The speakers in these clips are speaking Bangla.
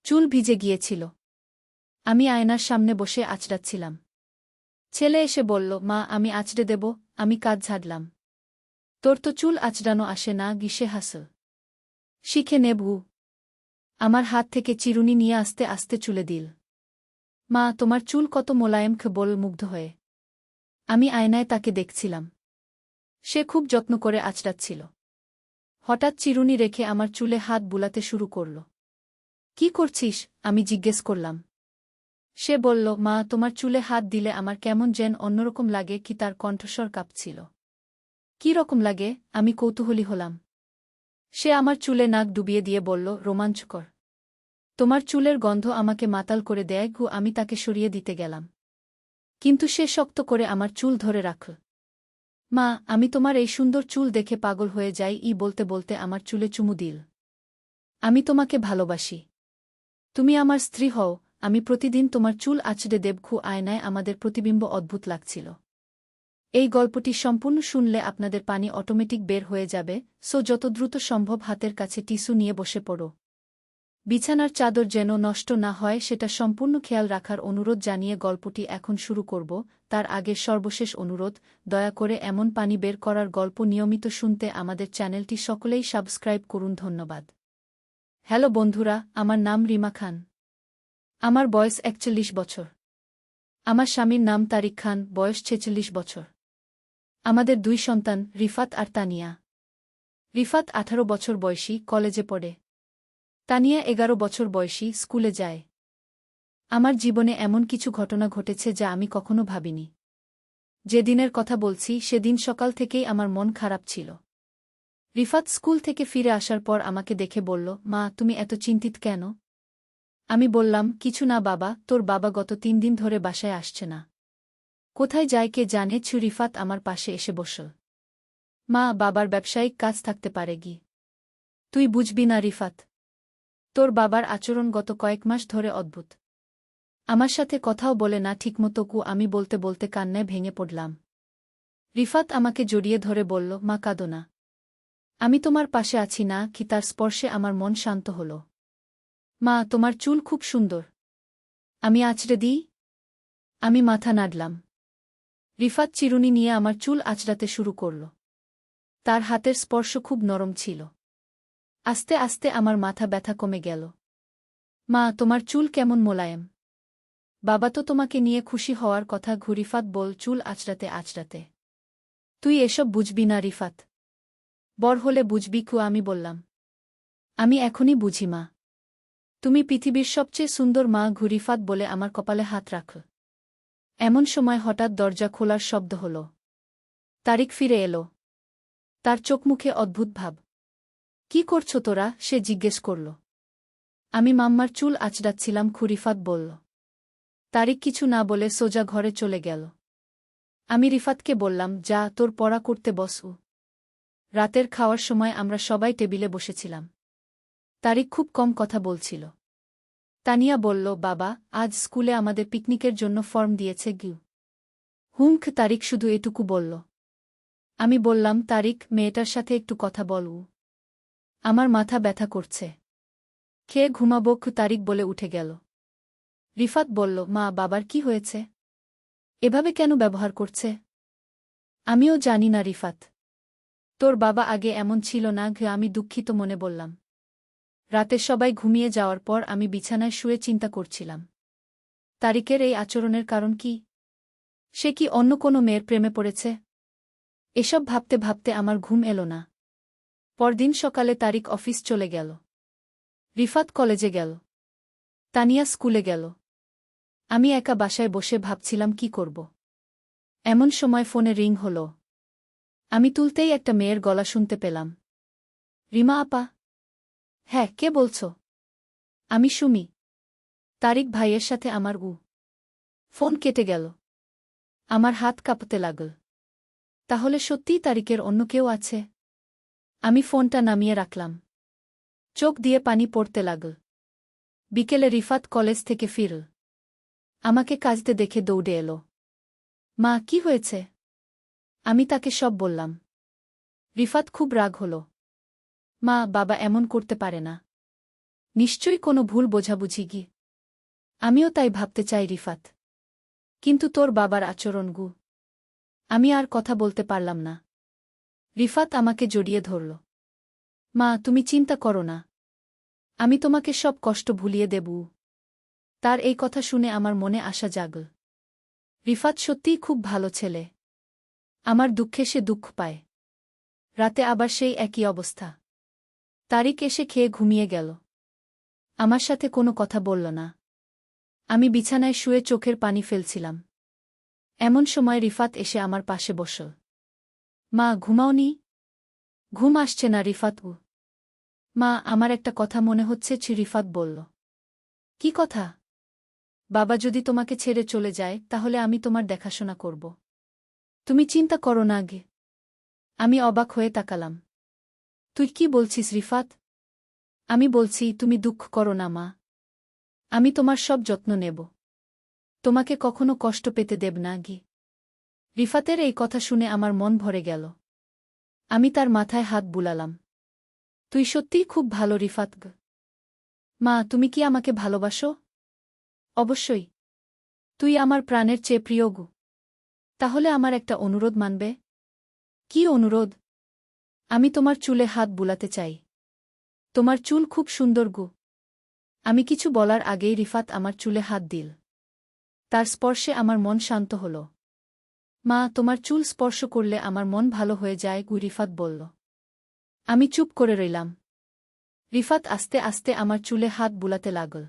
চুল ভিজে গিয়েছিল। আমি আয়নার সামনে বসে আঁচড়াচ্ছিলাম। ছেলে এসে বলল, মা আমি আঁচড়ে দেব। আমি কাজ ঝাড়লাম। তোর তো চুল আঁচড়ানো আসে না, গিসে হাসল। শিখে নেবু। আমার হাত থেকে চিরুনি নিয়ে আস্তে আস্তে চুলে দিল। মা তোমার চুল কত মোলায়েম, বল মুগ্ধ হয়ে। আমি আয়নায় তাকে দেখছিলাম। সে খুব যত্ন করে আঁচড়াচ্ছিল। হঠাৎ চিরুনি রেখে আমার চুলে হাত বুলাতে শুরু করল। কি করছিস? আমি জিজ্ঞেস করলাম। সে বলল, মা তোমার চুলে হাত দিলে আমার কেমন যেন অন্যরকম লাগে। কি তার কণ্ঠস্বর কাঁপছিল। কি রকম লাগে? আমি কৌতূহলী হলাম। সে আমার চুলে নাক ডুবিয়ে দিয়ে বলল, রোমাঞ্চকর। তোমার চুলের গন্ধ আমাকে মাতাল করে দেয়। আমি তাকে সরিয়ে দিতে গেলাম। কিন্তু সে শক্ত করে আমার চুল ধরে রাখল। মা আমি তোমার এই সুন্দর চুল দেখে পাগল হয়ে যাই। বলতে বলতে আমার চুলে চুমু দিল। আমি তোমাকে ভালোবাসি। তুমি আমার স্ত্রী হও। আমি প্রতিদিন তোমার চুল আঁচড়ে দেব। আয়নায় আমাদের প্রতিবিম্ব অদ্ভুত লাগছিল। এই গল্পটি সম্পূর্ণ শুনলে আপনাদের পানি অটোমেটিক বের হয়ে যাবে, সো যত দ্রুত সম্ভব হাতের কাছে টিস্যু নিয়ে বসে পড়ো। বিছানার চাদর যেন নষ্ট না হয় সেটা সম্পূর্ণ খেয়াল রাখার অনুরোধ জানিয়ে গল্পটি এখন শুরু করব। তার আগে সর্বশেষ অনুরোধ, দয়া করে এমন পানি বের করার গল্প নিয়মিত শুনতে আমাদের চ্যানেলটি সকলেই সাবস্ক্রাইব করুন। ধন্যবাদ। হ্যালো বন্ধুরা, আমার নাম রিমা খান। আমার বয়স ৪১ বছর। আমার স্বামীর নাম তারিক খান, বয়স ৪৬ বছর। আমাদের ২ সন্তান, রিফাত আর তানিয়া। রিফাত ১৮ বছর বয়সী, কলেজে পড়ে। তানিয়া ১১ বছর বয়সী, স্কুলে যায়। আমার জীবনে এমন কিছু ঘটনা ঘটেছে যা আমি কখনো ভাবিনি। যে দিনের কথা বলছি সেদিন সকাল থেকেই আমার মন খারাপ ছিল। রিফাত স্কুল থেকে ফিরে আসার পর আমাকে দেখে বলল, মা তুমি এত চিন্তিত কেন? আমি বললাম, কিছু না বাবা, তোর বাবা গত ৩ দিন ধরে বাসায় আসছে না। কোথায় যায় কে জানে। রিফাত আমার পাশে এসে বসল। মা বাবার ব্যবসায়িক কাজ থাকতে পারে কি? তুই বুঝবি না রিফাত। তোর বাবার আচরণ গত কয়েক মাস ধরে অদ্ভুত। আমার সাথে কথাও বলে না ঠিকমতো। আমি বলতে বলতে কান্নায় ভেঙে পড়লাম। রিফাত আমাকে জড়িয়ে ধরে বলল, মা কাঁদো না। আমি তোমার পাশে আছি না। কি তার স্পর্শে আমার মন শান্ত হল। মা তোমার চুল খুব সুন্দর। আমি আঁচড়ে দিই? আমি মাথা নাড়লাম। রিফাত চিরুনি নিয়ে আমার চুল আঁচড়াতে শুরু করল। তার হাতের স্পর্শ খুব নরম ছিল। আস্তে আস্তে আমার মাথা ব্যথা কমে গেল। মা তোমার চুল কেমন মোলায়েম। বাবা তো তোমাকে নিয়ে খুশি হওয়ার কথা। রিফাত বল চুল আঁচড়াতে আঁচড়াতে। তুই এসব বুঝবি না রিফাত। বড় হলে বুঝবি। আমি বললাম। আমি এখনই বুঝি মা। তুমি পৃথিবীর সবচেয়ে সুন্দর মা। রিফাত বলে আমার কপালে হাত রাখল। এমন সময় হঠাৎ দরজা খোলার শব্দ হল। তারিক ফিরে এলো। তার চোখমুখে অদ্ভুত ভাব। কি করছো তোরা? সে জিজ্ঞেস করল। আমি মাম্মার চুল আঁচড়াচ্ছিলাম। রিফাত বলল। তারিক কিছু না বলে সোজা ঘরে চলে গেল। আমি রিফাতকে বললাম, যা তোর পড়া করতে বসু। রাতের খাওয়ার সময় আমরা সবাই টেবিলে বসেছিলাম। তারিক খুব কম কথা বলছিল। তানিয়া বলল, বাবা আজ স্কুলে আমাদের পিকনিকের জন্য ফর্ম দিয়েছে। তারিক শুধু এটুকু বলল। আমি বললাম, তারিক মেয়েটার সাথে একটু কথা বলু। আমার মাথা ব্যথা করছে। খেয়ে ঘুমাবো। তারিক বলে উঠে গেল। রিফাত বলল, মা বাবার কি হয়েছে? এভাবে কেন ব্যবহার করছে? আমিও জানি না রিফাত। তোর বাবা আগে এমন ছিল না। আমি দুঃখিত মনে বললাম। রাতে সবাই ঘুমিয়ে যাওয়ার পর আমি বিছানায় শুয়ে চিন্তা করছিলাম। তারিকের এই আচরণের কারণ কি? সে কি অন্য কোনো মেয়ের প্রেমে পড়েছে? এসব ভাবতে ভাবতে আমার ঘুম এলো না। পরদিন সকালে তারিক অফিস চলে গেল। রিফাত কলেজে গেল। তানিয়া স্কুলে গেল। আমি একা বাসায় বসে ভাবছিলাম কি করব। এমন সময় ফোনে রিং হল। আমি তুলতেই একটা মেয়ের গলা শুনতে পেলাম। রিমা আপা? হ্যাঁ, কে বলছো? আমি সুমি। তারিক ভাইয়ের সাথে আমার ফোন কেটে গেল। আমার হাত কাঁপতে লাগল। তাহলে সত্যিই তারিকের অন্য কেউ আছে? আমি ফোনটা নামিয়ে রাখলাম। চোখ দিয়ে পানি পড়তে লাগল। বিকেলে রিফাত কলেজ থেকে ফিরল। আমাকে কাজতে দেখে দৌড়ে এলো। মা কি হয়েছে? আমি তাকে সব বললাম। রিফাত খুব রাগ হল। মা বাবা এমন করতে পারে না। নিশ্চয়ই কোনো ভুল বোঝাবুঝি গি। আমিও তাই ভাবতে চাই রিফাত। কিন্তু তোর বাবার আচরণ গু। আমি আর কথা বলতে পারলাম না। রিফাত আমাকে জড়িয়ে ধরল। মা, তুমি চিন্তা করো না। আমি তোমাকে সব কষ্ট ভুলিয়ে দেবু। তার এই কথা শুনে আমার মনে আশা জাগল। রিফাত সত্যিই খুব ভালো ছেলে। আমার দুঃখে সে দুঃখ পায়। রাতে আবার সেই একই অবস্থা। তারিক এসে খেয়ে ঘুমিয়ে গেল। আমার সাথে কোনো কথা বলল না। আমি বিছানায় শুয়ে চোখের পানি ফেলছিলাম। এমন সময় রিফাত এসে আমার পাশে বসল। মা, ঘুমাওনি? ঘুম আসছে না রিফাত। মা, আমার একটা কথা মনে হচ্ছে, রিফাত বলল। কি কথা? বাবা যদি তোমাকে ছেড়ে চলে যায় তাহলে আমি তোমার দেখাশোনা করব। তুমি চিন্তা করো না আগে। আমি অবাক হয়ে তাকালাম। তুই কি বলছিস রিফাত? আমি বলছি, তুমি দুঃখ করো না মা। আমি তোমার সব যত্ন নেব। তোমাকে কখনো কষ্ট পেতে দেব না গি। রিফাতের এই কথা শুনে আমার মন ভরে গেল। আমি তার মাথায় হাত বুলালাম। তুই সত্যিই খুব ভালো রিফাত গ। মা, তুমি কি আমাকে ভালোবাসো? অবশ্যই। তুই আমার প্রাণের চেয়ে প্রিয় গু। তাহলে আমার একটা অনুরোধ মানবে? কি অনুরোধ? আমি তোমার চুলে হাত বুলাতে চাই। তোমার চুল খুব সুন্দর গু। আমি কিছু বলার আগেই রিফাত আমার চুলে হাত দিল। তার স্পর্শে আমার মন শান্ত হল। মা, তোমার চুল স্পর্শ করলে আমার মন ভালো হয়ে যায় গু, রিফাত বলল। আমি চুপ করে রইলাম। রিফাত আস্তে আস্তে আমার চুলে হাত বুলাতে লাগল।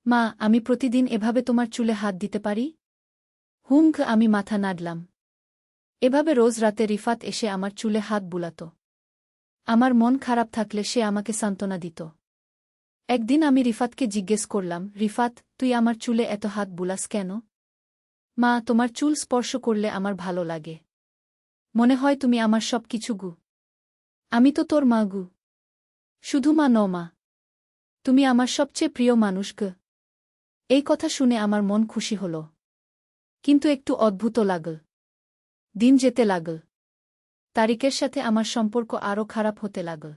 মা, আমি প্রতিদিন এভাবে তোমার চুলে হাত দিতে পারি? আমি মাথা নাড়লাম। এভাবে রোজ রাতে রিফাত এসে আমার চুলে হাত বুলাত। আমার মন খারাপ থাকলে সে আমাকে সান্ত্বনা দিত। একদিন আমি রিফাতকে জিজ্ঞেস করলাম, রিফাত, তুই আমার চুলে এত হাত বুলাস কেন? মা, তোমার চুল স্পর্শ করলে আমার ভালো লাগে। মনে হয় তুমি আমার সব কিছু গু। আমি তো তোর মা গু। শুধু মা ন মা। তুমি আমার সবচেয়ে প্রিয় মানুষ গ। এই কথা শুনে আমার মন খুশি হল। কিন্তু একটু অদ্ভুত লাগল। দিন যেতে লাগল। তারিকের সাথে আমার সম্পর্ক আরও খারাপ হতে লাগল।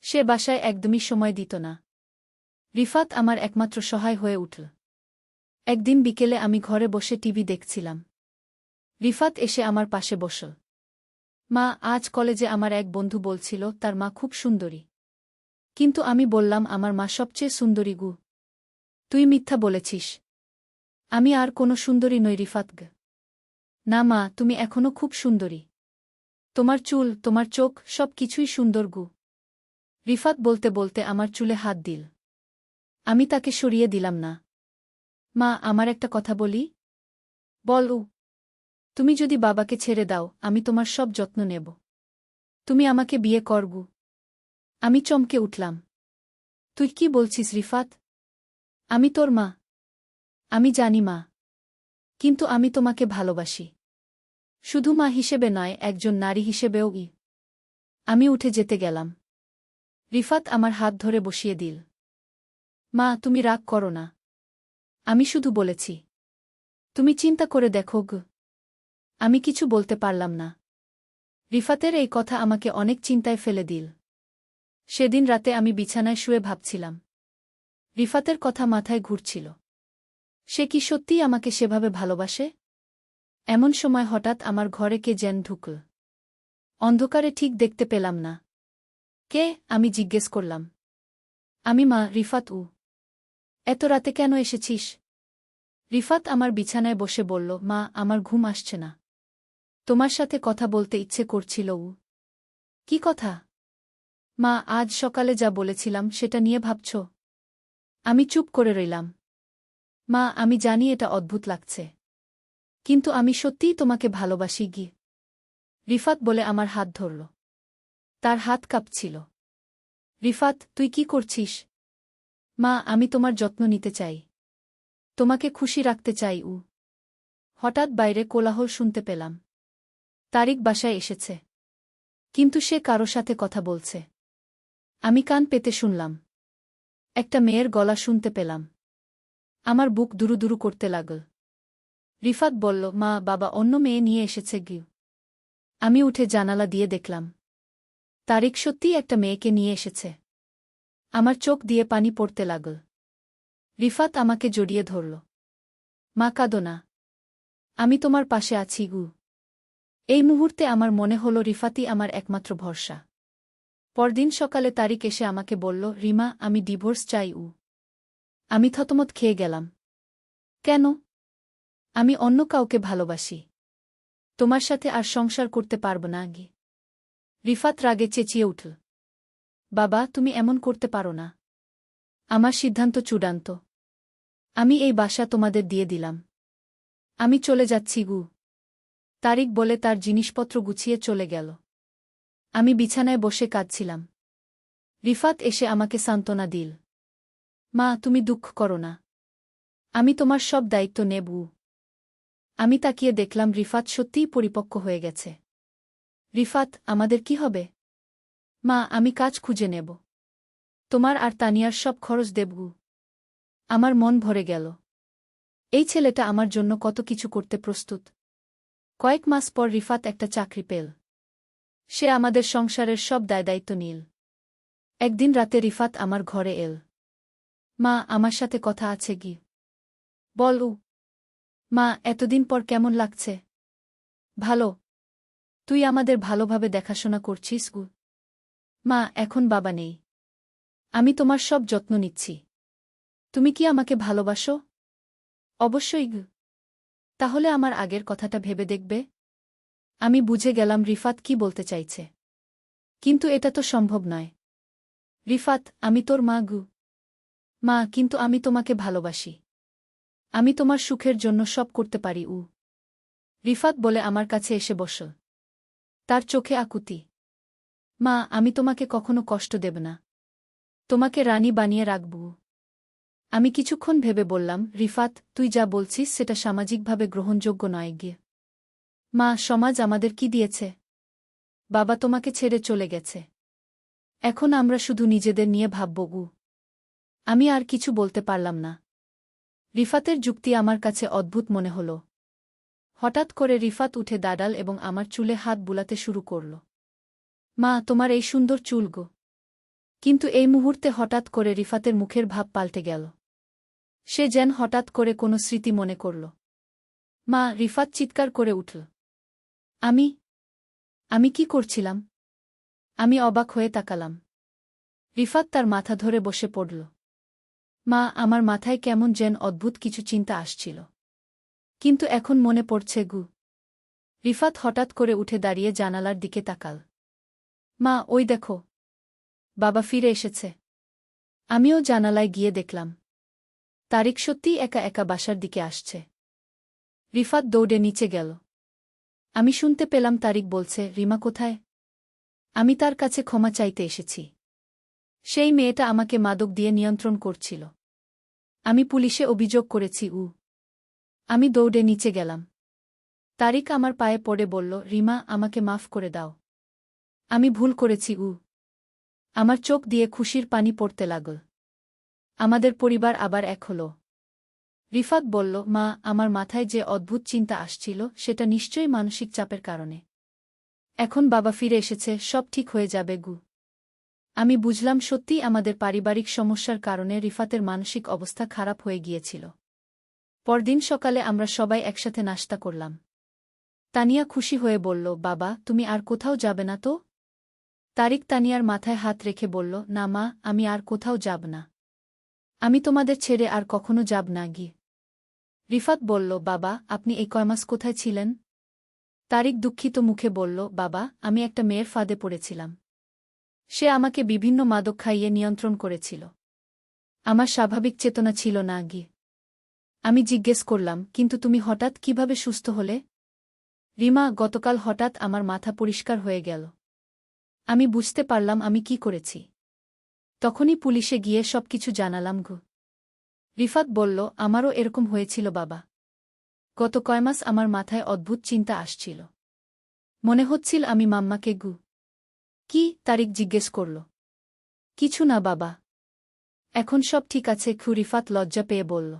সে বাসায় একদমই সময় দিত না। রিফাত আমার একমাত্র সহায় হয়ে উঠল। একদিন বিকেলে আমি ঘরে বসে টিভি দেখছিলাম। রিফাত এসে আমার পাশে বসল। মা, আজ কলেজে আমার এক বন্ধু বলছিল তার মা খুব সুন্দরী। কিন্তু আমি বললাম, আমার মা সবচেয়ে সুন্দরী গু। তুই মিথ্যা বলেছিস। আমি আর কোনো সুন্দরী নই রিফাত গ। না মা, তুমি এখনো খুব সুন্দরী। তোমার চুল, তোমার চোখ, সব কিছুই সুন্দর গু। রিফাত বলতে বলতে আমার চুলে হাত দিল। আমি তাকে সরিয়ে দিলাম না। মা, আমার একটা কথা বলি? বল। তুমি যদি বাবাকে ছেড়ে দাও, আমি তোমার সব যত্ন নেব। তুমি আমাকে বিয়ে করগু। আমি চমকে উঠলাম। তুই কি বলছিস রিফাত? আমি তোর মা। আমি জানি মা। কিন্তু আমি তোমাকে ভালোবাসি। শুধু মা হিসেবে নয়, একজন নারী হিসেবেও। আমি উঠে যেতে গেলাম। রিফাত আমার হাত ধরে বসিয়ে দিল। মা, তুমি রাগ করো না। আমি শুধু বলেছি। তুমি চিন্তা করে দেখো গ। আমি কিছু বলতে পারলাম না। রিফাতের এই কথা আমাকে অনেক চিন্তায় ফেলে দিল। সেদিন রাতে আমি বিছানায় শুয়ে ভাবছিলাম। রিফাতের কথা মাথায় ঘুরছিল। সে কি সত্যিই আমাকে সেভাবে ভালোবাসে? এমন সময় হঠাৎ আমার ঘরে কে যেন ঢুকল। অন্ধকারে ঠিক দেখতে পেলাম না। কে? আমি জিজ্ঞেস করলাম। আমি মা, রিফাত। এত রাতে কেন এসেছিস? রিফাত আমার বিছানায় বসে বলল, মা, আমার ঘুম আসছে না। তোমার সাথে কথা বলতে ইচ্ছে করছিল। কি কথা? মা, আজ সকালে যা বলেছিলাম সেটা নিয়ে ভাবছ? আমি চুপ করে রইলাম। মা, আমি জানি এটা অদ্ভুত লাগছে। কিন্তু আমি সত্যিই তোমাকে ভালোবাসি গি। রিফাত বলে আমার হাত ধরল। তার হাত কাঁপছিল। রিফাত, তুই কি করছিস? মা, আমি তোমার যত্ন নিতে চাই। তোমাকে খুশি রাখতে চাই। হঠাৎ বাইরে কোলাহল শুনতে পেলাম। তারিক বাসায় এসেছে। কিন্তু সে কারো সাথে কথা বলছে। আমি কান পেতে শুনলাম। একটা মেয়ের গলা শুনতে পেলাম। আমার বুক দুরুদুরু করতে লাগল। রিফাত বলল, মা, বাবা অন্য মেয়ে নিয়ে এসেছে গি। আমি উঠে জানালা দিয়ে দেখলাম। তারিক সত্যিই একটা মেয়েকে নিয়ে এসেছে। আমার চোখ দিয়ে পানি পড়তে লাগল। রিফাত আমাকে জড়িয়ে ধরল। মা, কাঁদো না, আমি তোমার পাশে আছি গু। এই মুহূর্তে আমার মনে হল রিফাতই আমার একমাত্র ভরসা। পরদিন সকালে তারিক এসে আমাকে বলল, রিমা, আমি ডিভোর্স চাই। আমি থতমত খেয়ে গেলাম। কেন? আমি অন্য কাউকে ভালোবাসি, তোমার সাথে আর সংসার করতে পারব না গি। রিফাত রাগে চেঁচিয়ে উঠল। বাবা, তুমি এমন করতে পারো না। আমার সিদ্ধান্ত চূড়ান্ত। আমি এই বাসা তোমাদের দিয়ে দিলাম। আমি চলে যাচ্ছি গু। তারিক বলে তার জিনিসপত্র গুছিয়ে চলে গেল। আমি বিছানায় বসে কাঁদছিলাম। রিফাত এসে আমাকে সান্ত্বনা দিল। মা, তুমি দুঃখ করো না, আমি তোমার সব দায়িত্ব নেব। আমি তাকিয়ে দেখলাম রিফাত সত্যিই পরিপক্ক হয়ে গেছে। রিফাত, আমাদের কি হবে? মা, আমি কাজ খুঁজে নেব, তোমার আর তানিয়ার সব খরচ দেবগু। আমার মন ভরে গেল। এই ছেলেটা আমার জন্য কত কিছু করতে প্রস্তুত। কয়েক মাস পর রিফাত একটা চাকরি পেল। সে আমাদের সংসারের সব দায়দায়িত্ব নিল। একদিন রাতে রিফাত আমার ঘরে এল। মা, আমার সাথে কথা আছে কি? বল। মা, এতদিন পর কেমন লাগছে? ভালো। তুই আমাদের ভালোভাবে দেখাশোনা করছিস গু। মা, এখন বাবা নেই, আমি তোমার সব যত্ন নিচ্ছি। তুমি কি আমাকে ভালোবাসো? অবশ্যই গু। তাহলে আমার আগের কথাটা ভেবে দেখবে। আমি বুঝে গেলাম রিফাত কি বলতে চাইছে, কিন্তু এটা তো সম্ভব নয়। রিফাত, আমি তোর মা গু। মা, কিন্তু আমি তোমাকে ভালোবাসি। আমি তোমার সুখের জন্য সব করতে পারি। রিফাত বলে আমার কাছে এসে বসল। তার চোখে আকুতি। মা, আমি তোমাকে কখনো কষ্ট দেব না, তোমাকে রানী বানিয়ে রাখব। আমি কিছুক্ষণ ভেবে বললাম, রিফাত, তুই যা বলছিস সেটা সামাজিকভাবে গ্রহণযোগ্য নয় গিয়ে। মা, সমাজ আমাদের কি দিয়েছে? বাবা তোমাকে ছেড়ে চলে গেছে, এখন আমরা শুধু নিজেদের নিয়ে ভাবব গু। আমি আর কিছু বলতে পারলাম না। রিফাতের যুক্তি আমার কাছে অদ্ভুত মনে হল। হঠাৎ করে রিফাত উঠে দাঁড়াল এবং আমার চুলে হাত বুলাতে শুরু করল। মা, তোমার এই সুন্দর চুল গো। কিন্তু এই মুহূর্তে হঠাৎ করে রিফাতের মুখের ভাব পাল্টে গেল। সে যেন হঠাৎ করে কোনো স্মৃতি মনে করল। মা, রিফাত চিৎকার করে উঠল। আমি আমি কি করছিলাম? আমি অবাক হয়ে তাকালাম। রিফাত তার মাথা ধরে বসে পড়ল। মা, আমার মাথায় কেমন যেন অদ্ভুত কিছু চিন্তা আসছিল, কিন্তু এখন মনে পড়ছে গু। রিফাত হঠাৎ করে উঠে দাঁড়িয়ে জানালার দিকে তাকাল। মা, ওই দেখো, বাবা ফিরে এসেছে। আমিও জানালায় গিয়ে দেখলাম তারিক সত্যিই একা একা বাসার দিকে আসছে। রিফাত দৌড়ে নিচে গেল। আমি শুনতে পেলাম তারিক বলছে, রিমা কোথায়? আমি তার কাছে ক্ষমা চাইতে এসেছি। সেই মেয়েটা আমাকে মাদক দিয়ে নিয়ন্ত্রণ করছিল। আমি পুলিশে অভিযোগ করেছি। আমি দৌড়ে নিচে গেলাম। তারিক আমার পায়ে পড়ে বলল, রিমা, আমাকে মাফ করে দাও, আমি ভুল করেছি। আমার চোখ দিয়ে খুশির পানি পড়তে লাগল। আমাদের পরিবার আবার এক হল। রিফাত বলল, মা, আমার মাথায় যে অদ্ভুত চিন্তা আসছিল সেটা নিশ্চয়ই মানসিক চাপের কারণে। এখন বাবা ফিরে এসেছে, সব ঠিক হয়ে যাবে গু। আমি বুঝলাম সত্যিই আমাদের পারিবারিক সমস্যার কারণে রিফাতের মানসিক অবস্থা খারাপ হয়ে গিয়েছিল। পরদিন সকালে আমরা সবাই একসাথে নাশতা করলাম। তানিয়া খুশি হয়ে বলল, বাবা, তুমি আর কোথাও যাবে না তো? তারিক তানিয়ার মাথায় হাত রেখে বলল, না মা, আমি আর কোথাও যাব না। আমি তোমাদের ছেড়ে আর কখনো যাব না গি। রিফাত বলল, বাবা, আপনি এই কয় মাস কোথায় ছিলেন? তারিক দুঃখিত মুখে বলল, বাবা, আমি একটা মেয়ের ফাঁদে পড়েছিলাম। সে আমাকে বিভিন্ন মাদক খাইয়ে নিয়ন্ত্রণ করেছিল। আমার স্বাভাবিক চেতনা ছিল না গি। আমি জিজ্ঞেস করলাম, কিন্তু তুমি হঠাৎ কিভাবে সুস্থ হলে? রিমা, গতকাল হঠাৎ আমার মাথা পরিষ্কার হয়ে গেল। আমি বুঝতে পারলাম আমি কি করেছি। তখনই পুলিশে গিয়ে সবকিছু জানালাম গু। রিফাত বলল, আমারও এরকম হয়েছিল বাবা। গত কয় মাস আমার মাথায় অদ্ভুত চিন্তা আসছিল। মনে হচ্ছিল আমি মাম্মাকে গু। কি? তারিক জিজ্ঞেস করল। কিছু না বাবা, এখন সব ঠিক আছে। রিফাত লজ্জা পেয়ে বলল।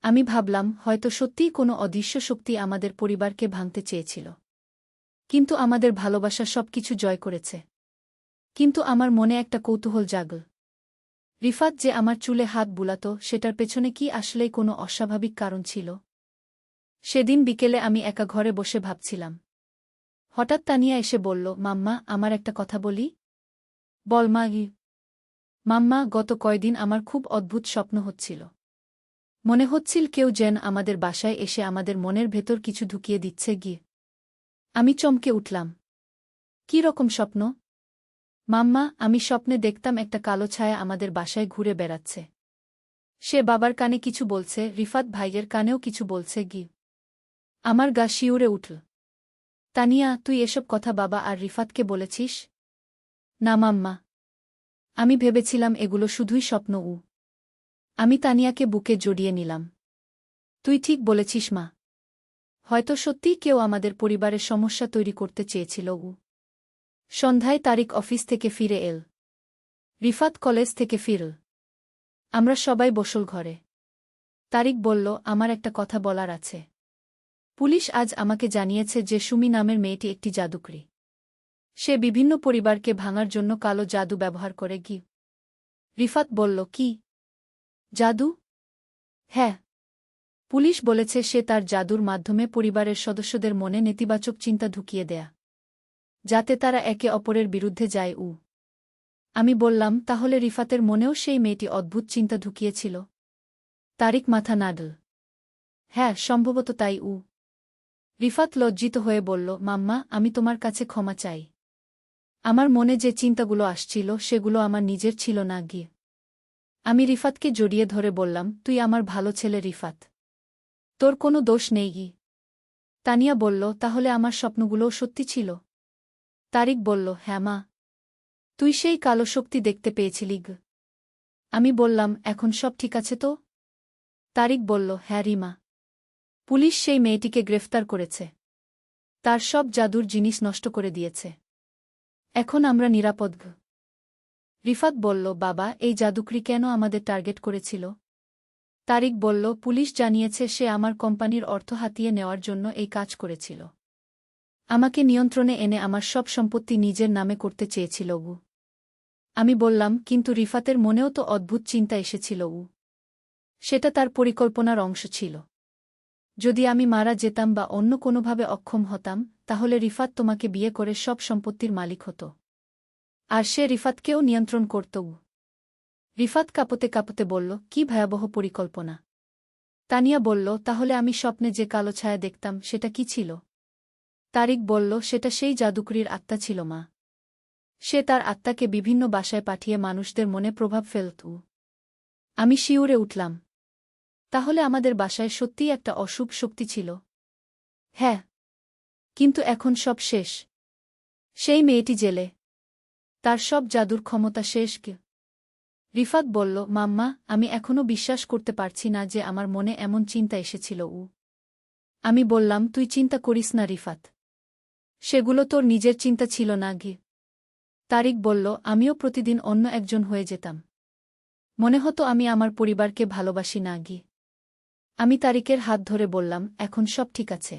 আমি ভাবলাম হয়তো সত্যিই কোনো অদৃশ্য শক্তি আমাদের পরিবারকে ভাঙতে চেয়েছিল, কিন্তু আমাদের ভালোবাসা সবকিছু জয় করেছে। কিন্তু আমার মনে একটা কৌতূহল জাগল। রিফাত যে আমার চুলে হাত বুলাত সেটার পেছনে কি আসলেই কোনো অস্বাভাবিক কারণ ছিল? সেদিন বিকেলে আমি একা ঘরে বসে ভাবছিলাম। হঠাৎ তানিয়া এসে বলল, মাম্মা, আমার একটা কথা বলি। বল মা। মাম্মা, গত কয়দিন আমার খুব অদ্ভুত স্বপ্ন হচ্ছিল। মনে হচ্ছিল কেউ যেন আমাদের বাসায় এসে আমাদের মনের ভেতর কিছু ঢুকিয়ে দিচ্ছে গিয়ে। আমি চমকে উঠলাম। কী রকম স্বপ্ন? মাম্মা, আমি স্বপ্নে দেখতাম একটা কালো ছায়া আমাদের বাসায় ঘুরে বেড়াচ্ছে। সে বাবার কানে কিছু বলছে, রিফাত ভাইয়ের কানেও কিছু বলছে গি। আমার গা শিউরে উঠল। তানিয়া, তুই এসব কথা বাবা আর রিফাতকে বলেছিস? না মাম্মা। আমি ভেবেছিলাম এগুলো শুধুই স্বপ্ন। আমি তানিয়াকে বুকে জড়িয়ে নিলাম। তুই ঠিক বলেছিস মা। হয়তো সত্যিই কেউ আমাদের পরিবারের সমস্যা তৈরি করতে চেয়েছিল। সন্ধ্যায় তারিক অফিস থেকে ফিরে এল। রিফাত কলেজ থেকে ফিরল। আমরা সবাই বসল ঘরে। তারিক বলল, আমার একটা কথা বলার আছে। পুলিশ আজ আমাকে জানিয়েছে যে সুমি নামের মেয়েটি একটি জাদুকরী। সে বিভিন্ন পরিবারকে ভাঙার জন্য কালো জাদু ব্যবহার করে গি। রিফাত বলল, কি জাদু? হ্যাঁ। পুলিশ বলেছে সে তার জাদুর মাধ্যমে পরিবারের সদস্যদের মনে নেতিবাচক চিন্তা ঢুকিয়ে দেয়া, যাতে তারা একে অপরের বিরুদ্ধে যায়। আমি বললাম, তাহলে রিফাতের মনেও সেই মেয়েটি অদ্ভুত চিন্তা ঢুকিয়েছিল? তারিক মাথা নাড়ল। হ্যাঁ, সম্ভবত তাই। রিফাত লজ্জিত হয়ে বলল, মাম্মা, আমি তোমার কাছে ক্ষমা চাই। আমার মনে যে চিন্তাগুলো আসছিল সেগুলো আমার নিজের ছিল না গিয়ে। আমি রিফাতকে জড়িয়ে ধরে বললাম, তুই আমার ভালো ছেলে রিফাত। তোর কোনো দোষ নেই গি। তানিয়া বলল, তাহলে আমার স্বপ্নগুলোও সত্যি ছিল? তারিক বলল, হ্যাঁ মা। তুই সেই কালো শক্তি দেখতে পেয়েছিলি গ। আমি বললাম, এখন সব ঠিক আছে তো? তারিক বলল, হ্যাঁ রিমা। পুলিশ সেই মেয়েটিকে গ্রেফতার করেছে। তার সব জাদুর জিনিস নষ্ট করে দিয়েছে। এখন আমরা নিরাপদ গ। রিফাত বলল, বাবা, এই জাদুকরী কেন আমাদের টার্গেট করেছিল? তারিক বলল, পুলিশ জানিয়েছে সে আমার কোম্পানির অর্থ হাতিয়ে নেওয়ার জন্য এই কাজ করেছিল। আমাকে নিয়ন্ত্রণে এনে আমার সব সম্পত্তি নিজের নামে করতে চেয়েছিল। আমি বললাম, কিন্তু রিফাতের মনেও তো অদ্ভুত চিন্তা এসেছিল। সেটা তার পরিকল্পনার অংশ ছিল। যদি আমি মারা যেতাম বা অন্য কোনোভাবে অক্ষম হতাম, তাহলে রিফাত তোমাকে বিয়ে করে সব সম্পত্তির মালিক হতো। আর সে রিফাতকেও নিয়ন্ত্রণ করত। রিফাত কাঁপতে কাঁপতে বলল, কি ভয়াবহ পরিকল্পনা। তানিয়া বলল, তাহলে আমি স্বপ্নে যে কালো ছায়া দেখতাম সেটা কি ছিল? তারিক বলল, সেটা সেই জাদুকরীর আত্মা ছিল মা। সে তার আত্মাকে বিভিন্ন বাসায় পাঠিয়ে মানুষদের মনে প্রভাব ফেলত। আমি শিউরে উঠলাম। তাহলে আমাদের বাসায় সত্যিই একটা অশুভ শক্তি ছিল? হ্যাঁ। কিন্তু এখন সব শেষ। সেই মেয়েটি জেলে। তার সব জাদুর ক্ষমতা শেষ। রিফাত বলল, মাম্মা, আমি এখনও বিশ্বাস করতে পারছি না যে আমার মনে এমন চিন্তা এসেছিল। আমি বললাম, তুই চিন্তা করিস না রিফাত। সেগুলো তোর নিজের চিন্তা ছিল না গি। তারিক বলল, আমিও প্রতিদিন অন্য একজন হয়ে যেতাম। মনে হতো আমি আমার পরিবারকে ভালোবাসি না গি। আমি তারিকের হাত ধরে বললাম, এখন সব ঠিক আছে।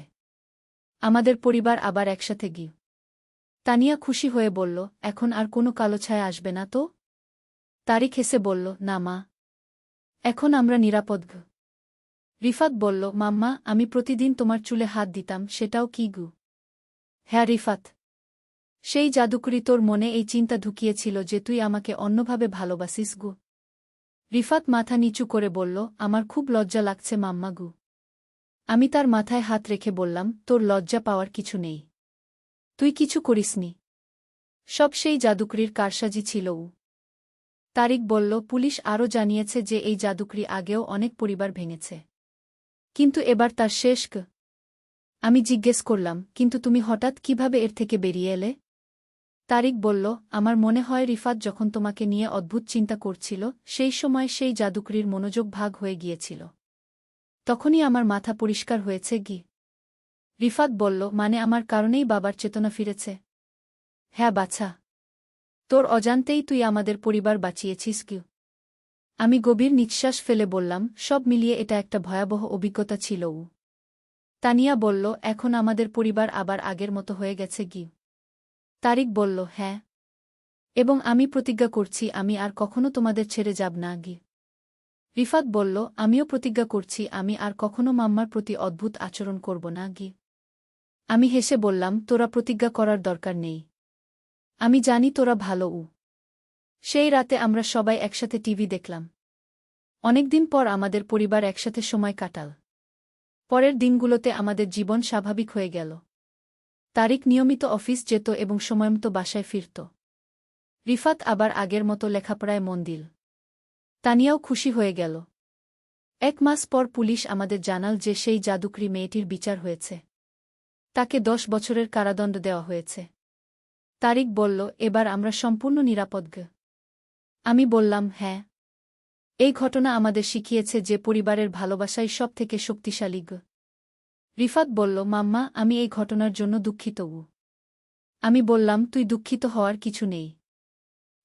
আমাদের পরিবার আবার একসাথে গি। তানিয়া খুশি হয়ে বলল, এখন আর কোনো কালো ছায়া আসবে না তো? তারিক হেসে বলল, না মা। এখন আমরা নিরাপদ গ। রিফাত বলল, মাম্মা, আমি প্রতিদিন তোমার চুলে হাত দিতাম, সেটাও কি গু? হ্যাঁ রিফাত। সেই জাদুকরী তোর মনে এই চিন্তা ঢুকিয়েছিল যে তুই আমাকে অন্যভাবে ভালোবাসিস গু। রিফাত মাথা নিচু করে বলল, আমার খুব লজ্জা লাগছে মাম্মা গু। আমি তার মাথায় হাত রেখে বললাম, তোর লজ্জা পাওয়ার কিছু নেই। তুই কিছু করিসনি। সব সেই জাদুকরীর কারসাজি ছিল। তারিক বলল, পুলিশ আরও জানিয়েছে যে এই জাদুকরী আগেও অনেক পরিবার ভেঙেছে। কিন্তু এবার তার শেষ ক। আমি জিজ্ঞেস করলাম, কিন্তু তুমি হঠাৎ কিভাবে এর থেকে বেরিয়ে এলে? তারিক বলল, আমার মনে হয় রিফাত যখন তোমাকে নিয়ে অদ্ভুত চিন্তা করছিল সেই সময় সেই জাদুকরীর মনোযোগ ভাগ হয়ে গিয়েছিল। তখনই আমার মাথা পরিষ্কার হয়েছে গি। রিফাত বলল, মানে আমার কারণেই বাবার চেতনা ফিরেছে? হ্যাঁ বাছা। তোর অজান্তেই তুই আমাদের পরিবার বাঁচিয়েছিস কি। আমি গভীর নিঃশ্বাস ফেলে বললাম, সব মিলিয়ে এটা একটা ভয়াবহ অভিজ্ঞতা ছিল। তানিয়া বলল, এখন আমাদের পরিবার আবার আগের মতো হয়ে গেছে কি? তারিক বলল, হ্যাঁ। এবং আমি প্রতিজ্ঞা করছি আমি আর কখনো তোমাদের ছেড়ে যাব না গি। রিফাত বলল, আমিও প্রতিজ্ঞা করছি আমি আর কখনো মাম্মার প্রতি অদ্ভুত আচরণ করব না গি। আমি হেসে বললাম, তোরা প্রতিজ্ঞা করার দরকার নেই। আমি জানি তোরা ভালো। সেই রাতে আমরা সবাই একসাথে টিভি দেখলাম। অনেকদিন পর আমাদের পরিবার একসাথে সময় কাটাল। পরের দিনগুলোতে আমাদের জীবন স্বাভাবিক হয়ে গেল। তারিক নিয়মিত অফিস যেত এবং সময়মতো বাসায় ফিরত। রিফাত আবার আগের মতো লেখাপড়ায় মন দিল। তানিয়াও খুশি হয়ে গেল। 1 মাস পর পুলিশ আমাদের জানাল যে সেই জাদুকরি মেয়েটির বিচার হয়েছে। তাকে 10 বছরের কারাদণ্ড দেওয়া হয়েছে। তারিক বলল, এবার আমরা সম্পূর্ণ নিরাপদ গ। আমি বললাম, হ্যাঁ। এই ঘটনা আমাদের শিখিয়েছে যে পরিবারের ভালোবাসাই সবথেকে শক্তিশালী গ। রিফাত বলল, মাম্মা, আমি এই ঘটনার জন্য দুঃখিত। আমি বললাম, তুই দুঃখিত হওয়ার কিছু নেই।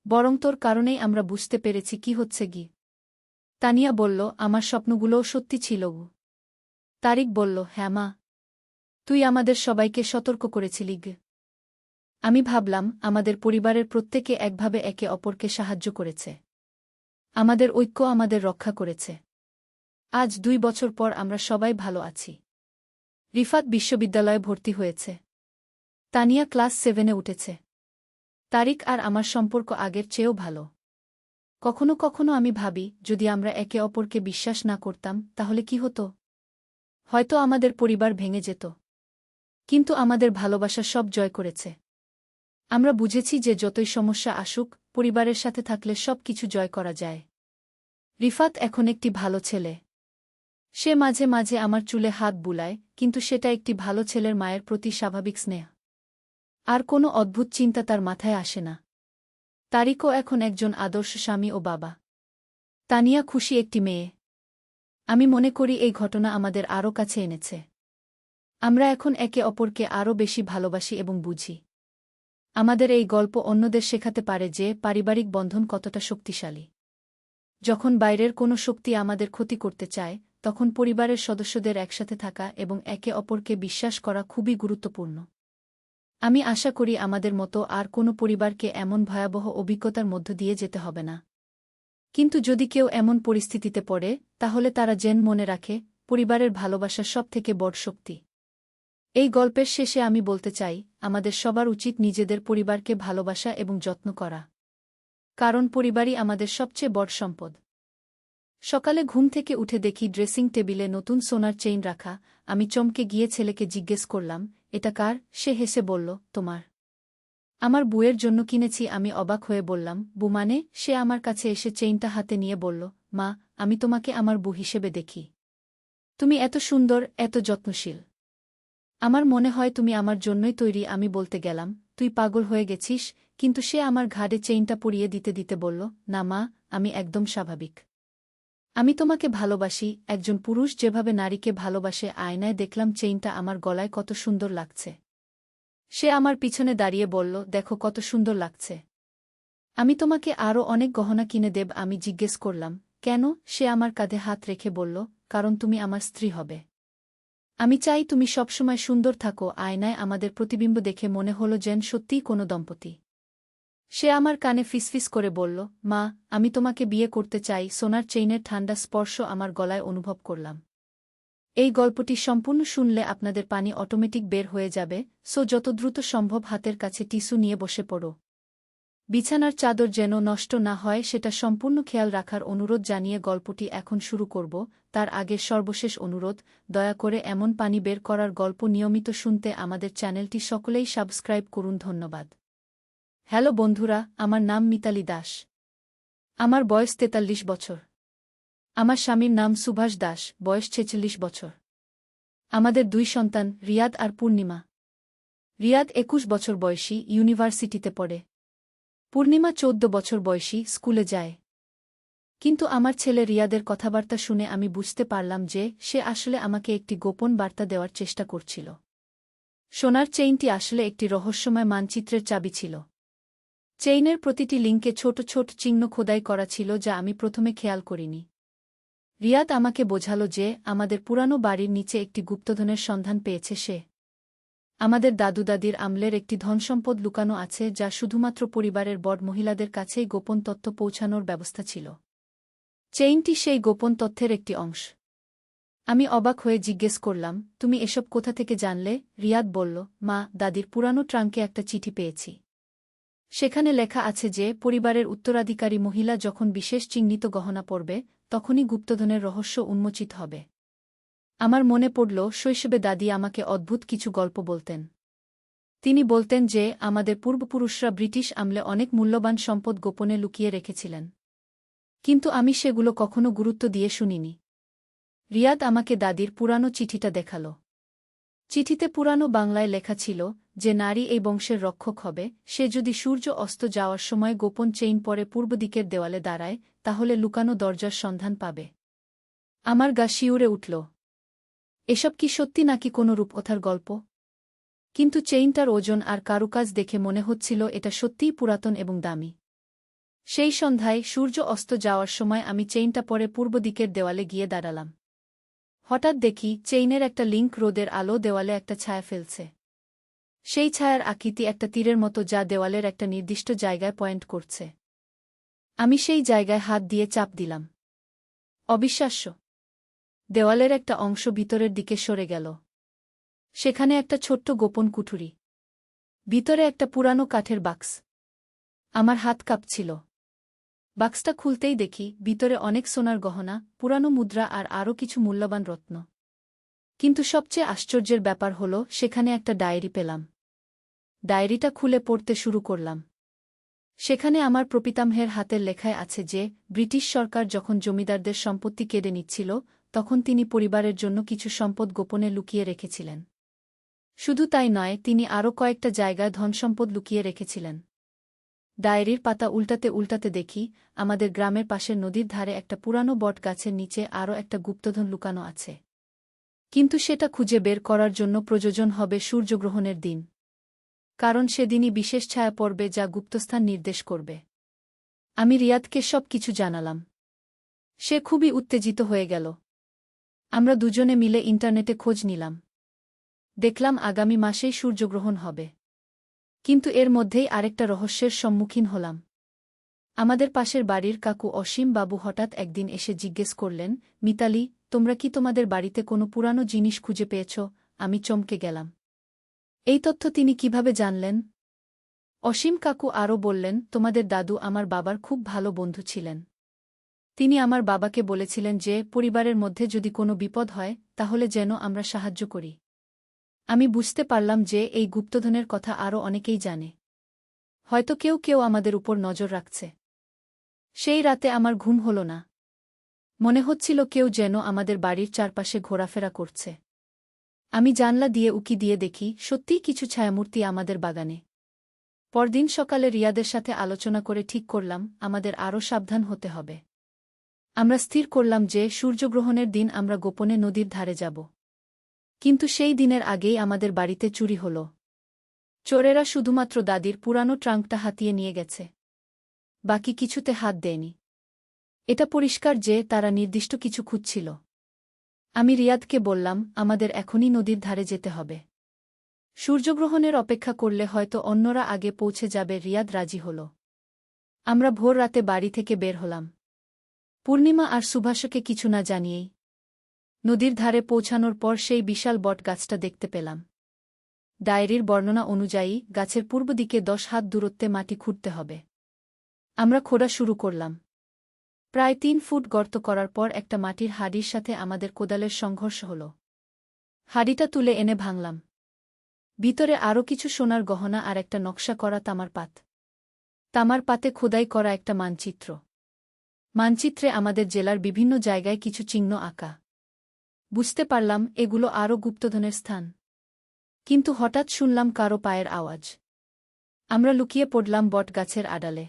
বরং তোর কারণেই আমরা বুঝতে পেরেছি কি হচ্ছে গি। তানিয়া বলল, আমার স্বপ্নগুলোও সত্যি ছিল। তারিক বলল, হ্যাঁ মা, তুই আমাদের সবাইকে সতর্ক করেছিলি গ। আমি ভাবলাম, আমাদের পরিবারের প্রত্যেকে একভাবে একে অপরকে সাহায্য করেছে। আমাদের ঐক্য আমাদের রক্ষা করেছে। আজ 2 বছর পর আমরা সবাই ভালো আছি। রিফাত বিশ্ববিদ্যালয়ে ভর্তি হয়েছে। তানিয়া ক্লাস 7-এ উঠেছে। তারিক আর আমার সম্পর্ক আগের চেয়েও ভালো। কখনো কখনো আমি ভাবি, যদি আমরা একে অপরকে বিশ্বাস না করতাম তাহলে কি হতো? হয়তো আমাদের পরিবার ভেঙে যেত। কিন্তু আমাদের ভালোবাসা সব জয় করেছে। আমরা বুঝেছি যে যতই সমস্যা আসুক, পরিবারের সাথে থাকলে সব কিছু জয় করা যায়। রিফাত এখন একটি ভালো ছেলে। সে মাঝে মাঝে আমার চুলে হাত বুলায়, কিন্তু সেটা একটি ভালো ছেলের মায়ের প্রতি স্বাভাবিক স্নেহ। আর কোনো অদ্ভুত চিন্তা তার মাথায় আসে না। তারিকও এখন একজন আদর্শ স্বামী ও বাবা। তানিয়া খুশি একটি মেয়ে। আমি মনে করি এই ঘটনা আমাদের আরও কাছে এনেছে। আমরা এখন একে অপরকে আরও বেশি ভালোবাসি এবং বুঝি। আমাদের এই গল্প অন্যদের শেখাতে পারে যে পারিবারিক বন্ধন কতটা শক্তিশালী। যখন বাইরের কোনো শক্তি আমাদের ক্ষতি করতে চায়, তখন পরিবারের সদস্যদের একসাথে থাকা এবং একে অপরকে বিশ্বাস করা খুবই গুরুত্বপূর্ণ। আমি আশা করি আমাদের মতো আর কোনো পরিবারকে এমন ভয়াবহ অভিজ্ঞতার মধ্য দিয়ে যেতে হবে না। কিন্তু যদি কেউ এমন পরিস্থিতিতে পড়ে, তাহলে তারা যেন মনে রাখে, পরিবারের ভালোবাসা সবথেকে বড় শক্তি। এই গল্পের শেষে আমি বলতে চাই, আমাদের সবার উচিত নিজেদের পরিবারকে ভালোবাসা এবং যত্ন করা। কারণ পরিবারই আমাদের সবচেয়ে বড় সম্পদ। সকালে ঘুম থেকে উঠে দেখি ড্রেসিং টেবিলে নতুন সোনার চেইন রাখা। আমি চমকে গিয়ে ছেলেকে জিজ্ঞেস করলাম, এটা কার? সে হেসে বলল, তোমার। আমার বুয়ের জন্য কিনেছি। আমি অবাক হয়ে বললাম, বু মানে? সে আমার কাছে এসে চেইনটা হাতে নিয়ে বলল, মা, আমি তোমাকে আমার বউ হিসেবে দেখি। তুমি এত সুন্দর, এত যত্নশীল। আমার মনে হয় তুমি আমার জন্যই তৈরি। আমি বলতে গেলাম, তুই পাগল হয়ে গেছিস, কিন্তু সে আমার ঘাড়ে চেইনটা পরিয়ে দিতে দিতে বলল, না মা, আমি একদম স্বাভাবিক। আমি তোমাকে ভালোবাসি। একজন পুরুষ যেভাবে নারীকে ভালোবাসে। আয়নায় দেখলাম চেইনটা আমার গলায় কত সুন্দর লাগছে। সে আমার পিছনে দাঁড়িয়ে বলল, দেখো কত সুন্দর লাগছে। আমি তোমাকে আরও অনেক গহনা কিনে দেব। আমি জিজ্ঞেস করলাম, কেন? সে আমার কাঁধে হাত রেখে বলল, কারণ তুমি আমার স্ত্রী হবে। আমি চাই তুমি সবসময় সুন্দর থাকো। আয়নায় আমাদের প্রতিবিম্ব দেখে মনে হলো যেন সত্যিই কোনো দম্পতি। সে আমার কানে ফিসফিস করে বলল, মা, আমি তোমাকে বিয়ে করতে চাই। সোনার চেইনের ঠান্ডা স্পর্শ আমার গলায় অনুভব করলাম। এই গল্পটি সম্পূর্ণ শুনলে আপনাদের পানি অটোমেটিক বের হয়ে যাবে, সো যত দ্রুত সম্ভব হাতের কাছে টিস্যু নিয়ে বসে পড়ো। বিছানার চাদর যেন নষ্ট না হয় সেটা সম্পূর্ণ খেয়াল রাখার অনুরোধ জানিয়ে গল্পটি এখন শুরু করব। তার আগে সর্বশেষ অনুরোধ, দয়া করে এমন পানি বের করার গল্প নিয়মিত শুনতে আমাদের চ্যানেলটি সকলেই সাবস্ক্রাইব করুন। ধন্যবাদ। হ্যালো বন্ধুরা, আমার নাম মিতালি দাস। আমার বয়স 43 বছর। আমার স্বামীর নাম সুভাষ দাস, বয়স 46 বছর। আমাদের 2 সন্তান, রিয়াদ আর পূর্ণিমা। রিয়াদ 21 বছর বয়সী, ইউনিভার্সিটিতে পড়ে। পূর্ণিমা 14 বছর বয়সী, স্কুলে যায়। কিন্তু আমার ছেলে রিয়াদের কথাবার্তা শুনে আমি বুঝতে পারলাম যে সে আসলে আমাকে একটি গোপন বার্তা দেওয়ার চেষ্টা করছিল। সোনার চেইনটি আসলে একটি রহস্যময় মানচিত্রের চাবি ছিল। চেইনের প্রতিটি লিঙ্কে ছোট ছোট চিহ্ন খোদাই করা ছিল যা আমি প্রথমে খেয়াল করিনি। রিয়াদ আমাকে বোঝাল যে আমাদের পুরানো বাড়ির নিচে একটি গুপ্তধনের সন্ধান পেয়েছে সে। আমাদের দাদু দাদির আমলের একটি ধনসম্পদ লুকানো আছে যা শুধুমাত্র পরিবারের বড় মহিলাদের কাছেই গোপন তথ্য পৌঁছানোর ব্যবস্থা ছিল। চেইনটি সেই গোপন তথ্যের একটি অংশ। আমি অবাক হয়ে জিজ্ঞেস করলাম, তুমি এসব কোথা থেকে জানলে? রিয়াদ বলল, মা, দাদির পুরানো ট্রাঙ্কে একটা চিঠি পেয়েছি। সেখানে লেখা আছে যে পরিবারের উত্তরাধিকারী মহিলা যখন বিশেষ চিহ্নিত গহনা পরবে, তখনই গুপ্তধনের রহস্য উন্মোচিত হবে। আমার মনে পড়ল শৈশবে দাদি আমাকে অদ্ভুত কিছু গল্প বলতেন। তিনি বলতেন যে আমাদের পূর্বপুরুষরা ব্রিটিশ আমলে অনেক মূল্যবান সম্পদ গোপনে লুকিয়ে রেখেছিলেন। কিন্তু আমি সেগুলো কখনো গুরুত্ব দিয়ে শুনিনি। রিয়াদ আমাকে দাদির পুরানো চিঠিটা দেখাল। চিঠিতে পুরানো বাংলায় লেখা ছিল, যে নারী এই বংশের রক্ষক হবে, সে যদি সূর্য অস্ত যাওয়ার সময় গোপন চেইন পরে পূর্ব দিকের দেওয়ালে দাঁড়ায়, তাহলে লুকানো দরজার সন্ধান পাবে। আমার গা শিউরে উঠল। এসব কি সত্যি নাকি কোনো রূপকথার গল্প? কিন্তু চেইনটার ওজন আর কারুকাজ দেখে মনে হচ্ছিল এটা সত্যিই পুরাতন এবং দামি। সেই সন্ধ্যায় সূর্য অস্ত যাওয়ার সময় আমি চেইনটা পরে পূর্ব দিকের দেওয়ালে গিয়ে দাঁড়ালাম। হঠাৎ দেখি চেইনের একটা লিঙ্ক রোদের আলো দেওয়ালে একটা ছায়া ফেলছে। সেই ছায়ার আকৃতি একটা তীরের মতো যা দেওয়ালের একটা নির্দিষ্ট জায়গায় পয়েন্ট করছে। আমি সেই জায়গায় হাত দিয়ে চাপ দিলাম। অবিশ্বাস্য! দেওয়ালের একটা অংশ ভিতরের দিকে সরে গেল। সেখানে একটা ছোট্ট গোপন কুঠুরি। ভিতরে একটা পুরানো কাঠের বাক্স। আমার হাত কাঁপছিল। বাক্সটা খুলতেই দেখি ভিতরে অনেক সোনার গহনা, পুরানো মুদ্রা আর আরও কিছু মূল্যবান রত্ন। কিন্তু সবচেয়ে আশ্চর্যের ব্যাপার হল সেখানে একটা ডায়েরি পেলাম। ডায়েরিটা খুলে পড়তে শুরু করলাম। সেখানে আমার প্রপিতামহের হাতের লেখায় আছে যে ব্রিটিশ সরকার যখন জমিদারদের সম্পত্তি কেড়ে নিচ্ছিল, তখন তিনি পরিবারের জন্য কিছু সম্পদ গোপনে লুকিয়ে রেখেছিলেন। শুধু তাই নয়, তিনি আরও কয়েকটা জায়গায় ধনসম্পদ লুকিয়ে রেখেছিলেন। ডায়েরির পাতা উল্টাতে উল্টাতে দেখি আমাদের গ্রামের পাশের নদীর ধারে একটা পুরানো বট গাছের নিচে আরও একটা গুপ্তধন লুকানো আছে। কিন্তু সেটা খুঁজে বের করার জন্য প্রয়োজন হবে সূর্যগ্রহণের দিন। কারণ সেদিনই বিশেষ ছায়া পড়বে যা গুপ্তস্থান নির্দেশ করবে। আমি রিয়াদকে সব কিছু জানালাম। সে খুবই উত্তেজিত হয়ে গেল। আমরা দুজনে মিলে ইন্টারনেটে খোঁজ নিলাম। দেখলাম আগামী মাসেই সূর্যগ্রহণ হবে। কিন্তু এর মধ্যেই আরেকটা রহস্যের সম্মুখীন হলাম। আমাদের পাশের বাড়ির কাকু অসীম বাবু হঠাৎ একদিন এসে জিজ্ঞেস করলেন, মিতালি, তোমরা কি তোমাদের বাড়িতে কোনো পুরানো জিনিস খুঁজে পেয়েছ? আমি চমকে গেলাম। এই তথ্য তিনি কিভাবে জানলেন? অসীম কাকু আরও বললেন, তোমাদের দাদু আমার বাবার খুব ভালো বন্ধু ছিলেন। তিনি আমার বাবাকে বলেছিলেন যে পরিবারের মধ্যে যদি কোনো বিপদ হয় তাহলে যেন আমরা সাহায্য করি। আমি বুঝতে পারলাম যে এই গুপ্তধনের কথা আরও অনেকেই জানে। হয়তো কেউ কেউ আমাদের উপর নজর রাখছে। সেই রাতে আমার ঘুম হল না। মনে হচ্ছিল কেউ যেন আমাদের বাড়ির চারপাশে ঘোরাফেরা করছে। আমি জানলা দিয়ে উকি দিয়ে দেখি সত্যিই কিছু ছায়ামূর্তি আমাদের বাগানে। পরদিন সকালে রিয়াদের সাথে আলোচনা করে ঠিক করলাম আমাদের আরও সাবধান হতে হবে। আমরা স্থির করলাম যে সূর্যগ্রহণের দিন আমরা গোপনে নদীর ধারে যাব। কিন্তু সেই দিনের আগেই আমাদের বাড়িতে চুরি হল। চোরেরা শুধুমাত্র দাদির পুরানো ট্রাঙ্কটা হাতিয়ে নিয়ে গেছে। বাকি কিছুতে হাত দেয়নি। এটা পরিষ্কার যে তারা নির্দিষ্ট কিছু খুঁজছিল। আমি রিয়াদকে বললাম, আমাদের এখনই নদীর ধারে যেতে হবে। সূর্যগ্রহণের অপেক্ষা করলে হয়তো অন্যরা আগে পৌঁছে যাবে। রিয়াদ রাজি হল। আমরা ভোর রাতে বাড়ি থেকে বের হলাম। পূর্ণিমা আর সুভাষকে কিছু না জানিয়েই। নদীর ধারে পৌঁছানোর পর সেই বিশাল বট গাছটা দেখতে পেলাম। ডায়েরির বর্ণনা অনুযায়ী গাছের পূর্ব দিকে 10 হাত দূরত্বে মাটি খুঁড়তে হবে। আমরা খোঁড়া শুরু করলাম। প্রায় 3 ফুট গর্ত করার পর একটা মাটির হাঁড়ির সাথে আমাদের কোদালের সংঘর্ষ হল। হাঁড়িটা তুলে এনে ভাঙলাম। ভিতরে আরও কিছু সোনার গহনা আর একটা নকশা করা তামার পাত। তামার পাতে খোদাই করা একটা মানচিত্র। মানচিত্রে আমাদের জেলার বিভিন্ন জায়গায় কিছু চিহ্ন আঁকা। বুঝতে পারলাম এগুলো আরও গুপ্তধনের স্থান। কিন্তু হঠাৎ শুনলাম কারো পায়ের আওয়াজ। আমরা লুকিয়ে পড়লাম বটগাছের আড়ালে।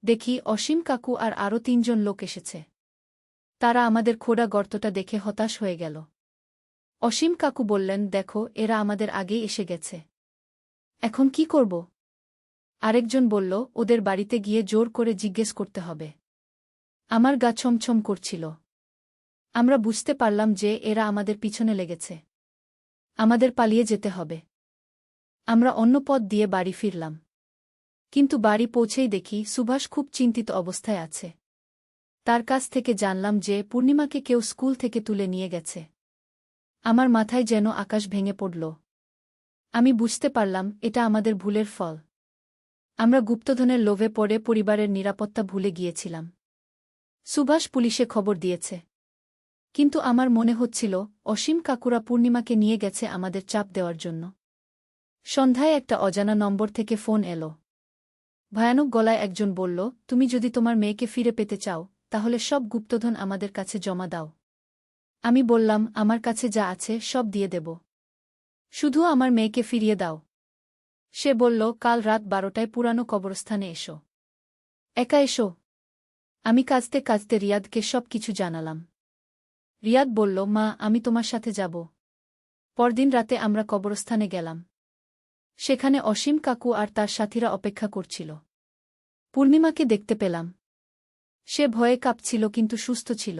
দেখি অসীম কাকু আর আরও 3 জন লোক এসেছে। তারা আমাদের খোঁড়া গর্তটা দেখে হতাশ হয়ে গেল। অসীম কাকু বললেন, দেখো, এরা আমাদের আগেই এসে গেছে। এখন কি করব? আরেকজন বলল, ওদের বাড়িতে গিয়ে জোর করে জিজ্ঞেস করতে হবে। আমার গা ছমছম করছিল। আমরা বুঝতে পারলাম যে এরা আমাদের পিছনে লেগেছে। আমাদের পালিয়ে যেতে হবে। আমরা অন্য পথ দিয়ে বাড়ি ফিরলাম। কিন্তু বাড়ি পৌঁছেই দেখি সুভাষ খুব চিন্তিত অবস্থায় আছে। তার কাছ থেকে জানলাম যে পূর্ণিমাকে কেউ স্কুল থেকে তুলে নিয়ে গেছে। আমার মাথায় যেন আকাশ ভেঙে পড়ল। আমি বুঝতে পারলাম এটা আমাদের ভুলের ফল। আমরা গুপ্তধনের লোভে পড়ে পরিবারের নিরাপত্তা ভুলে গিয়েছিলাম। সুভাষ পুলিশে খবর দিয়েছে। কিন্তু আমার মনে হচ্ছিল অসীম কাকুরা পূর্ণিমাকে নিয়ে গেছে আমাদের চাপ দেওয়ার জন্য। সন্ধ্যায় একটা অজানা নম্বর থেকে ফোন এলো। ভয়ানক গলায় একজন বলল, তুমি যদি তোমার মেয়েকে ফিরে পেতে চাও তাহলে সব গুপ্তধন আমাদের কাছে জমা দাও। আমি বললাম, আমার কাছে যা আছে সব দিয়ে দেব, শুধু আমার মেয়েকে ফিরিয়ে দাও। সে বলল, কাল রাত 12টায় পুরানো কবরস্থানে এসো। একা এসো। আমি কাঁদতে কাঁদতে রিয়াদকে সব কিছু জানালাম। রিয়াদ বলল, মা, আমি তোমার সাথে যাব। পরদিন রাতে আমরা কবরস্থানে গেলাম। সেখানে অসীম কাকু আর তার সাথীরা অপেক্ষা করছিল। পূর্ণিমাকে দেখতে পেলাম। সে ভয়ে কাঁপছিল কিন্তু সুস্থ ছিল।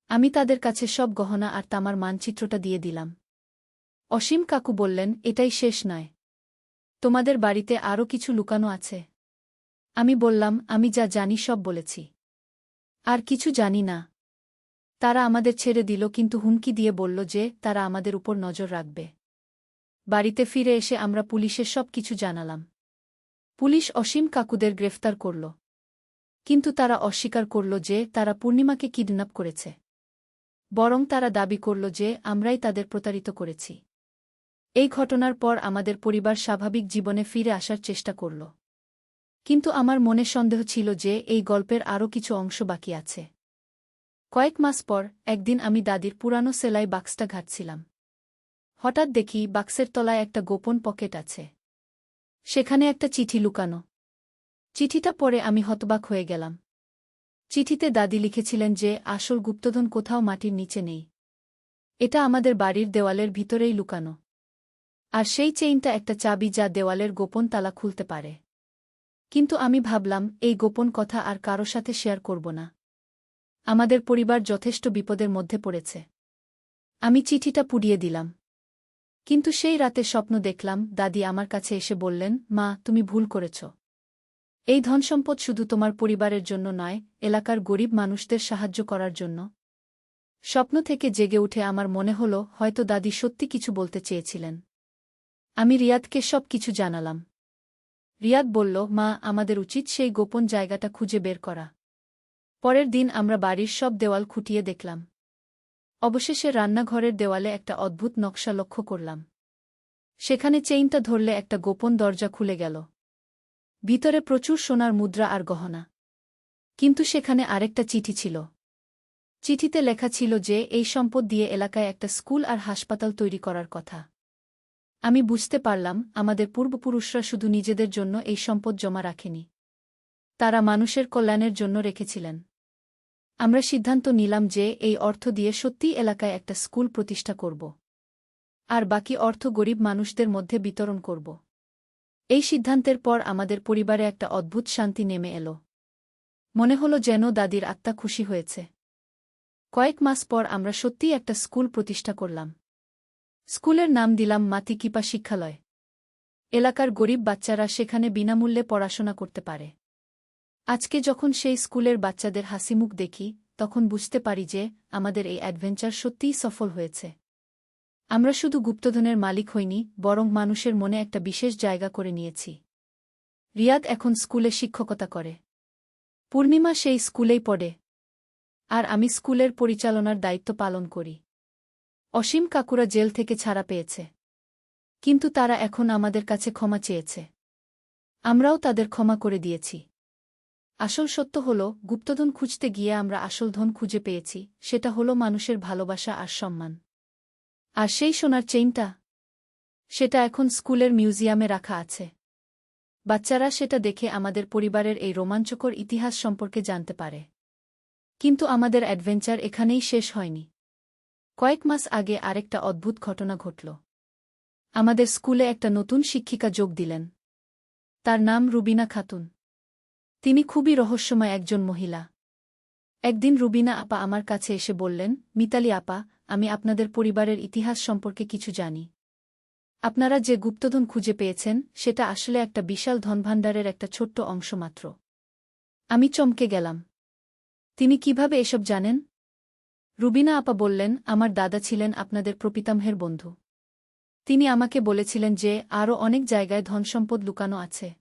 আমি তাদের কাছে সব গহনা আর তামার মানচিত্রটা দিয়ে দিলাম। অসীম কাকু বললেন, এটাই শেষ নয়, তোমাদের বাড়িতে আরও কিছু লুকানো আছে। আমি বললাম, আমি যা জানি সব বলেছি, আর কিছু জানি না। তারা আমাদের ছেড়ে দিল কিন্তু হুমকি দিয়ে বলল যে তারা আমাদের উপর নজর রাখবে। বাড়িতে ফিরে এসে আমরা পুলিশের সব কিছু জানালাম। পুলিশ অসীম কাকুদের গ্রেফতার করল। কিন্তু তারা অস্বীকার করল যে তারা পূর্ণিমাকে কিডন্যাপ করেছে। বরং তারা দাবি করল যে আমরাই তাদের প্রতারিত করেছি। এই ঘটনার পর আমাদের পরিবার স্বাভাবিক জীবনে ফিরে আসার চেষ্টা করল। কিন্তু আমার মনে সন্দেহ ছিল যে এই গল্পের আরও কিছু অংশ বাকি আছে। কয়েক মাস পর একদিন আমি দাদির পুরানো সেলাই বাক্সটা ঘাঁটছিলাম। হঠাৎ দেখি বাক্সের তলায় একটা গোপন পকেট আছে। সেখানে একটা চিঠি লুকানো। চিঠিটা পড়ে আমি হতবাক হয়ে গেলাম। চিঠিতে দাদি লিখেছিলেন যে আসল গুপ্তধন কোথাও মাটির নিচে নেই, এটা আমাদের বাড়ির দেওয়ালের ভিতরেই লুকানো। আর সেই চেইনটা একটা চাবি যা দেওয়ালের গোপন তালা খুলতে পারে। কিন্তু আমি ভাবলাম, এই গোপন কথা আর কারো সাথে শেয়ার করব না। আমাদের পরিবার যথেষ্ট বিপদের মধ্যে পড়েছে। আমি চিঠিটা পুড়িয়ে দিলাম। কিন্তু সেই রাতে স্বপ্ন দেখলাম দাদি আমার কাছে এসে বললেন, মা, তুমি ভুল করেছ। এই ধনসম্পদ শুধু তোমার পরিবারের জন্য নয়, এলাকার গরিব মানুষদের সাহায্য করার জন্য। স্বপ্ন থেকে জেগে উঠে আমার মনে হল হয়তো দাদি সত্যি কিছু বলতে চেয়েছিলেন। আমি রিয়াদকে সব কিছু জানালাম। রিয়াদ বলল, মা, আমাদের উচিত সেই গোপন জায়গাটা খুঁজে বের করা। পরের দিন আমরা বাড়ির সব দেওয়াল খুঁটিয়ে দেখলাম। অবশেষে রান্নাঘরের দেওয়ালে একটা অদ্ভুত নকশা লক্ষ্য করলাম। সেখানে চেইনটা ধরলে একটা গোপন দরজা খুলে গেল। ভিতরে প্রচুর সোনার মুদ্রা আর গহনা। কিন্তু সেখানে আরেকটা চিঠি ছিল। চিঠিতে লেখা ছিল যে এই সম্পদ দিয়ে এলাকায় একটা স্কুল আর হাসপাতাল তৈরি করার কথা। আমি বুঝতে পারলাম আমাদের পূর্বপুরুষরা শুধু নিজেদের জন্য এই সম্পদ জমা রাখেনি, তারা মানুষের কল্যাণের জন্য রেখেছিলেন। আমরা সিদ্ধান্ত নিলাম যে এই অর্থ দিয়ে সত্যিই এলাকায় একটা স্কুল প্রতিষ্ঠা করব। আর বাকি অর্থ গরিব মানুষদের মধ্যে বিতরণ করব। এই সিদ্ধান্তের পর আমাদের পরিবারে একটা অদ্ভুত শান্তি নেমে এলো। মনে হলো যেন দাদির আত্মা খুশি হয়েছে। কয়েক মাস পর আমরা সত্যিই একটা স্কুল প্রতিষ্ঠা করলাম। স্কুলের নাম দিলাম মাতি কিপা শিক্ষালয়। এলাকার গরিব বাচ্চারা সেখানে বিনামূল্যে পড়াশোনা করতে পারে। আজকে যখন সেই স্কুলের বাচ্চাদের হাসিমুখ দেখি তখন বুঝতে পারি যে আমাদের এই অ্যাডভেঞ্চার সত্যিই সফল হয়েছে। আমরা শুধু গুপ্তধনের মালিক হইনি, বরং মানুষের মনে একটা বিশেষ জায়গা করে নিয়েছি। রিয়াদ এখন স্কুলে শিক্ষকতা করে। পূর্ণিমা সেই স্কুলেই পড়ে। আর আমি স্কুলের পরিচালনার দায়িত্ব পালন করি। অসীম কাকুরা জেল থেকে ছাড়া পেয়েছে। কিন্তু তারা এখন আমাদের কাছে ক্ষমা চেয়েছে। আমরাও তাদের ক্ষমা করে দিয়েছি। আসল সত্য হল, গুপ্তধন খুঁজতে গিয়ে আমরা আসল ধন খুঁজে পেয়েছি, সেটা হলো মানুষের ভালোবাসা আর সম্মান। আর সেই সোনার চেইনটা, সেটা এখন স্কুলের মিউজিয়ামে রাখা আছে। বাচ্চারা সেটা দেখে আমাদের পরিবারের এই রোমাঞ্চকর ইতিহাস সম্পর্কে জানতে পারে। কিন্তু আমাদের অ্যাডভেঞ্চার এখানেই শেষ হয়নি। কয়েক মাস আগে আরেকটা অদ্ভুত ঘটনা ঘটল। আমাদের স্কুলে একটা নতুন শিক্ষিকা যোগ দিলেন। তার নাম রুবিনা খাতুন। তিনি খুবই রহস্যময় একজন মহিলা। একদিন রুবিনা আপা আমার কাছে এসে বললেন, মিতালি আপা, আমি আপনাদের পরিবারের ইতিহাস সম্পর্কে কিছু জানি। আপনারা যে গুপ্তধন খুঁজে পেয়েছেন সেটা আসলে একটা বিশাল ধনভাণ্ডারের একটা ছোট্ট অংশ মাত্র। আমি চমকে গেলাম। তিনি কিভাবে এসব জানেন? রুবিনা আপা বললেন, আমার দাদা ছিলেন আপনাদের প্রপিতামহের বন্ধু। তিনি আমাকে বলেছিলেন যে আরও অনেক জায়গায় ধনসম্পদ লুকানো আছে।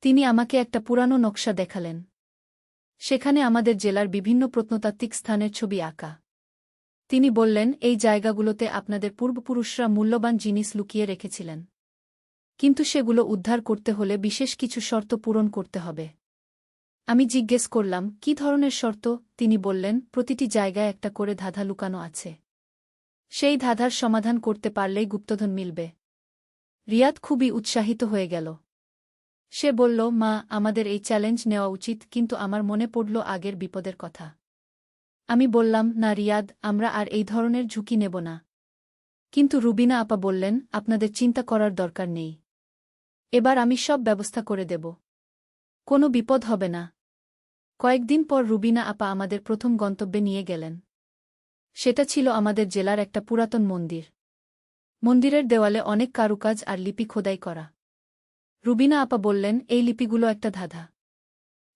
তিনি আমাকে একটা পুরানো নকশা দেখালেন। সেখানে আমাদের জেলার বিভিন্ন প্রত্নতাত্ত্বিক স্থানের ছবি আঁকা। তিনি বললেন, এই জায়গাগুলোতে আপনাদের পূর্বপুরুষরা মূল্যবান জিনিস লুকিয়ে রেখেছিলেন। কিন্তু সেগুলো উদ্ধার করতে হলে বিশেষ কিছু শর্ত পূরণ করতে হবে। আমি জিজ্ঞেস করলাম, কী ধরনের শর্ত? তিনি বললেন, প্রতিটি জায়গায় একটা করে ধাঁধা লুকানো আছে। সেই ধাঁধার সমাধান করতে পারলেই গুপ্তধন মিলবে। রিয়াদ খুবই উৎসাহিত হয়ে গেল। সে বলল, মা, আমাদের এই চ্যালেঞ্জ নেওয়া উচিত। কিন্তু আমার মনে পড়ল আগের বিপদের কথা। আমি বললাম, না রিয়াদ, আমরা আর এই ধরনের ঝুঁকি নেব না। কিন্তু রুবিনা আপা বললেন, আপনাদের চিন্তা করার দরকার নেই। এবার আমি সব ব্যবস্থা করে দেব। কোনো বিপদ হবে না। কয়েকদিন পর রুবিনা আপা আমাদের প্রথম গন্তব্যে নিয়ে গেলেন। সেটা ছিল আমাদের জেলার একটা পুরাতন মন্দির। মন্দিরের দেওয়ালে অনেক কারুকাজ আর লিপি খোদাই করা। রুবিনা আপা বললেন, এই লিপিগুলো একটা ধাঁধা।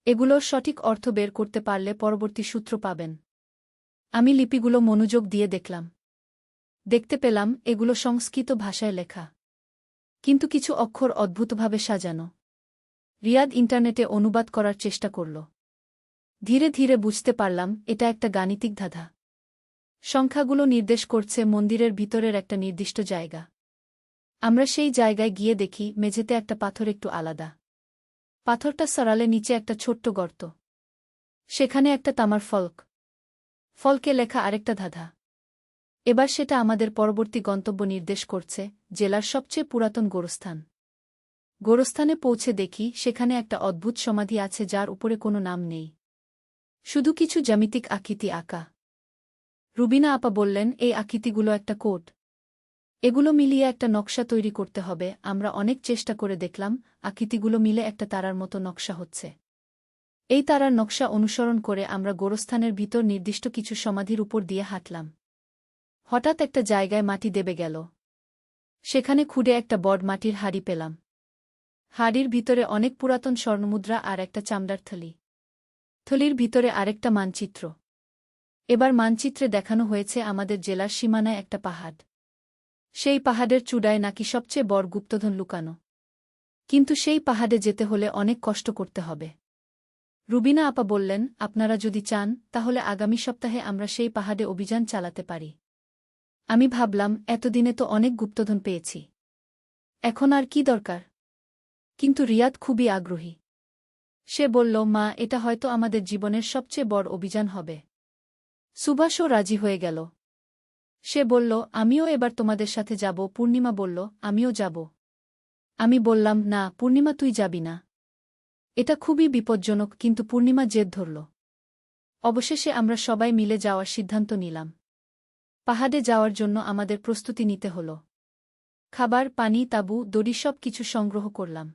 এগুলোর সঠিক অর্থ বের করতে পারলে পরবর্তী সূত্র পাবেন। আমি লিপিগুলো মনোযোগ দিয়ে দেখলাম। দেখতে পেলাম এগুলো সংস্কৃত ভাষায় লেখা। কিন্তু কিছু অক্ষর অদ্ভুতভাবে সাজানো। রিয়াদ ইন্টারনেটে অনুবাদ করার চেষ্টা করল। ধীরে ধীরে বুঝতে পারলাম এটা একটা গাণিতিক ধাঁধা। সংখ্যাগুলো নির্দেশ করছে মন্দিরের ভিতরের একটা নির্দিষ্ট জায়গা। আমরা সেই জায়গায় গিয়ে দেখি মেঝেতে একটা পাথর একটু আলাদা। পাথরটা সরালে নিচে একটা ছোট্ট গর্ত। সেখানে একটা তামার ফলক। ফলকে লেখা আরেকটা ধাঁধা। এবার সেটা আমাদের পরবর্তী গন্তব্য নির্দেশ করছে, জেলার সবচেয়ে পুরাতন গোরস্থান। গোরস্থানে পৌঁছে দেখি সেখানে একটা অদ্ভুত সমাধি আছে যার উপরে কোনো নাম নেই। শুধু কিছু জ্যামিতিক আকৃতি আঁকা। রুবিনা আপা বললেন, এই আকৃতিগুলো একটা কোড। এগুলো মিলিয়ে একটা নকশা তৈরি করতে হবে। আমরা অনেক চেষ্টা করে দেখলাম, আকৃতিগুলো মিলে একটা তারার মতো নকশা হচ্ছে। এই তারার নকশা অনুসরণ করে আমরা গোরস্থানের ভিতর নির্দিষ্ট কিছু সমাধির উপর দিয়ে হাঁটলাম। হঠাৎ একটা জায়গায় মাটি দেবে গেল। সেখানে খুঁড়ে একটা বড় মাটির হাঁড়ি পেলাম। হাঁড়ির ভিতরে অনেক পুরাতন স্বর্ণমুদ্রা আর একটা চামড়ার থলি। থলির ভিতরে আরেকটা মানচিত্র। এবার মানচিত্রে দেখানো হয়েছে আমাদের জেলার সীমানায় একটা পাহাড়। সেই পাহাড়ের চূড়ায় নাকি সবচেয়ে বড় গুপ্তধন লুকানো। কিন্তু সেই পাহাড়ে যেতে হলে অনেক কষ্ট করতে হবে। রুবিনা আপা বললেন, আপনারা যদি চান তাহলে আগামী সপ্তাহে আমরা সেই পাহাড়ে অভিযান চালাতে পারি। আমি ভাবলাম, এতদিনে তো অনেক গুপ্তধন পেয়েছি। এখন আর কি দরকার? কিন্তু রিয়াদ খুবই আগ্রহী। সে বলল, মা, এটা হয়তো আমাদের জীবনের সবচেয়ে বড় অভিযান হবে। সুভাষও রাজি হয়ে গেল। সে বলল, আমিও এবার তোমাদের সাথে যাব। পূর্ণিমা বলল, আমিও যাব। আমি বললাম, না পূর্ণিমা, তুই যাবি না। এটা খুবই বিপজ্জনক। কিন্তু পূর্ণিমা জেদ ধরল। অবশেষে আমরা সবাই মিলে যাওয়ার সিদ্ধান্ত নিলাম। পাহাড়ে যাওয়ার জন্য আমাদের প্রস্তুতি নিতে হল। খাবার, পানি, তাঁবু, দড়ি সব কিছু সংগ্রহ করলাম।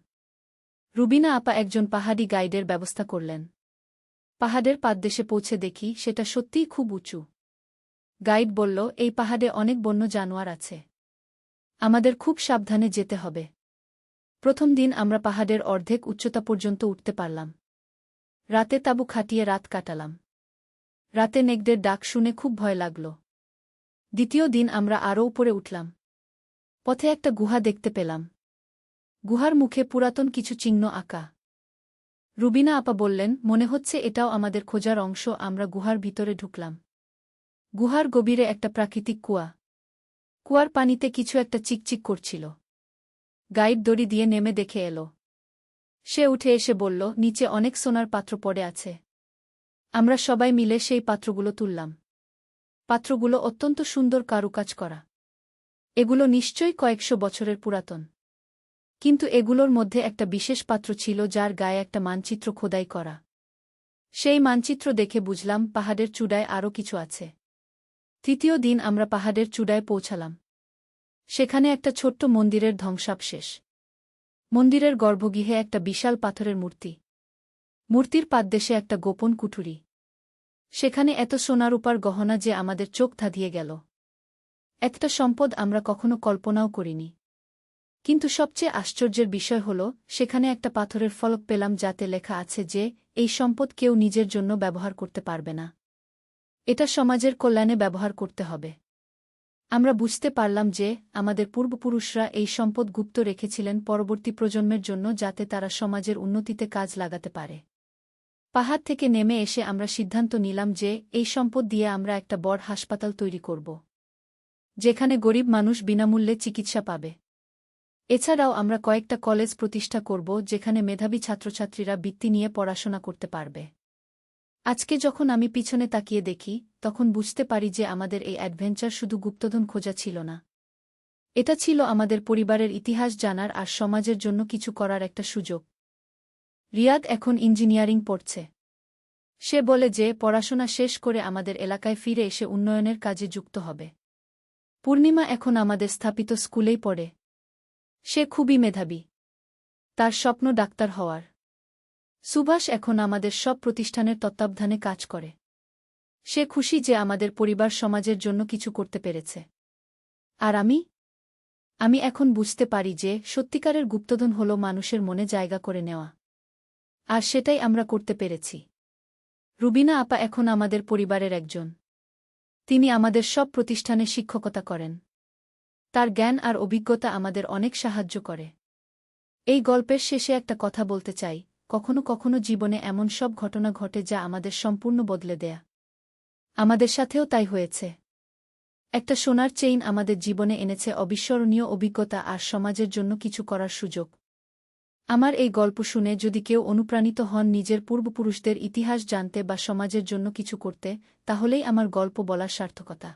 রুবিনা আপা একজন পাহাড়ি গাইডের ব্যবস্থা করলেন। পাহাড়ের পাদদেশে পৌঁছে দেখি সেটা সত্যিই খুব উঁচু। গাইড বলল, এই পাহাড়ে অনেক বন্য জানোয়ার আছে। আমাদের খুব সাবধানে যেতে হবে। প্রথম দিন আমরা পাহাড়ের অর্ধেক উচ্চতা পর্যন্ত উঠতে পারলাম। রাতে তাঁবু খাটিয়ে রাত কাটালাম। রাতে নেকড়ের ডাক শুনে খুব ভয় লাগল। দ্বিতীয় দিন আমরা আরও উপরে উঠলাম। পথে একটা গুহা দেখতে পেলাম। গুহার মুখে পুরাতন কিছু চিহ্ন আঁকা। রুবিনা আপা বললেন, মনে হচ্ছে এটাও আমাদের খোঁজার অংশ। আমরা গুহার ভিতরে ঢুকলাম। গুহার গভীরে একটা প্রাকৃতিক কুয়া। কুয়ার পানিতে কিছু একটা চিকচিক করছিল। গাইড দড়ি দিয়ে নেমে দেখে এল। সে উঠে এসে বলল, নিচে অনেক সোনার পাত্র পড়ে আছে। আমরা সবাই মিলে সেই পাত্রগুলো তুললাম। পাত্রগুলো অত্যন্ত সুন্দর কারুকাজ করা। এগুলো নিশ্চয়ই কয়েকশো বছরের পুরাতন। কিন্তু এগুলোর মধ্যে একটা বিশেষ পাত্র ছিল যার গায়ে একটা মানচিত্র খোদাই করা। সেই মানচিত্র দেখে বুঝলাম পাহাড়ের চূড়ায় আরও কিছু আছে। তৃতীয় দিন আমরা পাহাড়ের চূড়ায় পৌঁছালাম। সেখানে একটা ছোট্ট মন্দিরের ধ্বংসাবশেষ। মন্দিরের গর্ভগৃহে একটা বিশাল পাথরের মূর্তি। মূর্তির পাদদেশে একটা গোপন কুঠুরি। সেখানে এত সোনারূপার গহনা যে আমাদের চোখ ধাঁধিয়ে গেল। একটা সম্পদ আমরা কখনো কল্পনাও করিনি। কিন্তু সবচেয়ে আশ্চর্যের বিষয় হল সেখানে একটা পাথরের ফলক পেলাম যাতে লেখা আছে যে এই সম্পদ কেউ নিজের জন্য ব্যবহার করতে পারবে না। এটা সমাজের কল্যাণে ব্যবহার করতে হবে। আমরা বুঝতে পারলাম যে আমাদের পূর্বপুরুষরা এই সম্পদ গুপ্ত রেখেছিলেন পরবর্তী প্রজন্মের জন্য যাতে তারা সমাজের উন্নতিতে কাজ লাগাতে পারে। পাহাড় থেকে নেমে এসে আমরা সিদ্ধান্ত নিলাম যে এই সম্পদ দিয়ে আমরা একটা বড় হাসপাতাল তৈরি করব, যেখানে গরিব মানুষ বিনামূল্যে চিকিৎসা পাবে। এছাড়াও আমরা কয়েকটা কলেজ প্রতিষ্ঠা করব যেখানে মেধাবী ছাত্রছাত্রীরা বৃত্তি নিয়ে পড়াশোনা করতে পারবে। আজকে যখন আমি পিছনে তাকিয়ে দেখি তখন বুঝতে পারি যে আমাদের এই অ্যাডভেঞ্চার শুধু গুপ্তধন খোঁজা ছিল না। এটা ছিল আমাদের পরিবারের ইতিহাস জানার আর সমাজের জন্য কিছু করার একটা সুযোগ। রিয়াদ এখন ইঞ্জিনিয়ারিং পড়ছে। সে বলে যে পড়াশোনা শেষ করে আমাদের এলাকায় ফিরে এসে উন্নয়নের কাজে যুক্ত হবে। পূর্ণিমা এখন আমাদের স্থাপিত স্কুলেই পড়ে। সে খুবই মেধাবী। তার স্বপ্ন ডাক্তার হওয়ার। সুভাষ এখন আমাদের সব প্রতিষ্ঠানের তত্ত্বাবধানে কাজ করে। সে খুশি যে আমাদের পরিবার সমাজের জন্য কিছু করতে পেরেছে। আর আমি এখন বুঝতে পারি যে সত্যিকারের গুপ্তধন হল মানুষের মনে জায়গা করে নেওয়া। আর সেটাই আমরা করতে পেরেছি। রুবিনা আপা এখন আমাদের পরিবারের একজন। তিনি আমাদের সব প্রতিষ্ঠানে শিক্ষকতা করেন। তার জ্ঞান আর অভিজ্ঞতা আমাদের অনেক সাহায্য করে। এই গল্পের শেষে একটা কথা বলতে চাই, কখনো কখনো জীবনে এমন সব ঘটনা ঘটে যা আমাদের সম্পূর্ণ বদলে দেয়া। আমাদের সাথেও তাই হয়েছে। একটা সোনার চেইন আমাদের জীবনে এনেছে অবিস্মরণীয় অভিজ্ঞতা আর সমাজের জন্য কিছু করার সুযোগ। আমার এই গল্প শুনে যদি কেউ অনুপ্রাণিত হন নিজের পূর্বপুরুষদের ইতিহাস জানতে বা সমাজের জন্য কিছু করতে, তাহলেই আমার গল্প বলার সার্থকতা।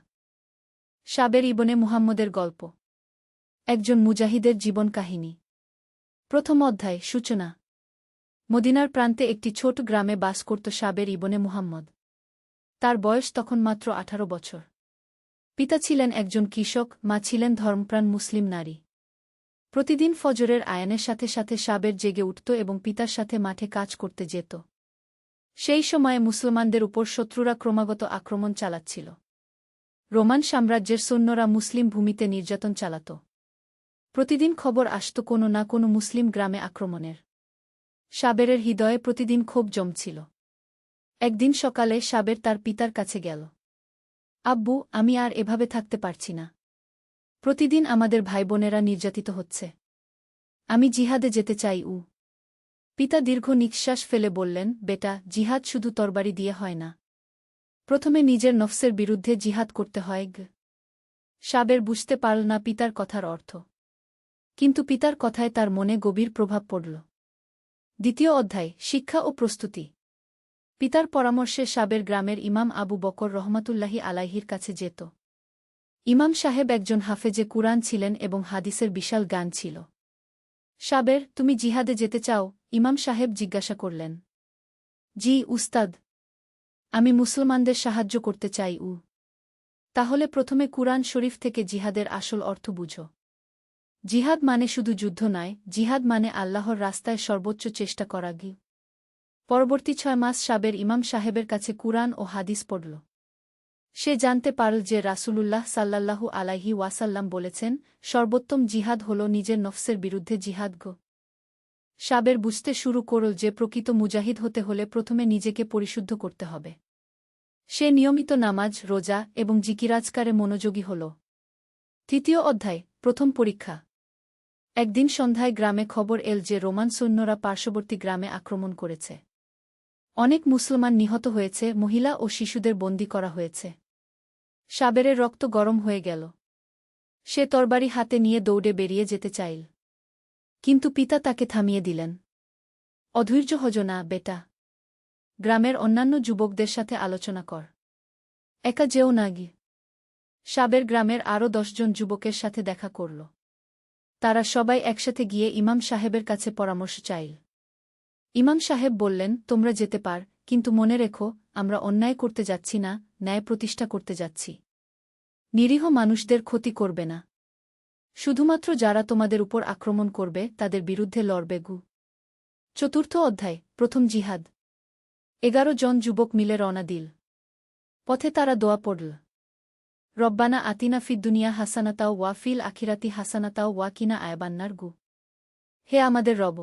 সাবের ইবনে মুহাম্মদের গল্প। একজন মুজাহিদের জীবন কাহিনী। প্রথম অধ্যায়, সূচনা। মদিনার প্রান্তে একটি ছোট গ্রামে বাস করত সাবের ইবনে মুহাম্মদ। তার বয়স তখন মাত্র 18 বছর। পিতা ছিলেন একজন কৃষক, মা ছিলেন ধর্মপ্রাণ মুসলিম নারী। প্রতিদিন ফজরের আয়ানের সাথে সাথে সাবের জেগে উঠত এবং পিতার সাথে মাঠে কাজ করতে যেত। সেই সময়ে মুসলমানদের উপর শত্রুরা ক্রমাগত আক্রমণ চালাচ্ছিল। রোমান সাম্রাজ্যের সৈন্যরা মুসলিম ভূমিতে নির্যাতন চালাত। প্রতিদিন খবর আসত কোনো না কোনো মুসলিম গ্রামে আক্রমণের। সাবেরের হৃদয়ে প্রতিদিন ক্ষোভ জমছিল। একদিন সকালে সাবের তার পিতার কাছে গেল। আব্বু, আমি আর এভাবে থাকতে পারছি না। প্রতিদিন আমাদের ভাইবোনেরা নির্যাতিত হচ্ছে। আমি জিহাদে যেতে চাই। পিতা দীর্ঘ নিঃশ্বাস ফেলে বললেন, বেটা, জিহাদ শুধু তরবারি দিয়ে হয় না। প্রথমে নিজের নফসের বিরুদ্ধে জিহাদ করতে হয়। সাবের বুঝতে পারল না পিতার কথার অর্থ। কিন্তু পিতার কথায় তার মনে গভীর প্রভাব পড়ল। দ্বিতীয় অধ্যায়, শিক্ষা ও প্রস্তুতি। পিতার পরামর্শে সাবের গ্রামের ইমাম আবু বকর রহমাতুল্লাহি আলাইহির কাছে যেত। ইমাম সাহেব একজন হাফেজে কুরআন ছিলেন এবং হাদিসের বিশাল জ্ঞান ছিল। সাবের, তুমি জিহাদে যেতে চাও? ইমাম সাহেব জিজ্ঞাসা করলেন। জি উস্তাদ, আমি মুসলমানদের সাহায্য করতে চাই। তাহলে প্রথমে কুরআন শরীফ থেকে জিহাদের আসল অর্থ বুঝো। জিহাদ মানে শুধু যুদ্ধ নয়, জিহাদ মানে আল্লাহর রাস্তায় সর্বোচ্চ চেষ্টা করা। পরবর্তী 6 মাস সাবের ইমাম সাহেবের কাছে কুরআন ও হাদিস পড়ল। সে জানতে পারল যে রাসূলুল্লাহ সাল্লাল্লাহু আলাইহি ওয়াসাল্লাম বলেছেন, সর্বোত্তম জিহাদ হল নিজের নফসের বিরুদ্ধে জিহাদ। সাবের বুঝতে শুরু করল যে প্রকৃত মুজাহিদ হতে হলে প্রথমে নিজেকে পরিশুদ্ধ করতে হবে। সে নিয়মিত নামাজ, রোজা এবং জিকিরাজকারে মনোযোগী হল। তৃতীয় অধ্যায়, প্রথম পরীক্ষা। একদিন সন্ধ্যায় গ্রামে খবর এল যে রোমান সৈন্যরা পার্শ্ববর্তী গ্রামে আক্রমণ করেছে। অনেক মুসলমান নিহত হয়েছে, মহিলা ও শিশুদের বন্দী করা হয়েছে। সাবেরের রক্ত গরম হয়ে গেল। সে তরবারি হাতে নিয়ে দৌড়ে বেরিয়ে যেতে চাইল। কিন্তু পিতা তাকে থামিয়ে দিলেন। অধৈর্য হজ না, বেটা। গ্রামের অন্যান্য যুবকদের সাথে আলোচনা কর। একা যেও না। সাবের গ্রামের আরও 10 জন যুবকের সাথে দেখা করল। তারা সবাই একসাথে গিয়ে ইমাম সাহেবের কাছে পরামর্শ চাইল। ইমাম সাহেব বললেন, তোমরা যেতে পার, কিন্তু মনে রেখো, আমরা অন্যায় করতে যাচ্ছি না, ন্যায় প্রতিষ্ঠা করতে যাচ্ছি। নিরীহ মানুষদের ক্ষতি করবে না। শুধুমাত্র যারা তোমাদের উপর আক্রমণ করবে তাদের বিরুদ্ধে লড়বে। চতুর্থ অধ্যায়, প্রথম জিহাদ। 11 জন যুবক মিলে রওনা দিল। পথে তারা দোয়া পড়ল। রব্বানা আতিনা ফিদ দুনিয়া হাসানাতাও ওয়া ফিল আখিরাতি হাসানাতাও ওয়া কিনা আয়াবান্নার গু। হে আমাদের রব,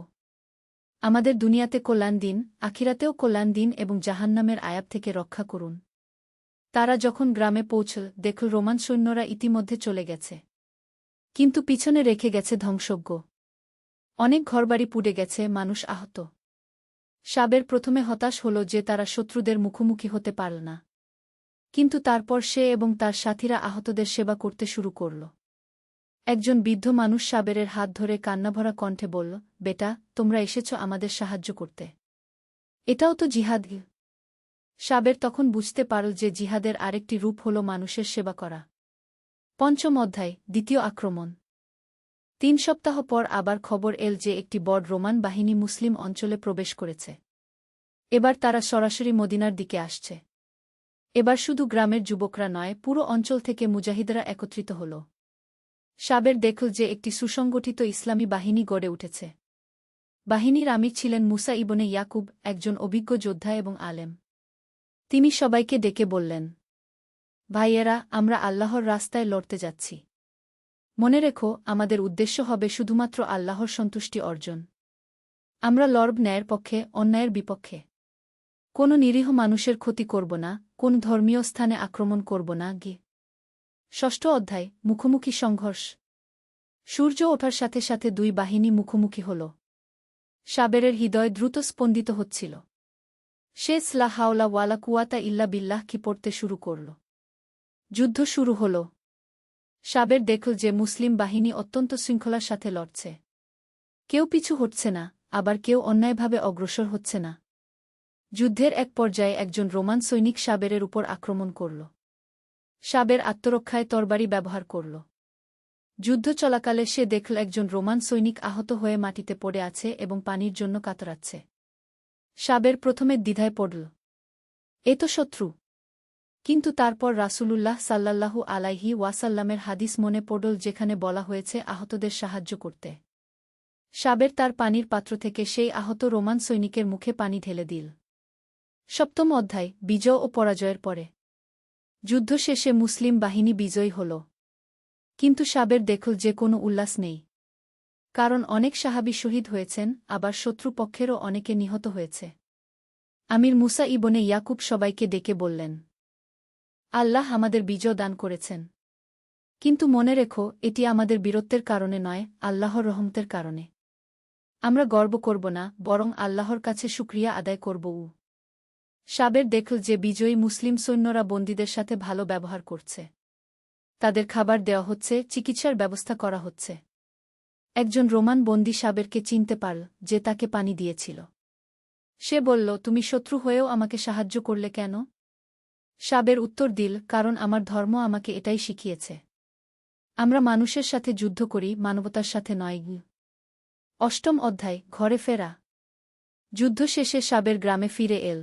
আমাদের দুনিয়াতে কল্যাণ দিন, আখিরাতেও কল্যাণ দিন এবং জাহান্নামের আয়াব থেকে রক্ষা করুন। তারা যখন গ্রামে পৌঁছল, দেখল রোমান সৈন্যরা ইতিমধ্যে চলে গেছে, কিন্তু পিছনে রেখে গেছে ধ্বংসজ্ঞ। অনেক ঘরবাড়ি পুড়ে গেছে, মানুষ আহত। সাবের প্রথমে হতাশ হল যে তারা শত্রুদের মুখোমুখি হতে পারল না, কিন্তু তারপর সে এবং তার সাথীরা আহতদের সেবা করতে শুরু করল। একজন বৃদ্ধ মানুষ সাবেরের হাত ধরে কান্নাভরা কণ্ঠে বলল, বেটা, তোমরা এসেছ আমাদের সাহায্য করতে। এটাও তো জিহাদ। সাবের তখন বুঝতে পারল যে জিহাদের আরেকটি রূপ হল মানুষের সেবা করা। পঞ্চম অধ্যায়, দ্বিতীয় আক্রমণ। ৩ সপ্তাহ পর আবার খবর এল যে একটি বড় রোমান বাহিনী মুসলিম অঞ্চলে প্রবেশ করেছে। এবার তারা সরাসরি মদিনার দিকে আসছে। এবার শুধু গ্রামের যুবকরা নয়, পুরো অঞ্চল থেকে মুজাহিদরা একত্রিত হল। সাবের দেখল যে একটি সুসংগঠিত ইসলামী বাহিনী গড়ে উঠেছে। বাহিনীর আমির ছিলেন মুসা ইবনে ইয়াকুব, একজন অভিজ্ঞ যোদ্ধা এবং আলেম। তিনি সবাইকে ডেকে বললেন, ভাইয়েরা, আমরা আল্লাহর রাস্তায় লড়তে যাচ্ছি। মনে রেখো, আমাদের উদ্দেশ্য হবে শুধুমাত্র আল্লাহর সন্তুষ্টি অর্জন। আমরা লড়ব ন্যায়ের পক্ষে, অন্যায়ের বিপক্ষে। কোনো নিরীহ মানুষের ক্ষতি করব না, কোন ধর্মীয় স্থানে আক্রমণ করব না। ষষ্ঠ অধ্যায়, মুখোমুখি সংঘর্ষ। সূর্য ওঠার সাথে সাথে দুই বাহিনী মুখোমুখি হল। সাবেরের হৃদয় দ্রুত স্পন্দিত হচ্ছিল। সে লা হাওলা ওয়ালা কুওয়াতা ইল্লা বিল্লাহ কি পড়তে শুরু করল। যুদ্ধ শুরু হল। সাবের দেখল যে মুসলিম বাহিনী অত্যন্ত শৃঙ্খলার সাথে লড়ছে। কেউ পিছু হটছে না, আবার কেউ অন্যায়ভাবে অগ্রসর হচ্ছে না। যুদ্ধের এক পর্যায়ে একজন রোমান সৈনিক সাবেরের উপর আক্রমণ করল। সাবের আত্মরক্ষায় তরবারি ব্যবহার করল। যুদ্ধ চলাকালে সে দেখল একজন রোমান সৈনিক আহত হয়ে মাটিতে পড়ে আছে এবং পানির জন্য কাতরাচ্ছে। সাবের প্রথমে দ্বিধায় পড়ল, এ তো শত্রু। কিন্তু তারপর রাসূলুল্লাহ সাল্লাল্লাহু আলাইহি ওয়াসাল্লামের হাদিস মনে পড়ল, যেখানে বলা হয়েছে আহতদের সাহায্য করতে। সাবের তার পানির পাত্র থেকে সেই আহত রোমান সৈনিকের মুখে পানি ঢেলে দিল। সপ্তম অধ্যায়, বিজয় ও পরাজয়ের পরে। যুদ্ধ শেষে মুসলিম বাহিনী বিজয়ী হল। কিন্তু সাবের দেখল যে কোনো উল্লাস নেই। কারণ অনেক সাহাবী শহীদ হয়েছেন, আবার শত্রুপক্ষেরও অনেকে নিহত হয়েছে। আমির মুসা ইবনে ইয়াকুব সবাইকে ডেকে বললেন, আল্লাহ আমাদের বিজয় দান করেছেন। কিন্তু মনে রেখো, এটি আমাদের বীরত্বের কারণে নয়, আল্লাহর রহমতের কারণে। আমরা গর্ব করব না, বরং আল্লাহর কাছে শুকরিয়া আদায় করব। সাবের দেখল যে বিজয়ী মুসলিম সৈন্যরা বন্দীদের সাথে ভালো ব্যবহার করছে। তাদের খাবার দেওয়া হচ্ছে, চিকিৎসার ব্যবস্থা করা হচ্ছে। একজন রোমান বন্দী সাবেরকে চিনতে পারল, যে তাকে পানি দিয়েছিল। সে বলল, তুমি শত্রু হয়েও আমাকে সাহায্য করলে কেন? সাবের উত্তর দিল, কারণ আমার ধর্ম আমাকে এটাই শিখিয়েছে। আমরা মানুষের সাথে যুদ্ধ করি, মানবতার সাথে নয়। অষ্টম অধ্যায়, ঘরে ফেরা। যুদ্ধ শেষে সাবের গ্রামে ফিরে এল।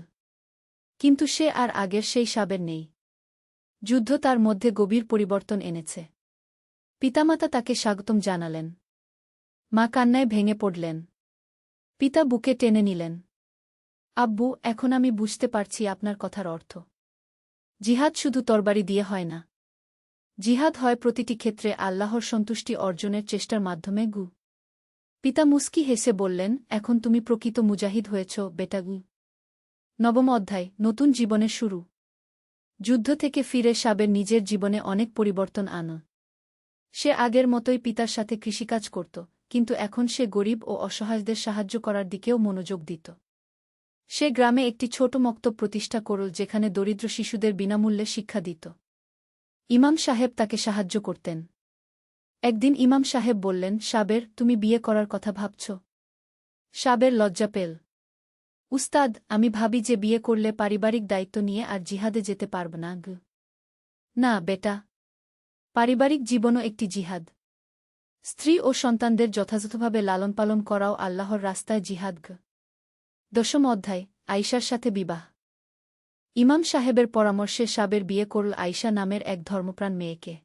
কিন্তু সে আর আগের সেই সাবের নেই। যুদ্ধ তার মধ্যে গভীর পরিবর্তন এনেছে। পিতামাতা তাকে স্বাগতম জানালেন। মা কান্নায় ভেঙে পড়লেন। পিতা বুকে টেনে নিলেন। আব্বু, এখন আমি বুঝতে পারছি আপনার কথার অর্থ। জিহাদ শুধু তরবারি দিয়ে হয় না। জিহাদ হয় প্রতিটি ক্ষেত্রে আল্লাহর সন্তুষ্টি অর্জনের চেষ্টার মাধ্যমে। পিতা মুস্কি হেসে বললেন, এখন তুমি প্রকৃত মুজাহিদ হয়েছ, বেটা। নবম অধ্যায়, নতুন জীবনের শুরু। যুদ্ধ থেকে ফিরে সাবের নিজের জীবনে অনেক পরিবর্তন আন। সে আগের মতোই পিতার সাথে কৃষিকাজ করত, কিন্তু এখন সে গরিব ও অসহায়দের সাহায্য করার দিকেও মনোযোগ দিত। সে গ্রামে একটি ছোট মক্তব প্রতিষ্ঠা করল, যেখানে দরিদ্র শিশুদের বিনামূল্যে শিক্ষা দিত। ইমাম সাহেব তাকে সাহায্য করতেন। একদিন ইমাম সাহেব বললেন, সাবের, তুমি বিয়ে করার কথা ভাবছ? সাবের লজ্জা পেল। উস্তাদ, আমি ভাবি যে বিয়ে করলে পারিবারিক দায়িত্ব নিয়ে আর জিহাদে যেতে পারব না। না বেটা, পারিবারিক জীবনও একটি জিহাদ। স্ত্রী ও সন্তানদের যথাযথভাবে লালনপালন করাও আল্লাহর রাস্তায় জিহাদ। দশম অধ্যায়, আয়শার সাথে বিবাহ। ইমাম সাহেবের পরামর্শে সাবের বিয়ে করল আয়শা নামের এক ধর্মপ্রাণ মেয়েকে।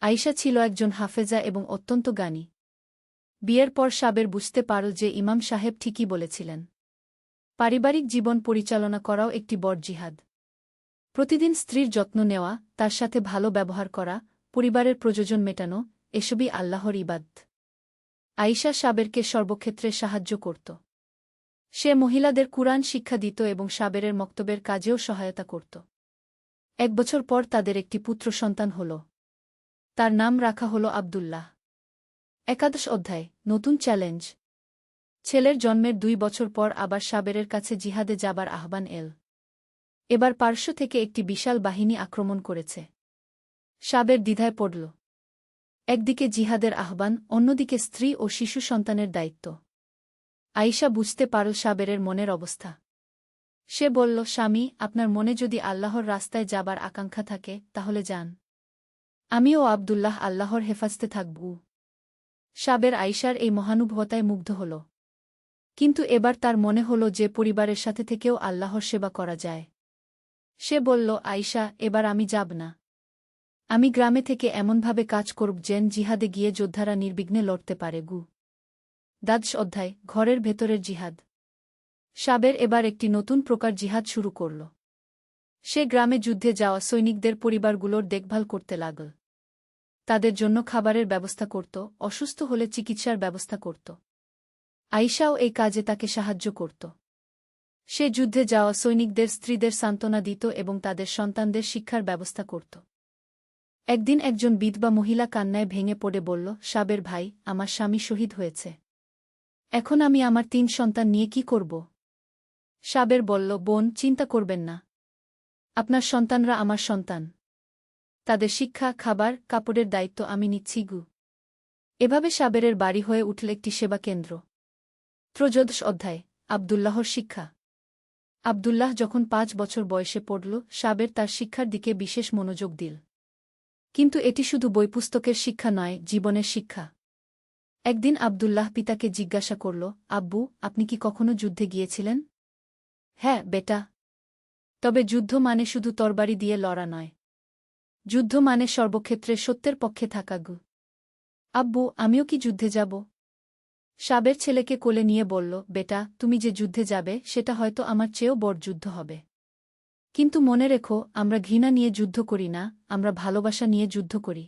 আয়শা ছিল একজন হাফেজা এবং অত্যন্ত জ্ঞানী। বিয়ের পর সাবের বুঝতে পারল যে ইমাম সাহেব ঠিকই বলেছিলেন। পারিবারিক জীবন পরিচালনা করাও একটি বড় জিহাদ। প্রতিদিন স্ত্রীর যত্ন নেওয়া, তার সাথে ভালো ব্যবহার করা, পরিবারের প্রয়োজন মেটানো, এসবই আল্লাহর ইবাদত। আয়েশা সাবেরকে সর্বক্ষেত্রে সাহায্য করত। সে মহিলাদের কুরআন শিক্ষা দিত এবং সাবেরের মক্তবের কাজেও সহায়তা করত। 1 বছর পর তাদের একটি পুত্র সন্তান হল। তার নাম রাখা হল আব্দুল্লাহ। একাদশ অধ্যায়, নতুন চ্যালেঞ্জ। ছেলের জন্মের 2 বছর পর আবার সাবেরের কাছে জিহাদে যাবার আহ্বান এল। এবার পার্শ্ব থেকে একটি বিশাল বাহিনী আক্রমণ করেছে। সাবের দ্বিধায় পড়ল। একদিকে জিহাদের আহ্বান, অন্যদিকে স্ত্রী ও শিশু সন্তানের দায়িত্ব। আয়েশা বুঝতে পারল সাবেরের মনের অবস্থা। সে বলল, স্বামী, আপনার মনে যদি আল্লাহর রাস্তায় যাবার আকাঙ্ক্ষা থাকে তাহলে যান। আমি ও আব্দুল্লাহ আল্লাহর হেফাজতে থাকব। সাবের আয়েশার এই মহানুভবতায় মুগ্ধ হল। কিন্তু এবার তার মনে হল যে পরিবারের সাথে থেকেও আল্লাহর সেবা করা যায়। সে বলল, আয়েশা, এবার আমি যাব না। আমি গ্রামে থেকে এমনভাবে কাজ করব যেন জিহাদে গিয়ে যোদ্ধারা নির্বিঘ্নে লড়তে পারে। দ্বাদশ অধ্যায়, ঘরের ভেতরের জিহাদ। সাবের এবার একটি নতুন প্রকার জিহাদ শুরু করল। সে গ্রামে যুদ্ধে যাওয়া সৈনিকদের পরিবারগুলোর দেখভাল করতে লাগল। তাদের জন্য খাবারের ব্যবস্থা করত, অসুস্থ হলে চিকিৎসার ব্যবস্থা করত। আয়েশাও এই কাজে তাকে সাহায্য করত। সে যুদ্ধে যাওয়া সৈনিকদের স্ত্রীদের সান্ত্বনা দিত এবং তাদের সন্তানদের শিক্ষার ব্যবস্থা করত। একদিন একজন বিধবা মহিলা কান্নায় ভেঙে পড়ে বলল, সাবের ভাই, আমার স্বামী শহীদ হয়েছে। এখন আমি আমার 3 সন্তান নিয়ে কি করব? সাবের বলল, বোন, চিন্তা করবেন না। আপনার সন্তানরা আমার সন্তান। তাদের শিক্ষা, খাবার, কাপড়ের দায়িত্ব আমি নিচ্ছি। এভাবে সাবেরের বাড়ি হয়ে উঠল একটি সেবা কেন্দ্র। ত্রয়োদশ অধ্যায়, আব্দুল্লাহর শিক্ষা। আব্দুল্লাহ যখন 5 বছর বয়সে পড়ল, সাবের তার শিক্ষার দিকে বিশেষ মনোযোগ দিল। কিন্তু এটি শুধু বইপুস্তকের শিক্ষা নয়, জীবনের শিক্ষা। একদিন আব্দুল্লাহ পিতাকে জিজ্ঞাসা করল, আব্বু, আপনি কি কখনো যুদ্ধে গিয়েছিলেন? হ্যাঁ, বেটা। তবে যুদ্ধ মানে শুধু তরবারি দিয়ে লড়া নয়। যুদ্ধ মানে সর্বক্ষেত্রে সত্যের পক্ষে থাকা। আব্বু, আমিও কি যুদ্ধে যাব? সাবের ছেলেকে কোলে নিয়ে বলল, বেটা, তুমি যে যুদ্ধে যাবে সেটা হয়তো আমার চেয়েও বড় যুদ্ধ হবে। কিন্তু মনে রেখো, আমরা ঘৃণা নিয়ে যুদ্ধ করি না, আমরা ভালোবাসা নিয়ে যুদ্ধ করি।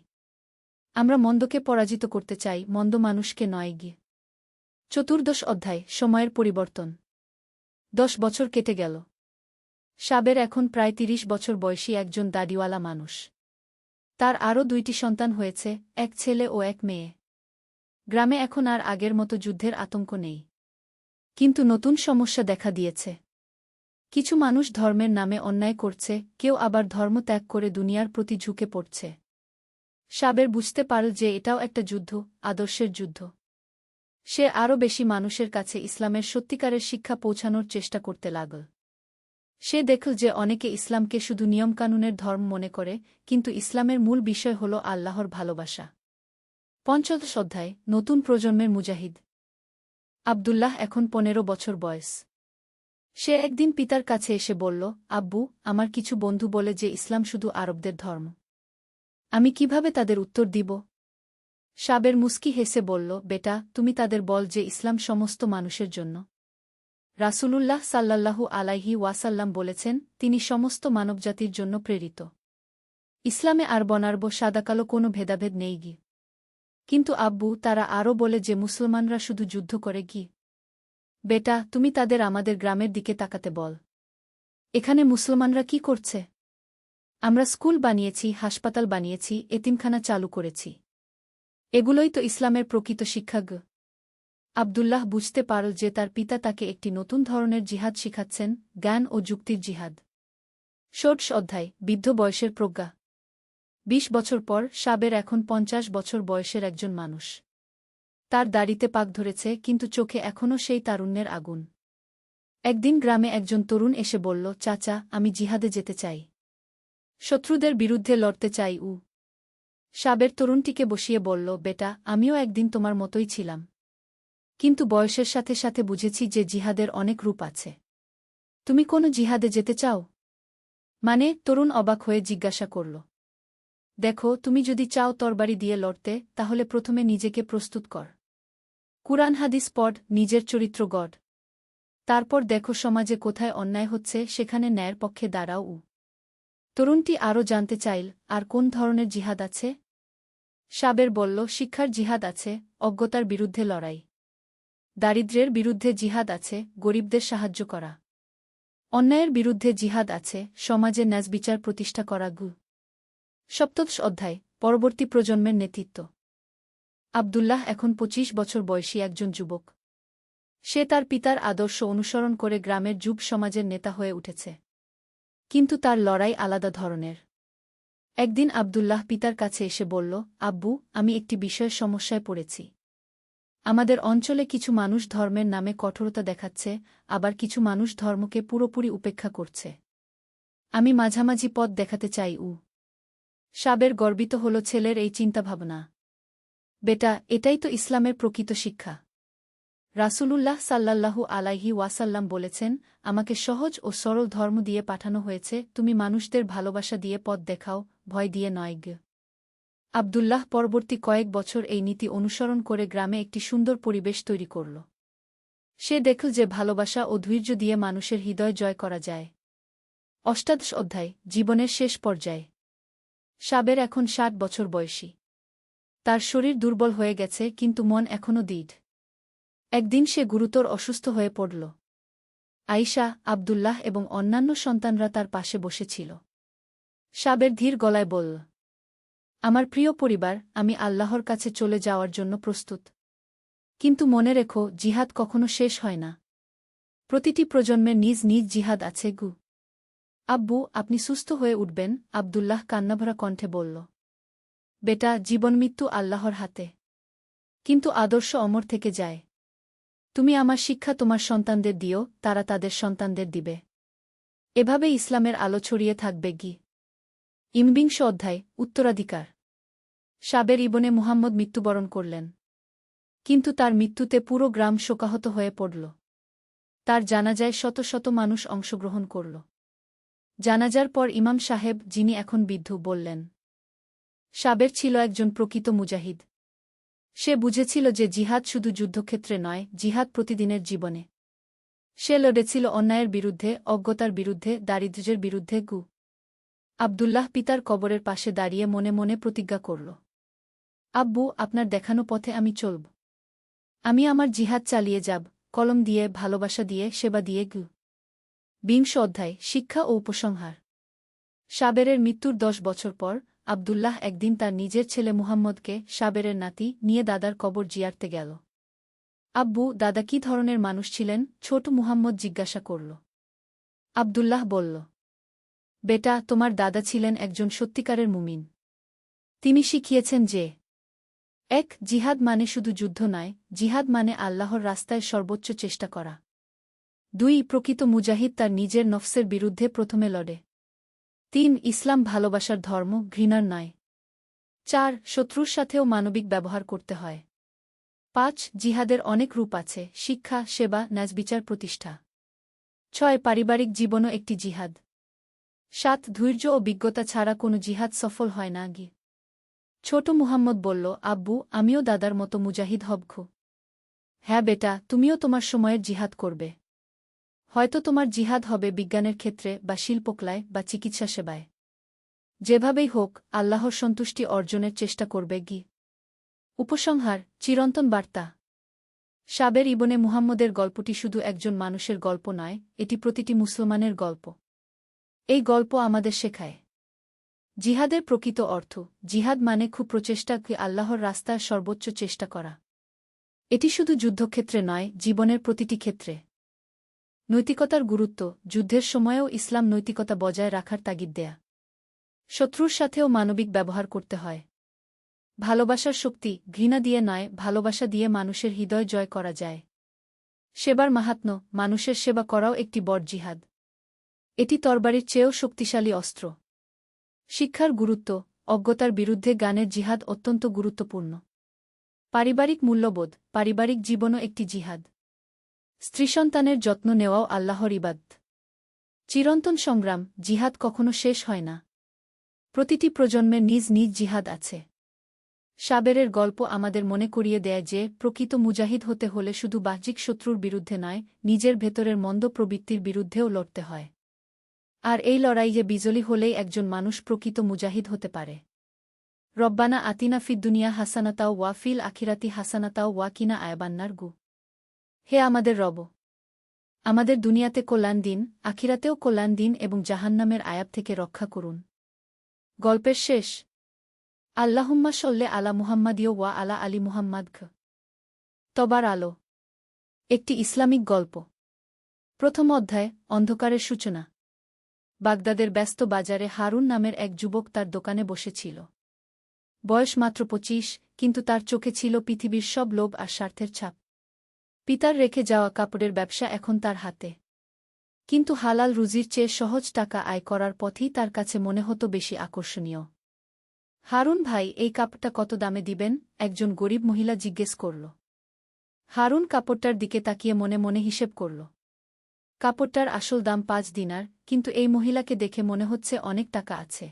আমরা মন্দকে পরাজিত করতে চাই, মন্দ মানুষকে নয়। চতুর্দশ অধ্যায়, সময়ের পরিবর্তন। 10 বছর কেটে গেল। সাবের এখন প্রায় 30 বছর বয়সী একজন দাড়িওয়ালা মানুষ। তার আরও 2টি সন্তান হয়েছে, এক ছেলে ও এক মেয়ে। গ্রামে এখন আর আগের মতো যুদ্ধের আতঙ্ক নেই। কিন্তু নতুন সমস্যা দেখা দিয়েছে। কিছু মানুষ ধর্মের নামে অন্যায় করছে, কেউ আবার ধর্ম ত্যাগ করে দুনিয়ার প্রতি ঝুঁকে পড়ছে। সাবের বুঝতে পারল যে এটাও একটা যুদ্ধ, আদর্শের যুদ্ধ। সে আরও বেশি মানুষের কাছে ইসলামের সত্যিকারের শিক্ষা পৌঁছানোর চেষ্টা করতে লাগল। সে দেখল যে অনেকে ইসলামকে শুধু নিয়মকানুনের ধর্ম মনে করে, কিন্তু ইসলামের মূল বিষয় হল আল্লাহর ভালোবাসা। পঞ্চদশ অধ্যায়, নতুন প্রজন্মের মুজাহিদ। আব্দুল্লাহ এখন 15 বছর বয়স। সে একদিন পিতার কাছে এসে বলল, আব্বু, আমার কিছু বন্ধু বলে যে ইসলাম শুধু আরবদের ধর্ম। আমি কিভাবে তাদের উত্তর দিব? সাবের মুস্কি হেসে বলল, বেটা, তুমি তাদের বল যে ইসলাম সমস্ত মানুষের জন্য। রাসূলুল্লাহ সাল্লাল্লাহু আলাইহি ওয়াসাল্লাম বলেছেন, তিনি সমস্ত মানবজাতির জন্য প্রেরিত। ইসলামে আর বনার্ব সাদাকালো কোনো ভেদাভেদ নেই। কিন্তু আব্বু, তারা আরও বলে যে মুসলমানরা শুধু যুদ্ধ করে। বেটা, তুমি তাদের আমাদের গ্রামের দিকে তাকাতে বল। এখানে মুসলমানরা কি করছে? আমরা স্কুল বানিয়েছি, হাসপাতাল বানিয়েছি, এতিমখানা চালু করেছি। এগুলোই তো ইসলামের প্রকৃত শিক্ষা। আব্দুল্লাহ বুঝতে পারল যে তার পিতা তাকে একটি নতুন ধরনের জিহাদ শিখাচ্ছেন, জ্ঞান ও যুক্তির জিহাদ। ষোড়শ অধ্যায়, বৃদ্ধ বয়সের প্রজ্ঞা। 20 বছর পর সাবের এখন 50 বছর বয়সের একজন মানুষ। তার দাড়িতে পাক ধরেছে, কিন্তু চোখে এখনও সেই তারুণ্যের আগুন। একদিন গ্রামে একজন তরুণ এসে বলল, চাচা, আমি জিহাদে যেতে চাই। শত্রুদের বিরুদ্ধে লড়তে চাই। সাবের তরুণটিকে বসিয়ে বলল, বেটা, আমিও একদিন তোমার মতোই ছিলাম। কিন্তু বয়সের সাথে সাথে বুঝেছি যে জিহাদের অনেক রূপ আছে। তুমি কোনো জিহাদে যেতে চাও? মানে? তরুণ অবাক হয়ে জিজ্ঞাসা করল। দেখো, তুমি যদি চাও তরবারি দিয়ে লড়তে, তাহলে প্রথমে নিজেকে প্রস্তুত কর। কুরআন হাদিস পড়, নিজের চরিত্র গড়। তারপর দেখো সমাজে কোথায় অন্যায় হচ্ছে, সেখানে ন্যায়ের পক্ষে দাঁড়াও। তরুণটি আরও জানতে চাইল, আর কোন ধরনের জিহাদ আছে? সাবের বলল, শিক্ষার জিহাদ আছে, অজ্ঞতার বিরুদ্ধে লড়াই। দারিদ্র্যের বিরুদ্ধে জিহাদ আছে, গরিবদের সাহায্য করা। অন্যায়ের বিরুদ্ধে জিহাদ আছে, সমাজে ন্যায়বিচার প্রতিষ্ঠা করা। সপ্তদশ অধ্যায়, পরবর্তী প্রজন্মের নেতৃত্ব। আব্দুল্লাহ এখন ২৫ বছর বয়সী একজন যুবক। সে তার পিতার আদর্শ অনুসরণ করে গ্রামের যুব সমাজের নেতা হয়ে উঠেছে। কিন্তু তার লড়াই আলাদা ধরনের। একদিন আব্দুল্লাহ পিতার কাছে এসে বলল, আব্বু, আমি একটি বিষয়ের সমস্যায় পড়েছি। আমাদের অঞ্চলে কিছু মানুষ ধর্মের নামে কঠোরতা দেখাচ্ছে, আবার কিছু মানুষ ধর্মকে পুরোপুরি উপেক্ষা করছে। আমি মাঝামাঝি পথ দেখাতে চাই। সাবের গর্বিত হল ছেলের এই চিন্তাভাবনা। বেটা, এটাই তো ইসলামের প্রকৃত শিক্ষা। রাসূলুল্লাহ সাল্লাল্লাহু আলাইহি ওয়াসাল্লাম বলেছেন, আমাকে সহজ ও সরল ধর্ম দিয়ে পাঠানো হয়েছে, তুমি মানুষদের ভালোবাসা দিয়ে পথ দেখাও, ভয় দিয়ে নয়। আব্দুল্লাহ পরবর্তী কয়েক বছর এই নীতি অনুসরণ করে গ্রামে একটি সুন্দর পরিবেশ তৈরি করল। সে দেখল যে ভালোবাসা ও ধৈর্য দিয়ে মানুষের হৃদয় জয় করা যায়। অষ্টাদশ অধ্যায়, জীবনের শেষ পর্যায়ে। সাবের এখন ৬০ বছর বয়সী। তার শরীর দুর্বল হয়ে গেছে, কিন্তু মন এখনও দৃঢ়। একদিন সে গুরুতর অসুস্থ হয়ে পড়ল। আয়েশা, আব্দুল্লাহ এবং অন্যান্য সন্তানরা তার পাশে বসেছিল। সাবের ধীর গলায় বলল, আমার প্রিয় পরিবার, আমি আল্লাহর কাছে চলে যাওয়ার জন্য প্রস্তুত। কিন্তু মনে রেখো, জিহাদ কখনো শেষ হয় না। প্রতিটি প্রজন্মের নিজ নিজ জিহাদ আছে। আব্বু, আপনি সুস্থ হয়ে উঠবেন, আব্দুল্লাহ কান্নাভরা কণ্ঠে বলল। বেটা, জীবন মৃত্যু আল্লাহর হাতে। কিন্তু আদর্শ অমর থেকে যায়। তুমি আমার শিক্ষা তোমার সন্তানদের দিও, তারা তাদের সন্তানদের দিবে। এভাবে ইসলামের আলো ছড়িয়ে থাকবে। বিংশ অধ্যায়, উত্তরাধিকার। সাবের ইবনে মুহাম্মদ মৃত্যুবরণ করলেন। কিন্তু তার মৃত্যুতে পুরো গ্রাম শোকাহত হয়ে পড়ল। তার জানাজায় শত শত মানুষ অংশগ্রহণ করল। জানাজার পর ইমাম সাহেব, যিনি এখন বৃদ্ধ, বললেন, সাবের ছিল একজন প্রকৃত মুজাহিদ। সে বুঝেছিল যে জিহাদ শুধু যুদ্ধক্ষেত্রে নয়, জিহাদ প্রতিদিনের জীবনে। সে লড়েছিল অন্যায়ের বিরুদ্ধে, অজ্ঞতার বিরুদ্ধে, দারিদ্র্যের বিরুদ্ধে। আব্দুল্লাহ পিতার কবরের পাশে দাঁড়িয়ে মনে মনে প্রতিজ্ঞা করল, আব্বু, আপনার দেখানো পথে আমি চলব। আমি আমার জিহাদ চালিয়ে যাব, কলম দিয়ে, ভালোবাসা দিয়ে, সেবা দিয়ে। বিংশ অধ্যায়, শিক্ষা ও উপসংহার। সাবেরের মৃত্যুর ১০ বছর পর আব্দুল্লাহ একদিন তার নিজের ছেলে মুহাম্মদকে, সাবেরের নাতি, নিয়ে দাদার কবর জিয়ারতে গেল। আব্বু, দাদা কি ধরনের মানুষ ছিলেন? ছোট মুহাম্মদ জিজ্ঞাসা করল। আব্দুল্লাহ বলল, বেটা, তোমার দাদা ছিলেন একজন সত্যিকারের মুমিন। তিনি শিখিয়েছেন যে জিহাদ মানে শুধু যুদ্ধ নয়, জিহাদ মানে আল্লাহর রাস্তায় সর্বোচ্চ চেষ্টা করা। ২ প্রকৃত মুজাহিদ তার নিজের নফসের বিরুদ্ধে প্রথমে লড়ে। ৩ ইসলাম ভালোবাসার ধর্ম, ঘৃণার নয়। ৪ শত্রুর সাথেও মানবিক ব্যবহার করতে হয়। ৫ জিহাদের অনেক রূপ আছে, শিক্ষা, সেবা, ন্যায়বিচার প্রতিষ্ঠা। ৬ পারিবারিক জীবনও একটি জিহাদ। ৭ ধৈর্য ও বিজ্ঞতা ছাড়া কোনো জিহাদ সফল হয় না। ছোট মুহাম্মদ বলল, আব্বু, আমিও দাদার মতো মুজাহিদ হব। হ্যাঁ বেটা, তুমিও তোমার সময়ের জিহাদ করবে। হয়তো তোমার জিহাদ হবে বিজ্ঞানের ক্ষেত্রে, বা শিল্পকলায়, বা চিকিৎসা সেবায়। যেভাবেই হোক, আল্লাহর সন্তুষ্টি অর্জনের চেষ্টা করবে। উপসংহার, চিরন্তন বার্তা। সাবের ইবনে মুহাম্মদের গল্পটি শুধু একজন মানুষের গল্প নয়, এটি প্রতিটি মুসলমানের গল্প। এই গল্প আমাদের শেখায় জিহাদের প্রকৃত অর্থ। জিহাদ মানে খুব প্রচেষ্টা, আল্লাহর রাস্তার সর্বোচ্চ চেষ্টা করা। এটি শুধু যুদ্ধক্ষেত্রে নয়, জীবনের প্রতিটি ক্ষেত্রে। নৈতিকতার গুরুত্ব, যুদ্ধের সময়েও ইসলাম নৈতিকতা বজায় রাখার তাগিদ দেয়া। শত্রুর সাথেও মানবিক ব্যবহার করতে হয়। ভালোবাসার শক্তি, ঘৃণা দিয়ে নয়, ভালোবাসা দিয়ে মানুষের হৃদয় জয় করা যায়। সেবার মাহাত্ম্য, মানুষের সেবা করাও একটি বড় জিহাদ। এটি তরবারির চেয়েও শক্তিশালী অস্ত্র। শিক্ষার গুরুত্ব, অজ্ঞতার বিরুদ্ধে জ্ঞানের জিহাদ অত্যন্ত গুরুত্বপূর্ণ। পারিবারিক মূল্যবোধ, পারিবারিক জীবনও একটি জিহাদ। স্ত্রীসন্তানের যত্ন নেওয়াও আল্লাহর ইবাদত। চিরন্তন সংগ্রাম, জিহাদ কখনো শেষ হয় না। প্রতিটি প্রজন্মের নিজ নিজ জিহাদ আছে। সাবেরের গল্প আমাদের মনে করিয়ে দেয় যে প্রকৃত মুজাহিদ হতে হলে শুধু বাহ্যিক শত্রুর বিরুদ্ধে নয়, নিজের ভেতরের মন্দ প্রবৃত্তির বিরুদ্ধেও লড়তে হয়। আর এই লড়াইয়ে বিজয়ী হলেই একজন মানুষ প্রকৃত মুজাহিদ হতে পারে। রব্বানা আতিনা ফিদ দুনিয়া হাসানাতাও ওয়া ফিল আখিরাতি হাসানাতাও ওয়া কিনা আয়াবান্নার গু। হে আমাদের রব, আমাদের দুনিয়াতে কল্যাণ দিন, আখিরাতেও কল্যাণ দিন এবং জাহান্নামের আয়াব থেকে রক্ষা করুন। গল্পের শেষ। আল্লাহুম্মা সল্লে আলা মুহাম্মাদিও ওয়া আলা আলী মুহাম্মাদ। তবার আলো। একটি ইসলামিক গল্প। প্রথম অধ্যায়, অন্ধকারের সূচনা। বাগদাদের ব্যস্ত বাজারে হারুন নামের এক যুবক তার দোকানে বসেছিল। বয়স মাত্র 25, কিন্তু তার চোখে ছিল পৃথিবীর সব লোভ আর স্বার্থের ছাপ। পিতার রেখে যাওয়া কাপড়ের ব্যবসা এখন তার হাতে। কিন্তু হালাল রুজির চেয়ে সহজ টাকা আয় করার পথই তার কাছে মনে হতো বেশি আকর্ষণীয়। হারুন ভাই, এই কাপড়টা কত দামে দিবেন? একজন গরিব মহিলা জিজ্ঞেস করল। হারুন কাপড়টার দিকে তাকিয়ে মনে মনে হিসেব করল। কাপড়টার আসল দাম 5 দিনার, কিন্তু এই মহিলাকে দেখে মনে হচ্ছে অনেক টাকা আছে।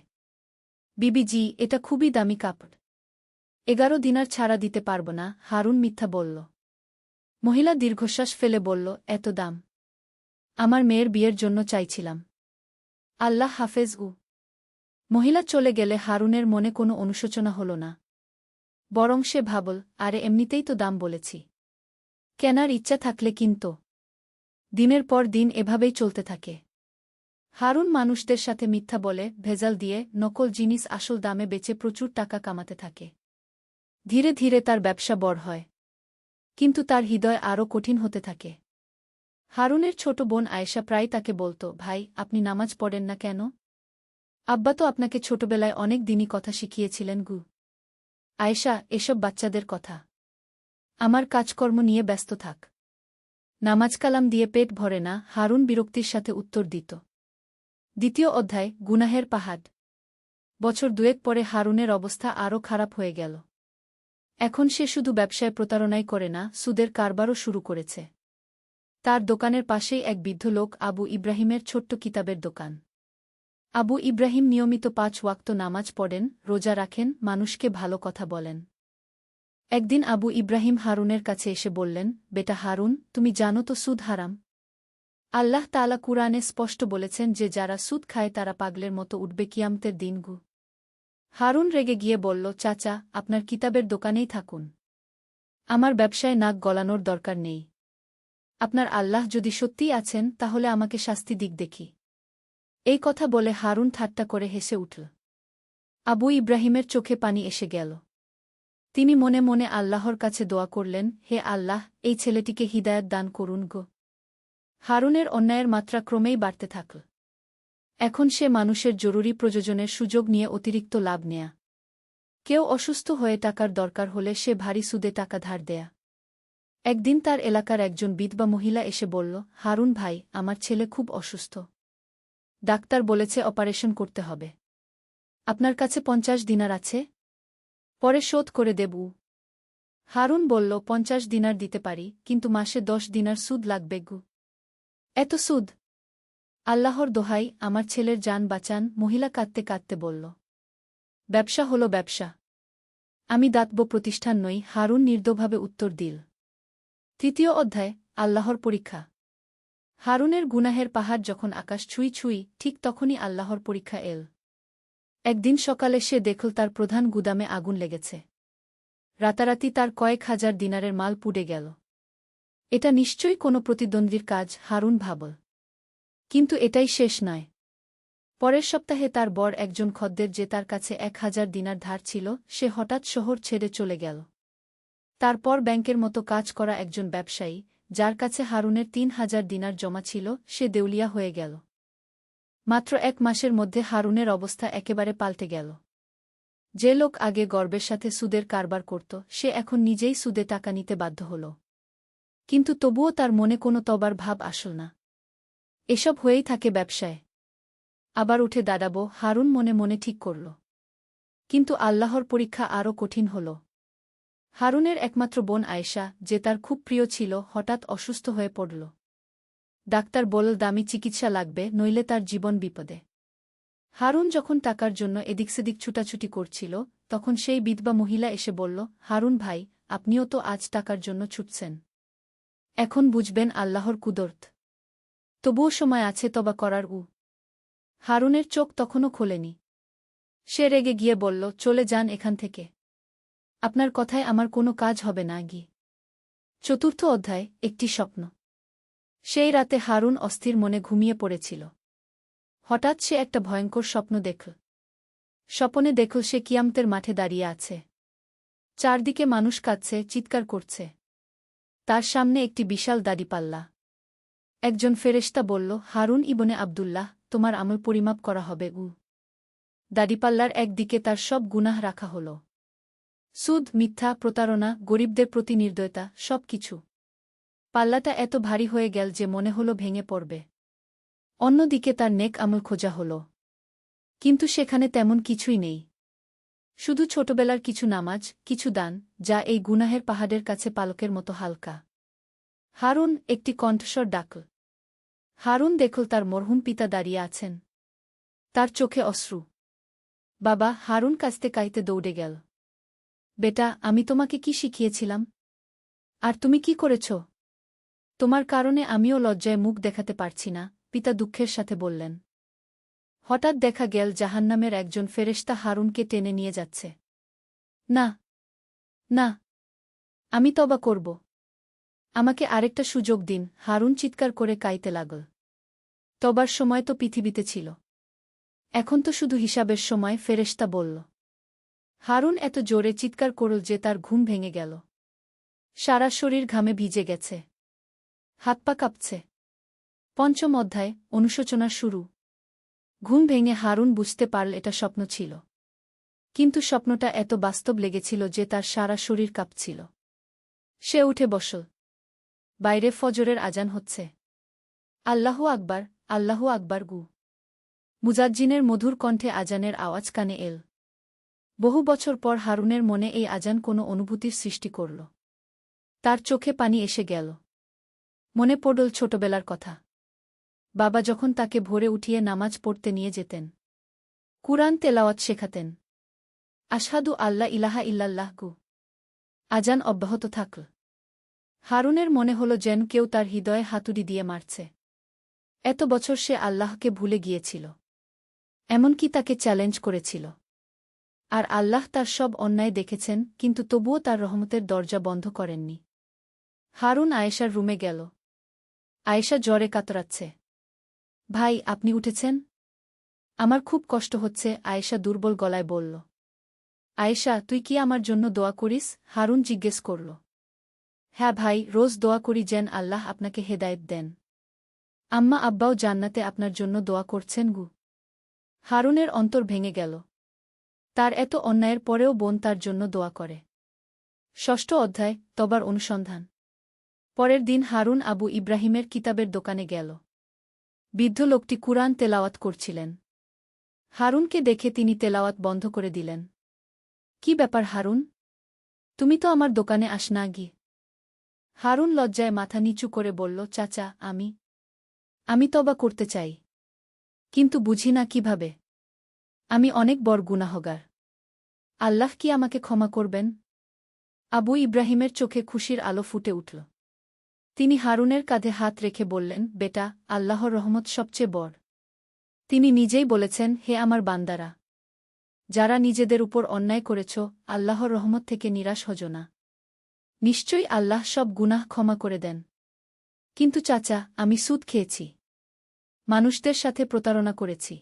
বিবিজি, এটা খুবই দামি কাপড়। 11 দিনার ছাড়া দিতে পারব না, হারুন মিথ্যা বলল। মহিলা দীর্ঘশ্বাস ফেলে বলল, এত দাম? আমার মেয়ের বিয়ের জন্য চাইছিলাম। আল্লাহ হাফেজ। মহিলা চলে গেলে হারুনের মনে কোনো অনুশোচনা হল না। বরং সে ভাবল, আরে এমনিতেই তো দাম বলেছি। কেনার ইচ্ছা থাকলে কিনত। দিনের পর দিন এভাবেই চলতে থাকে। হারুন মানুষদের সাথে মিথ্যা বলে, ভেজাল দিয়ে, নকল জিনিস আসল দামে বেচে প্রচুর টাকা কামাতে থাকে। ধীরে ধীরে তার ব্যবসা বড় হয়। কিন্তু তার হৃদয় আরও কঠিন হতে থাকে। হারুনের ছোট বোন আয়েশা প্রায় তাকে বলত, ভাই, আপনি নামাজ পড়েন না কেন? আব্বা তো আপনাকে ছোটবেলায় অনেক দিনই কথা শিখিয়েছিলেন গু। আয়েশা, এসব বাচ্চাদের কথা। আমার কাজকর্ম নিয়ে ব্যস্ত থাক। নামাজ কালাম দিয়ে পেট ভরে না, হারুন বিরক্তির সাথে উত্তর দিত। দ্বিতীয় অধ্যায়, গুনাহের পাহাড়। বছর 2 পরে হারুনের অবস্থা আরও খারাপ হয়ে গেল। এখন সে শুধু ব্যবসায় প্রতারণাই করে না, সুদের কারবারও শুরু করেছে। তার দোকানের পাশেই এক বৃদ্ধ লোক আবু ইব্রাহিমের ছোট্ট কিতাবের দোকান। আবু ইব্রাহিম নিয়মিত 5 ওয়াক্ত নামাজ পড়েন, রোজা রাখেন, মানুষকে ভালো কথা বলেন। একদিন আবু ইব্রাহিম হারুনের কাছে এসে বললেন, বেটা হারুন, তুমি জানো তো সুদ হারাম? আল্লাহ তাআলা কুরআনে স্পষ্ট বলেছেন যে যারা সুদ খায় তারা পাগলের মতো উঠবে কিয়ামতের দিন গু। হারুন রেগে গিয়ে বলল, চাচা, আপনার কিতাবের দোকানেই থাকুন। আমার ব্যবসায় নাক গলানোর দরকার নেই। আপনার আল্লাহ যদি সত্যিই আছেন তাহলে আমাকে শাস্তি দিক দেখি। এই কথা বলে হারুন ঠাট্টা করে হেসে উঠল। আবু ইব্রাহিমের চোখে পানি এসে গেল। তিনি মনে মনে আল্লাহর কাছে দোয়া করলেন, হে আল্লাহ, এই ছেলেটিকে হিদায়াত দান করুন গো। হারুনের অন্যায়ের মাত্রা ক্রমেই বাড়তে থাকল। এখন সে মানুষের জরুরি প্রয়োজনের সুযোগ নিয়ে অতিরিক্ত লাভ নেয়া। কেউ অসুস্থ হয়ে টাকার দরকার হলে সে ভারী সুদে টাকা ধার দেয়া। একদিন তার এলাকার একজন বিধবা মহিলা এসে বলল, হারুন ভাই, আমার ছেলে খুব অসুস্থ। ডাক্তার বলেছে অপারেশন করতে হবে। আপনার কাছে 50 দিনার আছে? পরে শোধ করে দেব। হারুন বলল, 50 দিনার দিতে পারি, কিন্তু মাসে 10 দিনার সুদ লাগবে গু। এত সুদ? আল্লাহর দোহাই, আমার ছেলের জান বাঁচান, মহিলা কাঁদতে কাঁদতে বলল। ব্যবসা হলো ব্যবসা। আমি দাতব্য প্রতিষ্ঠান নই, হারুন নির্দয়ভাবে উত্তর দিল। তৃতীয় অধ্যায়, আল্লাহর পরীক্ষা। হারুনের গুনাহের পাহাড় যখন আকাশ ছুঁই ছুঁই, ঠিক তখনই আল্লাহর পরীক্ষা এল। একদিন সকালে সে দেখল তার প্রধান গুদামে আগুন লেগেছে। রাতারাতি তার কয়েক হাজার দিনারের মাল পুড়ে গেল। এটা নিশ্চয়ই কোনো প্রতিদ্বন্দ্বীর কাজ, হারুন ভাবল। কিন্তু এটাই শেষ নয়। পরের সপ্তাহে তার বর একজন খদ্দের যে তার কাছে 1000 দিনার ধার ছিল, সে হঠাৎ শহর ছেড়ে চলে গেল। তারপর ব্যাংকের মতো কাজ করা একজন ব্যবসায়ী, যার কাছে হারুনের 3000 দিনার জমা ছিল, সে দেউলিয়া হয়ে গেল। মাত্র 1 মাসের মধ্যে হারুনের অবস্থা একেবারে পাল্টে গেল। যে লোক আগে গর্বের সাথে সুদের কারবার করত, সে এখন নিজেই সুদে টাকা নিতে বাধ্য হল। কিন্তু তবুও তার মনে কোনো তবার ভাব আসল না। এসব হয়েই থাকে ব্যবসায়। আবার উঠে দাঁড়াবো, হারুন মনে মনে ঠিক করল। কিন্তু আল্লাহর পরীক্ষা আরও কঠিন হল। হারুনের একমাত্র বোন আয়েশা, যে তার খুব প্রিয় ছিল, হঠাৎ অসুস্থ হয়ে পড়ল। ডাক্তার বলল দামি চিকিৎসা লাগবে, নইলে তার জীবন বিপদে। হারুন যখন টাকার জন্য এদিক সেদিক ছুটাছুটি করছিল, তখন সেই বিধবা মহিলা এসে বলল, হারুন ভাই, আপনিও তো আজ টাকার জন্য ছুটছেন। এখন বুঝবেন আল্লাহর কুদরত। তবুও সময় আছে তওবা করার। হারুনের চোখ তখনও খোলেনি। সে রেগে গিয়ে বলল, চলে যান এখান থেকে। আপনার কথায় আমার কোনো কাজ হবে না গি। চতুর্থ অধ্যায়, একটি স্বপ্ন। সেই রাতে হারুন অস্থির মনে ঘুমিয়ে পড়েছিল। হঠাৎ সে একটা ভয়ঙ্কর স্বপ্ন দেখল। স্বপনে দেখল সে কিয়ামতের মাঠে দাঁড়িয়ে আছে। চারদিকে মানুষ কাঁদছে, চিৎকার করছে। তার সামনে একটি বিশাল দাড়িপাল্লা। একজন ফেরেশতা বলল, হারুন ইবনে আবদুল্লাহ, তোমার আমল পরিমাপ করা হবে। দাড়িপাল্লার একদিকে তার সব গুনাহ রাখা হল। সুদ, মিথ্যা, প্রতারণা, গরিবদের প্রতি নির্দয়তা, সব কিছু। পাল্লাটা এত ভারী হয়ে গেল যে মনে হল ভেঙে পড়বে। অন্যদিকে তার নেক আমল খোঁজা হল। কিন্তু সেখানে তেমন কিছুই নেই। শুধু ছোটবেলার কিছু নামাজ, কিছু দান, যা এই গুনাহের পাহাড়ের কাছে পালকের মতো হালকা। হারুন, একটি কণ্ঠস্বর ডাকল। হারুন দেখল তার মরহুম পিতা দাঁড়িয়ে আছেন। তার চোখে অশ্রু। বাবা, হারুন কাঁদতে কাঁদতে দৌড়ে গেল। বেটা, আমি তোমাকে কি শিখিয়েছিলাম? আর তুমি কি করেছ? তোমার কারণে আমিও লজ্জায় মুখ দেখাতে পারছি না, পিতা দুঃখের সাথে বললেন। হঠাৎ দেখা গেল জাহান্নামের একজন ফেরেশতা হারুনকে টেনে নিয়ে যাচ্ছে। না, না, আমি তওবা করব। আমাকে আরেকটা সুযোগ দিন, হারুন চিৎকার করে কাঁদতে লাগল। তবার সময় তো পৃথিবীতে ছিল। এখন তো শুধু হিসাবের সময়, ফেরেশতা বলল। হারুন এত জোরে চিৎকার করল যে তার ঘুম ভেঙে গেল। সারা শরীর ঘামে ভিজে গেছে। হাত পা কাঁপছে। পঞ্চম অধ্যায়, অনুশোচনার শুরু। ঘুম ভেঙে হারুন বুঝতে পারল এটা স্বপ্ন ছিল। কিন্তু স্বপ্নটা এত বাস্তব লেগেছিল যে তার সারা শরীর কাঁপছিল। সে উঠে বসল। বাইরে ফজরের আজান হচ্ছে। আল্লাহু আকবার, আল্লাহু আকবার। মুজাজ্জিনের মধুর কণ্ঠে আজানের আওয়াজ কানে এল। বহু বছর পর হারুনের মনে এই আজান কোনো অনুভূতির সৃষ্টি করল। তার চোখে পানি এসে গেল। মনে পড়ল ছোটবেলার কথা। বাবা যখন তাকে ভোরে উঠিয়ে নামাজ পড়তে নিয়ে যেতেন। কুরআন তেলাওয়াত শেখাতেন। আশহাদু আল্লা ইলাহা ইল্লাল্লাহ। আজান অব্যাহত থাকল। হারুনের মনে হল যেন কেউ তার হৃদয়ে হাতুড়ি দিয়ে মারছে। এত বছর সে আল্লাহকে ভুলে গিয়েছিল। এমনকি তাকে চ্যালেঞ্জ করেছিল। আর আল্লাহ তার সব অন্যায় দেখেছেন, কিন্তু তবুও তার রহমতের দরজা বন্ধ করেননি। হারুন আয়েশার রুমে গেল। আয়েশা জ্বরে কাতরাচ্ছে। ভাই, আপনি উঠেছেন? আমার খুব কষ্ট হচ্ছে, আয়েশা দুর্বল গলায় বলল। আয়েশা, তুই কি আমার জন্য দোয়া করিস? হারুন জিজ্ঞেস করল। হ্যাঁ ভাই, রোজ দোয়া করি যেন আল্লাহ আপনাকে হেদায়েত দেন। আম্মা আব্বাও জান্নাতে আপনার জন্য দোয়া করছেন। হারুনের অন্তর ভেঙে গেল। তার এত অন্যায়ের পরেও বোন তার জন্য দোয়া করে। ষষ্ঠ অধ্যায়, তবার অনুসন্ধান। পরের দিন হারুন আবু ইব্রাহিমের কিতাবের দোকানে গেল। বৃদ্ধ লোকটি কুরআন তেলাওয়াত করছিলেন। হারুনকে দেখে তিনি তেলাওয়াত বন্ধ করে দিলেন। কি ব্যাপার হারুন? তুমি তো আমার দোকানে আস না গি। হারুন লজ্জায় মাথা নিচু করে বলল, চাচা, আমি তওবা করতে চাই। কিন্তু বুঝি না কিভাবে। আমি অনেক বড় গুনাহগার। আল্লাহ কি আমাকে ক্ষমা করবেন? আবু ইব্রাহিমের চোখে খুশির আলো ফুটে উঠল। তিনি হারুনের কাঁধে হাত রেখে বললেন, বেটা, আল্লাহর রহমত সবচেয়ে বড়। তিনি নিজেই বলেছেন, হে আমার বান্দারা, যারা নিজেদের উপর অন্যায় করেছ, আল্লাহর রহমত থেকে নিরাশ হজ না। নিশ্চয়ই আল্লাহ সব গুনাহ ক্ষমা করে দেন। কিন্তু চাচা, আমি সুদ খেয়েছি। মানুষদের সাথে প্রতারণা করেছি।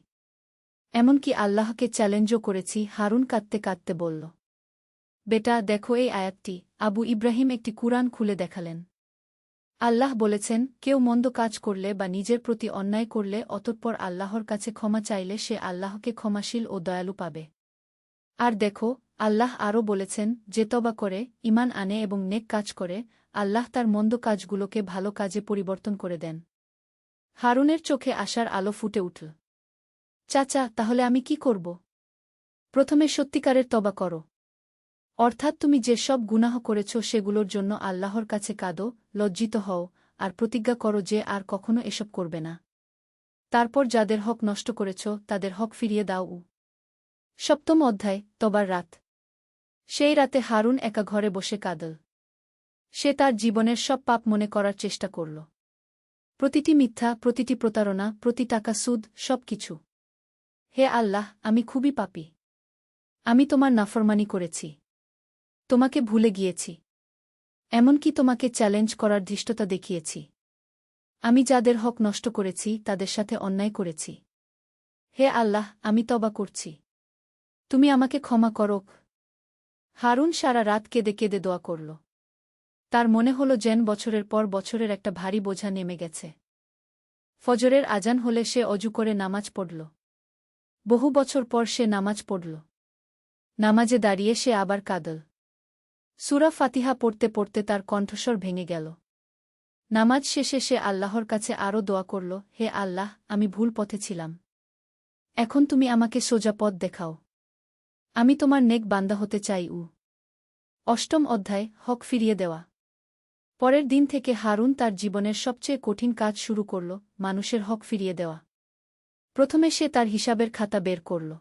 এমনকি আল্লাহকে চ্যালেঞ্জও করেছি। হারুন কাঁদতে কাঁদতে বলল। বেটা, দেখো এই আয়াতটি। আবু ইব্রাহিম একটি কুরআন খুলে দেখালেন। আল্লাহ বলেছেন, কেউ মন্দ কাজ করলে বা নিজের প্রতি অন্যায় করলে অতঃপর আল্লাহর কাছে ক্ষমা চাইলে সে আল্লাহকে ক্ষমাশীল ও দয়ালু পাবে। আর দেখো, আল্লাহ আরও বলেছেন, যে তওবা করে, ঈমান আনে এবং নেক কাজ করে, আল্লাহ তার মন্দ কাজগুলোকে ভালো কাজে পরিবর্তন করে দেন। হারুনের চোখে আশার আলো ফুটে উঠল। চাচা, তাহলে আমি কি করব? প্রথমে সত্যিকারের তওবা করো। অর্থাৎ তুমি যে সব গুনাহ করেছ সেগুলোর জন্য আল্লাহর কাছে কাঁদো, লজ্জিত হও, আর প্রতিজ্ঞা করো যে আর কখনো এসব করবে না। তারপর যাদের হক নষ্ট করেছ তাদের হক ফিরিয়ে দাও। সপ্তম অধ্যায়, তবার রাত। সেই রাতে হারুন একা ঘরে বসে কাঁদল। সে তার জীবনের সব পাপ মনে করার চেষ্টা করল। প্রতিটি মিথ্যা, প্রতিটি প্রতারণা, প্রতি টাকা সুদ, সব কিছু। হে আল্লাহ, আমি খুবই পাপী। আমি তোমার নাফরমানি করেছি। তোমাকে ভুলে গিয়েছি। এমনকি তোমাকে চ্যালেঞ্জ করার ধৃষ্টতা দেখিয়েছি। আমি যাদের হক নষ্ট করেছি তাদের সাথে অন্যায় করেছি। হে আল্লাহ, আমি তওবা করছি। তুমি আমাকে ক্ষমা করো। হারুন সারা রাত কেঁদে কেঁদে দোয়া করল। তার মনে হল যেন বছরের পর বছরের একটা ভারী বোঝা নেমে গেছে। ফজরের আজান হলে সে অজু করে নামাজ পড়ল। বহু বছর পর সে নামাজ পড়ল। নামাজে দাঁড়িয়ে সে আবার কাঁদল। সূরা ফাতিহা পড়তে পড়তে তার কণ্ঠস্বর ভেঙে গেল। নামাজ শেষে সে আল্লাহর কাছে আরও দোয়া করল, হে আল্লাহ, আমি ভুল পথে ছিলাম। এখন তুমি আমাকে সোজা পথ দেখাও। আমি তোমার নেক বান্দা হতে চাই। অষ্টম অধ্যায়, হক ফিরিয়ে দেওয়া। পরের দিন থেকে হারুন তার জীবনের সবচেয়ে কঠিন কাজ শুরু করল, মানুষের হক ফিরিয়ে দেওয়া। প্রথমে সে তার হিসাবের খাতা বের করল।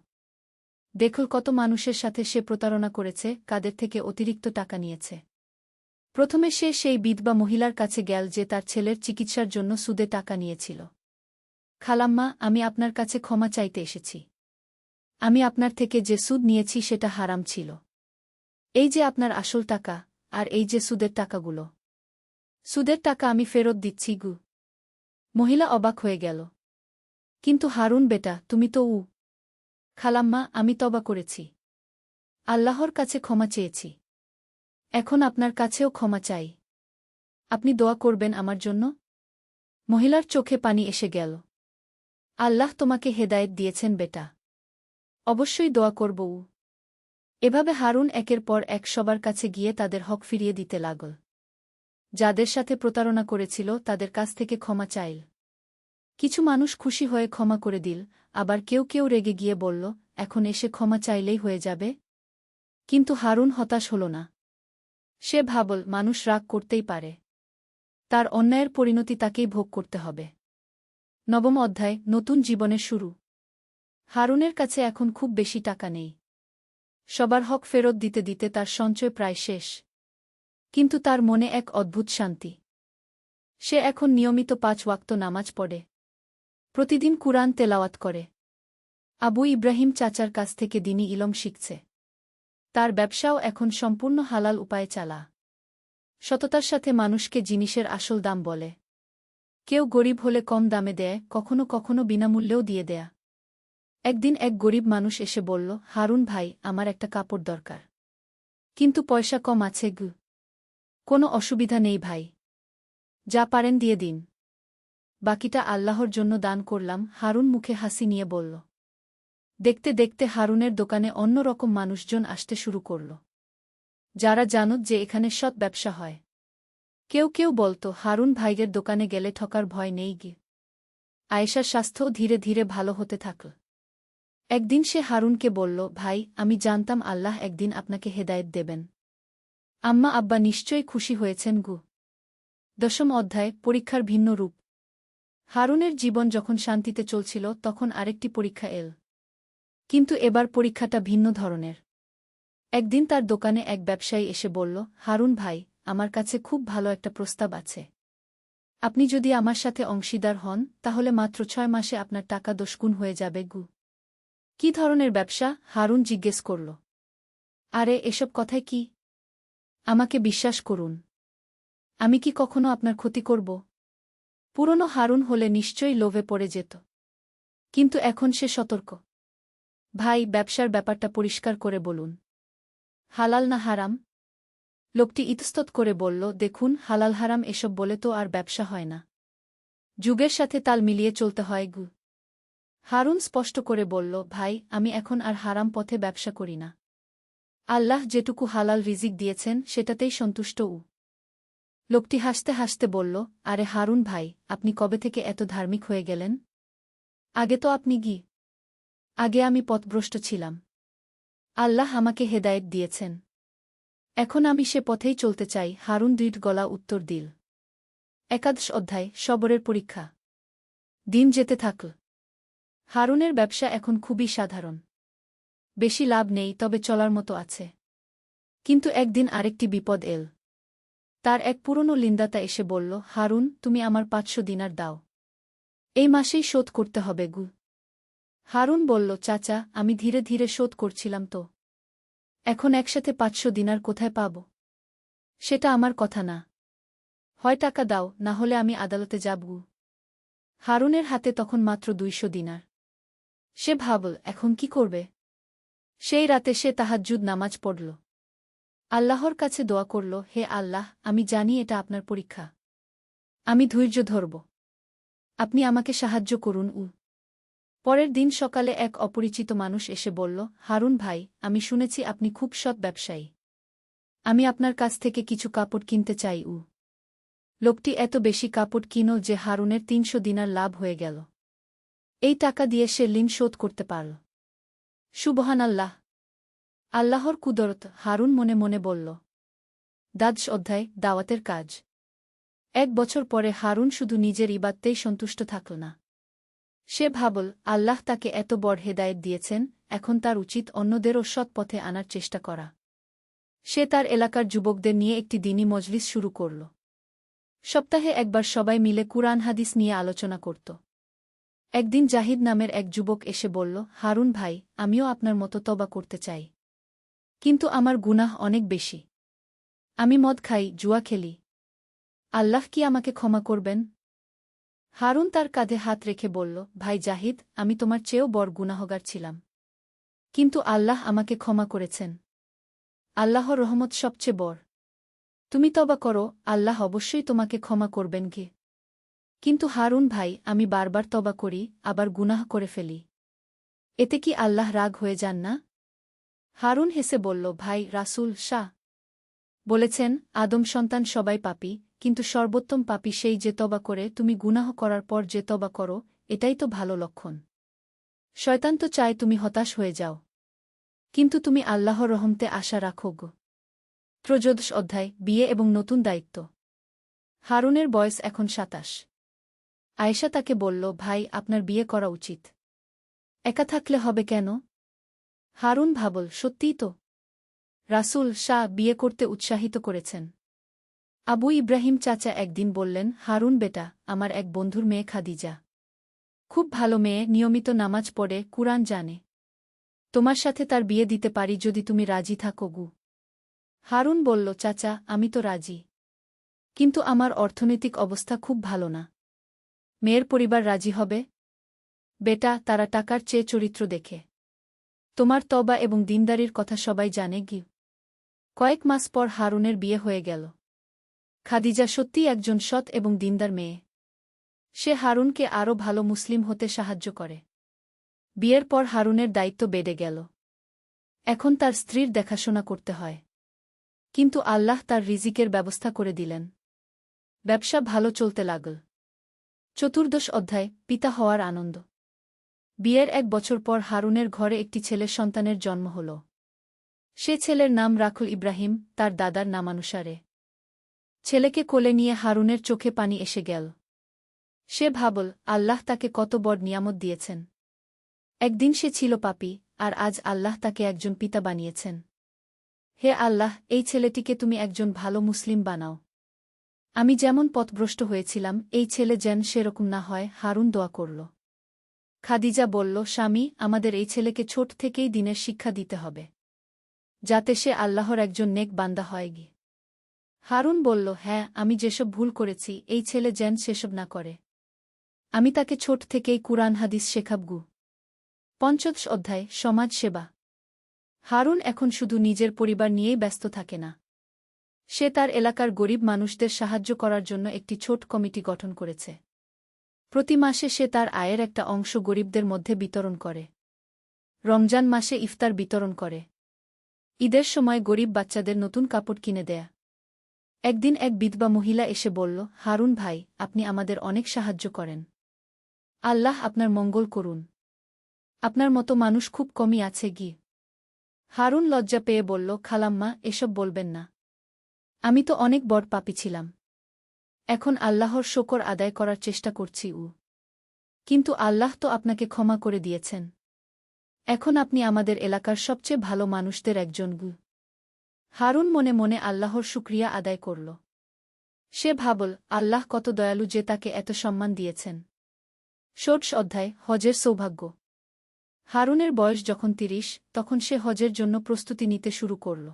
দেখল কত মানুষের সাথে সে প্রতারণা করেছে, কাদের থেকে অতিরিক্ত টাকা নিয়েছে। প্রথমে সে সেই বিধবা মহিলার কাছে গেল যে তার ছেলের চিকিৎসার জন্য সুদে টাকা নিয়েছিল। খালাম্মা, আমি আপনার কাছে ক্ষমা চাইতে এসেছি। আমি আপনার থেকে যে সুদ নিয়েছি সেটা হারাম ছিল। এই যে আপনার আসল টাকা, আর এই যে সুদের টাকাগুলো। সুদের টাকা আমি ফেরত দিচ্ছি গু। মহিলা অবাক হয়ে গেল। কিন্তু হারুন বেটা, তুমি তো খালাম্মা, আমি তওবা করেছি। আল্লাহর কাছে ক্ষমা চেয়েছি। এখন আপনার কাছেও ক্ষমা চাই। আপনি দোয়া করবেন আমার জন্য? মহিলার চোখে পানি এসে গেল। আল্লাহ তোমাকে হেদায়েত দিয়েছেন বেটা। অবশ্যই দোয়া করব। এভাবে হারুন একের পর এক সবার কাছে গিয়ে তাদের হক ফিরিয়ে দিতে লাগল। যাদের সাথে প্রতারণা করেছিল তাদের কাছ থেকে ক্ষমা চাইল। কিছু মানুষ খুশি হয়ে ক্ষমা করে দিল, আবার কেউ কেউ রেগে গিয়ে বলল, এখন এসে ক্ষমা চাইলেই হয়ে যাবে। কিন্তু হারুন হতাশ হল না। সে ভাবল, মানুষ রাগ করতেই পারে। তার অন্যায়ের পরিণতি তাকেই ভোগ করতে হবে। নবম অধ্যায়, নতুন জীবনের শুরু। হারুনের কাছে এখন খুব বেশি টাকা নেই। সবার হক ফেরত দিতে দিতে তার সঞ্চয় প্রায় শেষ। কিন্তু তার মনে এক অদ্ভুত শান্তি। সে এখন নিয়মিত 5 ওয়াক্ত নামাজ পড়ে। প্রতিদিন কুরআন তেলাওয়াত করে। আবু ইব্রাহিম চাচার কাছ থেকে দ্বীনি ইলম শিখছে। তার ব্যবসাও এখন সম্পূর্ণ হালাল উপায়ে চালা। সততার সাথে মানুষকে জিনিসের আসল দাম বলে। কেউ গরিব হলে কম দামে দেয়, কখনো কখনো বিনামূল্যেও দিয়ে দেয়া। একদিন এক গরিব মানুষ এসে বলল, হারুন ভাই, আমার একটা কাপড় দরকার। কিন্তু পয়সা কম আছে গু। কোনো অসুবিধা নেই ভাই। যা পারেন দিয়ে দিন। বাকিটা আল্লাহর জন্য দান করলাম, হারুন মুখে হাসি নিয়ে বলল। দেখতে দেখতে হারুনের দোকানে অন্য রকম মানুষজন আসতে শুরু করল। যারা জানত যে এখানে সৎ ব্যবসা হয়। কেউ কেউ বলত, হারুন ভাইয়ের দোকানে গেলে ঠকার ভয় নেই গি। আয়েশার স্বাস্থ্যও ধীরে ধীরে ভালো হতে থাকল। একদিন সে হারুনকে বলল, ভাই, আমি জানতাম আল্লাহ একদিন আপনাকে হেদায়েত দেবেন। আম্মা আব্বা নিশ্চয়ই খুশি হয়েছেন গু। দশম অধ্যায়, পরীক্ষার ভিন্ন রূপ। হারুনের জীবন যখন শান্তিতে চলছিল তখন আরেকটি পরীক্ষা এল। কিন্তু এবার পরীক্ষাটা ভিন্ন ধরনের। একদিন তার দোকানে এক ব্যবসায়ী এসে বলল, হারুন ভাই, আমার কাছে খুব ভালো একটা প্রস্তাব আছে। আপনি যদি আমার সাথে অংশীদার হন তাহলে মাত্র 6 মাসে আপনার টাকা 10 গুণ হয়ে যাবে গু। কি ধরনের ব্যবসা? হারুন জিজ্ঞেস করল। আরে এসব কথায় কি? আমাকে বিশ্বাস করুন। আমি কি কখনো আপনার ক্ষতি করব? পুরনো হারুন হলে নিশ্চয়ই লোভে পড়ে যেত। কিন্তু এখন সে সতর্ক। ভাই, ব্যবসার ব্যাপারটা পরিষ্কার করে বলুন। হালাল না হারাম? লোকটি ইতস্তত করে বলল, দেখুন, হালাল হারাম এসব বলে তো আর ব্যবসা হয় না। যুগের সাথে তাল মিলিয়ে চলতে হয় গু। হারুন স্পষ্ট করে বলল, ভাই, আমি এখন আর হারাম পথে ব্যবসা করি না। আল্লাহ যেটুকু হালাল রিজিক দিয়েছেন সেটাতেই সন্তুষ্ট। লোকটি হাসতে হাসতে বলল, আরে হারুন ভাই, আপনি কবে থেকে এত ধার্মিক হয়ে গেলেন? আগে তো আপনি আগে আমি পথভ্রষ্ট ছিলাম। আল্লাহ আমাকে হেদায়েত দিয়েছেন। এখন আমি সে পথেই চলতে চাই। হারুন দৃঢ় গলা উত্তর দিল। একাদশ অধ্যায়, সবরের পরীক্ষা। দিন যেতে থাকল। হারুনের ব্যবসা এখন খুবই সাধারণ। বেশি লাভ নেই, তবে চলার মতো আছে। কিন্তু একদিন আরেকটি বিপদ এল। তার এক পুরনো লিন্দাতা এসে বলল, হারুন, তুমি আমার 500 দিনার দাও। এই মাসেই শোধ করতে হবে গু। হারুন বলল, চাচা, আমি ধীরে ধীরে শোধ করছিলাম তো। এখন একসাথে 500 দিনার কোথায় পাব? সেটা আমার কথা না। হয় টাকা দাও, না হলে আমি আদালতে যাব। হারুনের হাতে তখন মাত্র 200 দিনার। সে ভাবল, এখন কি করবে? সেই রাতে সে তাহাজ্জুদ নামাজ পড়ল। আল্লাহর কাছে দোয়া করল, হে আল্লাহ, আমি জানি এটা আপনার পরীক্ষা। আমি ধৈর্য ধরব। আপনি আমাকে সাহায্য করুন। পরের দিন সকালে এক অপরিচিত মানুষ এসে বলল, হারুন ভাই, আমি শুনেছি আপনি খুব সৎ ব্যবসায়ী। আমি আপনার কাছ থেকে কিছু কাপড় কিনতে চাই। লোকটি এত বেশি কাপড় কিনল যে হারুনের 300 দিনার লাভ হয়ে গেল। এই টাকা দিয়ে সে ঋণ শোধ করতে পারল। সুবহানাল্লাহ! আল্লাহর কুদরত, হারুন মনে মনে বলল। দ্বাদশ অধ্যায়, দাওয়াতের কাজ। 1 বছর পরে হারুন শুধু নিজের ইবাদতেই সন্তুষ্ট থাকল না। সে ভাবল, আল্লাহ তাকে এত বড় হেদায়েত দিয়েছেন, এখন তার উচিত অন্যদেরও সৎ পথে আনার চেষ্টা করা। সে তার এলাকার যুবকদের নিয়ে একটি দ্বীনি মজলিস শুরু করল। সপ্তাহে একবার সবাই মিলে কুরআন হাদিস নিয়ে আলোচনা করত। একদিন জাহিদ নামের এক যুবক এসে বলল, হারুন ভাই, আমিও আপনার মতো তওবা করতে চাই। কিন্তু আমার গুনাহ অনেক বেশি। আমি মদ খাই, জুয়া খেলি। আল্লাহ কি আমাকে ক্ষমা করবেন? হারুন তার কাঁধে হাত রেখে বলল, ভাই জাহিদ, আমি তোমার চেয়েও বড় গুনাহগার ছিলাম। কিন্তু আল্লাহ আমাকে ক্ষমা করেছেন। আল্লাহর রহমত সবচেয়ে বড়। তুমি তওবা করো, আল্লাহ অবশ্যই তোমাকে ক্ষমা করবেন গে। কিন্তু হারুন ভাই, আমি বারবার তওবা করি, আবার গুনাহ করে ফেলি। এতে কি আল্লাহ রাগ হয়ে যান না? হারুন হেসে বলল, ভাই, রাসূল শাহ বলেছেন, আদম সন্তান সবাই পাপী, কিন্তু সর্বোত্তম পাপী সেই যে তওবা করে। তুমি গুনাহ করার পর যে তওবা করো, এটাই তো ভালো লক্ষণ। শয়তান তো চায় তুমি হতাশ হয়ে যাও। কিন্তু তুমি আল্লাহর রহমতে আশা রাখো গো। ত্রয়োদশ অধ্যায়, বিয়ে এবং নতুন দায়িত্ব। হারুনের বয়স এখন 27। আয়েশা তাকে বলল, ভাই, আপনার বিয়ে করা উচিত। একা থাকলে হবে কেন? হারুন ভাবল, সত্যিই তো। রাসূল শাহ বিয়ে করতে উৎসাহিত করেছেন। আবু ইব্রাহিম চাচা একদিন বললেন, হারুন বেটা, আমার এক বন্ধুর মেয়ে খাদিজা খুব ভালো মেয়ে, নিয়মিত নামাজ পড়ে, কুরআন জানে। তোমার সাথে তার বিয়ে দিতে পারি যদি তুমি রাজি থাকো গু। হারুন বলল, চাচা, আমি তো রাজি। কিন্তু আমার অর্থনৈতিক অবস্থা খুব ভালো না। মেয়ের পরিবার রাজি হবে? বেটা, তারা টাকার চেয়ে চরিত্র দেখে। তোমার তওবা এবং দিনদারির কথা সবাই জানে গি। কয়েক মাস পর হারুনের বিয়ে হয়ে গেল। খাদিজা সত্যিই একজন সৎ এবং দিনদার মেয়ে। সে হারুনকে আরও ভালো মুসলিম হতে সাহায্য করে। বিয়ের পর হারুনের দায়িত্ব বেড়ে গেল। এখন তার স্ত্রীর দেখাশোনা করতে হয়। কিন্তু আল্লাহ তার রিজিকের ব্যবস্থা করে দিলেন। ব্যবসা ভালো চলতে লাগল। চতুর্দশ অধ্যায়, পিতা হওয়ার আনন্দ। বিয়ের 1 বছর পর হারুনের ঘরে একটি ছেলের সন্তানের জন্ম হল। সে ছেলের নাম রাখল ইব্রাহিম, তার দাদার নামানুসারে। ছেলেকে কোলে নিয়ে হারুনের চোখে পানি এসে গেল। সে ভাবল, আল্লাহ তাকে কত বড় নিয়ামত দিয়েছেন। একদিন সে ছিল পাপী, আর আজ আল্লাহ তাকে একজন পিতা বানিয়েছেন। হে আল্লাহ, এই ছেলেটিকে তুমি একজন ভালো মুসলিম বানাও। আমি যেমন পথভ্রষ্ট হয়েছিলাম, এই ছেলে যেন সেরকম না হয়। হারুন দোয়া করল। খাদিজা বলল, স্বামী, আমাদের এই ছেলেকে ছোট থেকেই দিনের শিক্ষা দিতে হবে, যাতে সে আল্লাহর একজন নেক বান্দা হয় গি। হারুন বলল, হ্যাঁ, আমি যেসব ভুল করেছি, এই ছেলে যেন সেসব না করে। আমি তাকে ছোট থেকেই কুরআন হাদিস শেখাবগু। পঞ্চদশ অধ্যায়, সমাজ সেবা। হারুন এখন শুধু নিজের পরিবার নিয়েই ব্যস্ত থাকে না। সে তার এলাকার গরিব মানুষদের সাহায্য করার জন্য একটি ছোট কমিটি গঠন করেছে। প্রতি মাসে সে তার আয়ের একটা অংশ গরিবদের মধ্যে বিতরণ করে। রমজান মাসে ইফতার বিতরণ করে। ঈদের সময় গরিব বাচ্চাদের নতুন কাপড় কিনে দেয়া। একদিন এক বিধবা মহিলা এসে বলল, হারুন ভাই, আপনি আমাদের অনেক সাহায্য করেন। আল্লাহ আপনার মঙ্গল করুন। আপনার মতো মানুষ খুব কমই আছে গি। হারুন লজ্জা পেয়ে বলল, খালাম্মা, এসব বলবেন না। আমি তো অনেক বড় পাপী ছিলাম। এখন আল্লাহর শকর আদায় করার চেষ্টা করছি। কিন্তু আল্লাহ তো আপনাকে ক্ষমা করে দিয়েছেন। এখন আপনি আমাদের এলাকার সবচেয়ে ভালো মানুষদের একজন গু। হারুন মনে মনে আল্লাহর শুকরিয়া আদায় করল। সে ভাবল, আল্লাহ কত দয়ালু যে তাকে এত সম্মান দিয়েছেন। ষোড়শ অধ্যায়, হজের সৌভাগ্য। হারুনের বয়স যখন ৩০, তখন সে হজের জন্য প্রস্তুতি নিতে শুরু করল।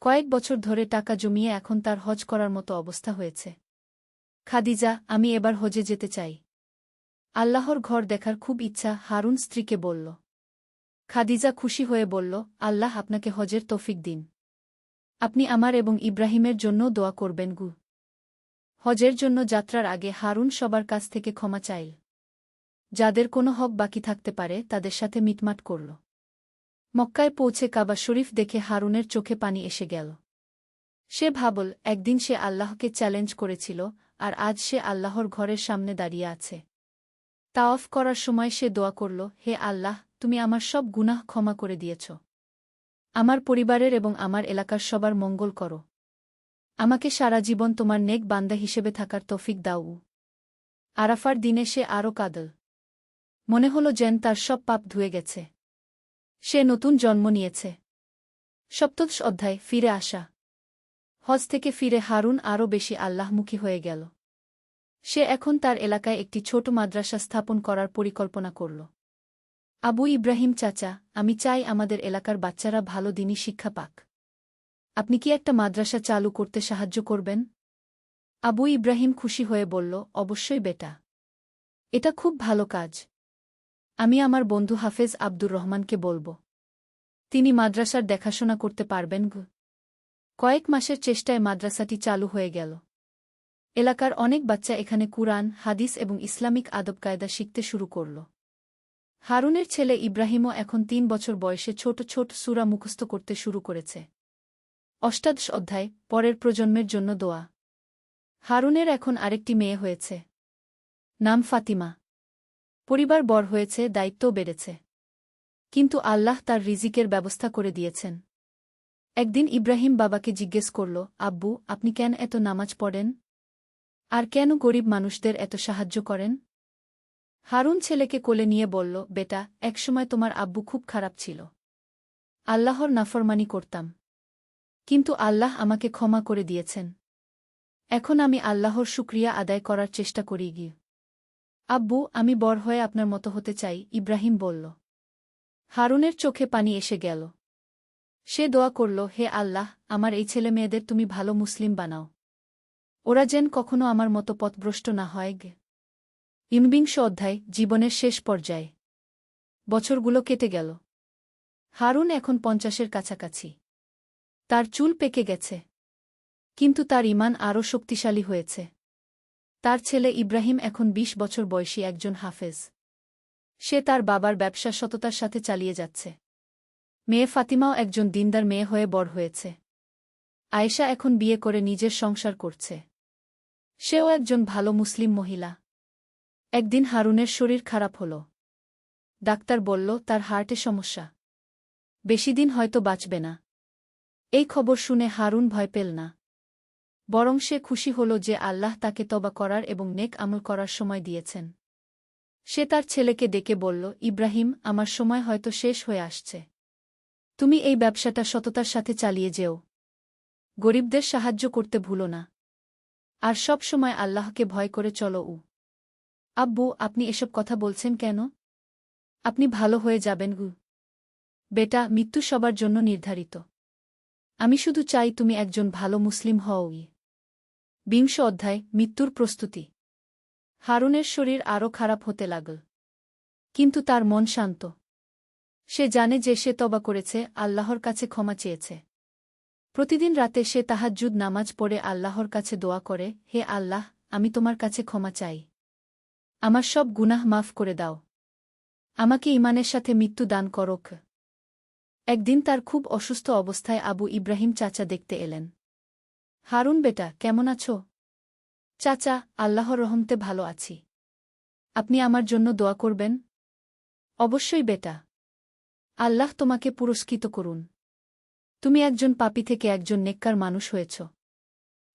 কয়েক বছর ধরে টাকা জমিয়ে এখন তার হজ করার মতো অবস্থা হয়েছে। খাদিজা, আমি এবার হজে যেতে চাই। আল্লাহর ঘর দেখার খুব ইচ্ছা, হারুন স্ত্রীকে বলল। খাদিজা খুশি হয়ে বলল, আল্লাহ আপনাকে হজের তৌফিক দিন। আপনি আমার এবং ইব্রাহিমের জন্য দোয়া করবেন গু। হজের জন্য যাত্রার আগে হারুন সবার কাছ থেকে ক্ষমা চাইল। যাদের কোনো হক বাকি থাকতে পারে তাদের সাথে মিটমাট করল। মক্কায় পৌঁছে কাবা শরীফ দেখে হারুনের চোখে পানি এসে গেল। সে ভাবল, একদিন সে আল্লাহকে চ্যালেঞ্জ করেছিল, আর আজ সে আল্লাহর ঘরের সামনে দাঁড়িয়ে আছে। তাওয়াফ করার সময় সে দোয়া করল, হে আল্লাহ, তুমি আমার সব গুনাহ ক্ষমা করে দিয়েছ। আমার পরিবারের এবং আমার এলাকার সবার মঙ্গল করো। আমাকে সারা জীবন তোমার নেক বান্দা হিসেবে থাকার তৌফিক দাও। আরাফার দিনে সে আরও কাঁদল। মনে হল যেন তার সব পাপ ধুয়ে গেছে। সে নতুন জন্ম নিয়েছে। সপ্তদশ অধ্যায়, ফিরে আসা। হজ থেকে ফিরে হারুন আরও বেশি আল্লাহমুখী হয়ে গেল। সে এখন তার এলাকায় একটি ছোট মাদ্রাসা স্থাপন করার পরিকল্পনা করল। আবু ইব্রাহিম চাচা, আমি চাই আমাদের এলাকার বাচ্চারা ভালো দিনী শিক্ষা পাক। আপনি কি একটা মাদ্রাসা চালু করতে সাহায্য করবেন? আবু ইব্রাহিম খুশি হয়ে বলল, অবশ্যই বেটা। এটা খুব ভালো কাজ। আমি আমার বন্ধু হাফেজ আব্দুর রহমানকে বলব। তিনি মাদ্রাসার দেখাশোনা করতে পারবেন গো। কয়েক মাসের চেষ্টায় মাদ্রাসাটি চালু হয়ে গেল। এলাকার অনেক বাচ্চা এখানে কুরআন, হাদিস এবং ইসলামিক আদব-কায়দা শিখতে শুরু করল। হারুনের ছেলে ইব্রাহিমও এখন ৩ বছর বয়সে ছোট ছোট সূরা মুখস্থ করতে শুরু করেছে। অষ্টাদশ অধ্যায়, পরের প্রজন্মের জন্য দোয়া। হারুনের এখন আরেকটি মেয়ে হয়েছে। নাম ফাতিমা। পরিবার বড় হয়েছে, দায়িত্বও বেড়েছে। কিন্তু আল্লাহ তার রিজিকের ব্যবস্থা করে দিয়েছেন। একদিন ইব্রাহিম বাবাকে জিজ্ঞেস করল, আব্বু, আপনি কেন এত নামাজ পড়েন? আর কেন গরিব মানুষদের এত সাহায্য করেন? হারুন ছেলেকে কোলে নিয়ে বলল, বেটা, একসময় তোমার আব্বু খুব খারাপ ছিল। আল্লাহর নাফরমানি করতাম। কিন্তু আল্লাহ আমাকে ক্ষমা করে দিয়েছেন। এখন আমি আল্লাহর শুকরিয়া আদায় করার চেষ্টা করি গিয়ে। আব্বু, আমি বড় হয়ে আপনার মতো হতে চাই, ইব্রাহিম বলল। হারুনের চোখে পানি এসে গেল। সে দোয়া করল, হে আল্লাহ, আমার এই ছেলে মেয়েদের তুমি ভালো মুসলিম বানাও। ওরা যেন কখনো আমার মতো পথভ্রষ্ট না হয় গে। ২৯ অধ্যায়, জীবনের শেষ পর্যায়ে। বছরগুলো কেটে গেল। হারুন এখন ৫০-এর কাছাকাছি। তার চুল পেকে গেছে। কিন্তু তার ঈমান আরও শক্তিশালী হয়েছে। তার ছেলে ইব্রাহিম এখন ২০ বছর বয়সী একজন হাফেজ। সে তার বাবার ব্যবসা সততার সাথে চালিয়ে যাচ্ছে। মেয়ে ফাতিমাও একজন দিনদার মেয়ে হয়ে বড় হয়েছে। আয়েশা এখন বিয়ে করে নিজের সংসার করছে। সেও একজন ভালো মুসলিম মহিলা। একদিন হারুনের শরীর খারাপ হল। ডাক্তার বলল, তার হার্টে সমস্যা। বেশিদিন হয়তো বাঁচবে না। এই খবর শুনে হারুন ভয় পেল না। বরং সে খুশি হল যে আল্লাহ তাকে তওবা করার এবং নেক আমল করার সময় দিয়েছেন। সে তার ছেলেকে ডেকে বলল, ইব্রাহিম, আমার সময় হয়তো শেষ হয়ে আসছে। তুমি এই ব্যবসাটা সততার সাথে চালিয়ে যেও। গরিবদের সাহায্য করতে ভুলো না। আর সব সময় আল্লাহকে ভয় করে চলো। আব্বু, আপনি এসব কথা বলছেন কেন? আপনি ভালো হয়ে যাবেন গু। বেটা, মৃত্যু সবার জন্য নির্ধারিত। আমি শুধু চাই তুমি একজন ভালো মুসলিম হও। ২০ অধ্যায়, মৃত্যুর প্রস্তুতি। হারুনের শরীর আরও খারাপ হতে লাগল। কিন্তু তার মন শান্ত। সে জানে যে সে তওবা করেছে, আল্লাহর কাছে ক্ষমা চেয়েছে। প্রতিদিন রাতে সে তাহাজ্জুদ নামাজ পড়ে আল্লাহর কাছে দোয়া করে, হে আল্লাহ, আমি তোমার কাছে ক্ষমা চাই। আমার সব গুনাহ মাফ করে দাও। আমাকে ঈমানের সাথে মৃত্যু দান করোক। একদিন তার খুব অসুস্থ অবস্থায় আবু ইব্রাহিম চাচা দেখতে এলেন। হারুন, বেটা, কেমন আছো? চাচা, আল্লাহর রহমতে ভালো আছি। আপনি আমার জন্য দোয়া করবেন? অবশ্যই বেটা। আল্লাহ তোমাকে পুরস্কৃত করুন। তুমি একজন পাপী থেকে একজন নেককার মানুষ হয়েছ।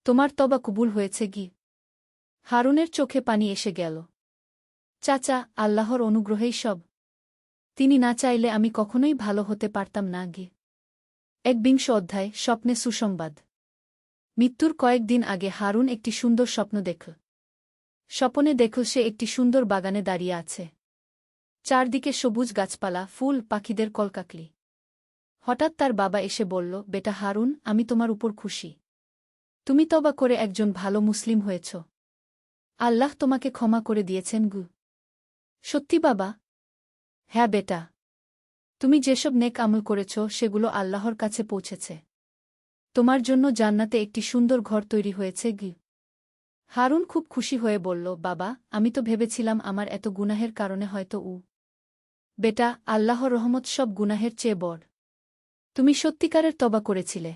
তোমার তওবা কবুল হয়েছে গি। হারুনের চোখে পানি এসে গেল। চাচা, আল্লাহর অনুগ্রহেই সব। তিনি না চাইলে আমি কখনোই ভালো হতে পারতাম না গি। ২১ অধ্যায়, স্বপ্নে সুসংবাদ। মৃত্যুর কয়েকদিন আগে হারুন একটি সুন্দর স্বপ্ন দেখল। স্বপনে দেখল সে একটি সুন্দর বাগানে দাঁড়িয়ে আছে। চারদিকে সবুজ গাছপালা, ফুল, পাখিদের কলকাকলি। হঠাৎ তার বাবা এসে বলল, বেটা হারুন, আমি তোমার উপর খুশি। তুমি তওবা করে একজন ভালো মুসলিম হয়েছ। আল্লাহ তোমাকে ক্ষমা করে দিয়েছেন গু। সত্যি বাবা? হ্যাঁ বেটা। তুমি যেসব নেক আমল করেছ সেগুলো আল্লাহর কাছে পৌঁছেছে। তোমার জন্য জান্নাতে একটি সুন্দর ঘর তৈরি হয়েছে গি। হারুন খুব খুশি হয়ে বলল, বাবা, আমি তো ভেবেছিলাম আমার এত গুনাহের কারণে হয়তো বেটা, আল্লাহর রহমত সব গুনাহের চেয়ে বড়। তুমি সত্যিকারের তবা করেছিলে।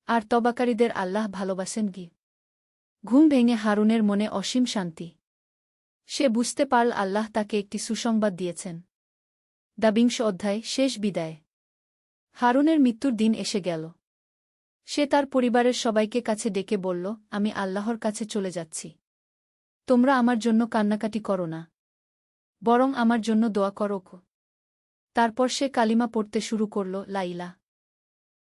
আর তবাকারীদের আল্লাহ ভালোবাসেন গি। ঘুম ভেঙে হারুনের মনে অসীম শান্তি। সে বুঝতে পারল আল্লাহ তাকে একটি সুসংবাদ দিয়েছেন। ২২ অধ্যায়, শেষ বিদায়। হারুনের মৃত্যুর দিন এসে গেল। সে তার পরিবারের সবাইকে কাছে ডেকে বলল, আমি আল্লাহর কাছে চলে যাচ্ছি। তোমরা আমার জন্য কান্নাকাটি করো না, বরং আমার জন্য দোয়া করো। তারপর সে কালিমা পড়তে শুরু করল, লা ইলাহা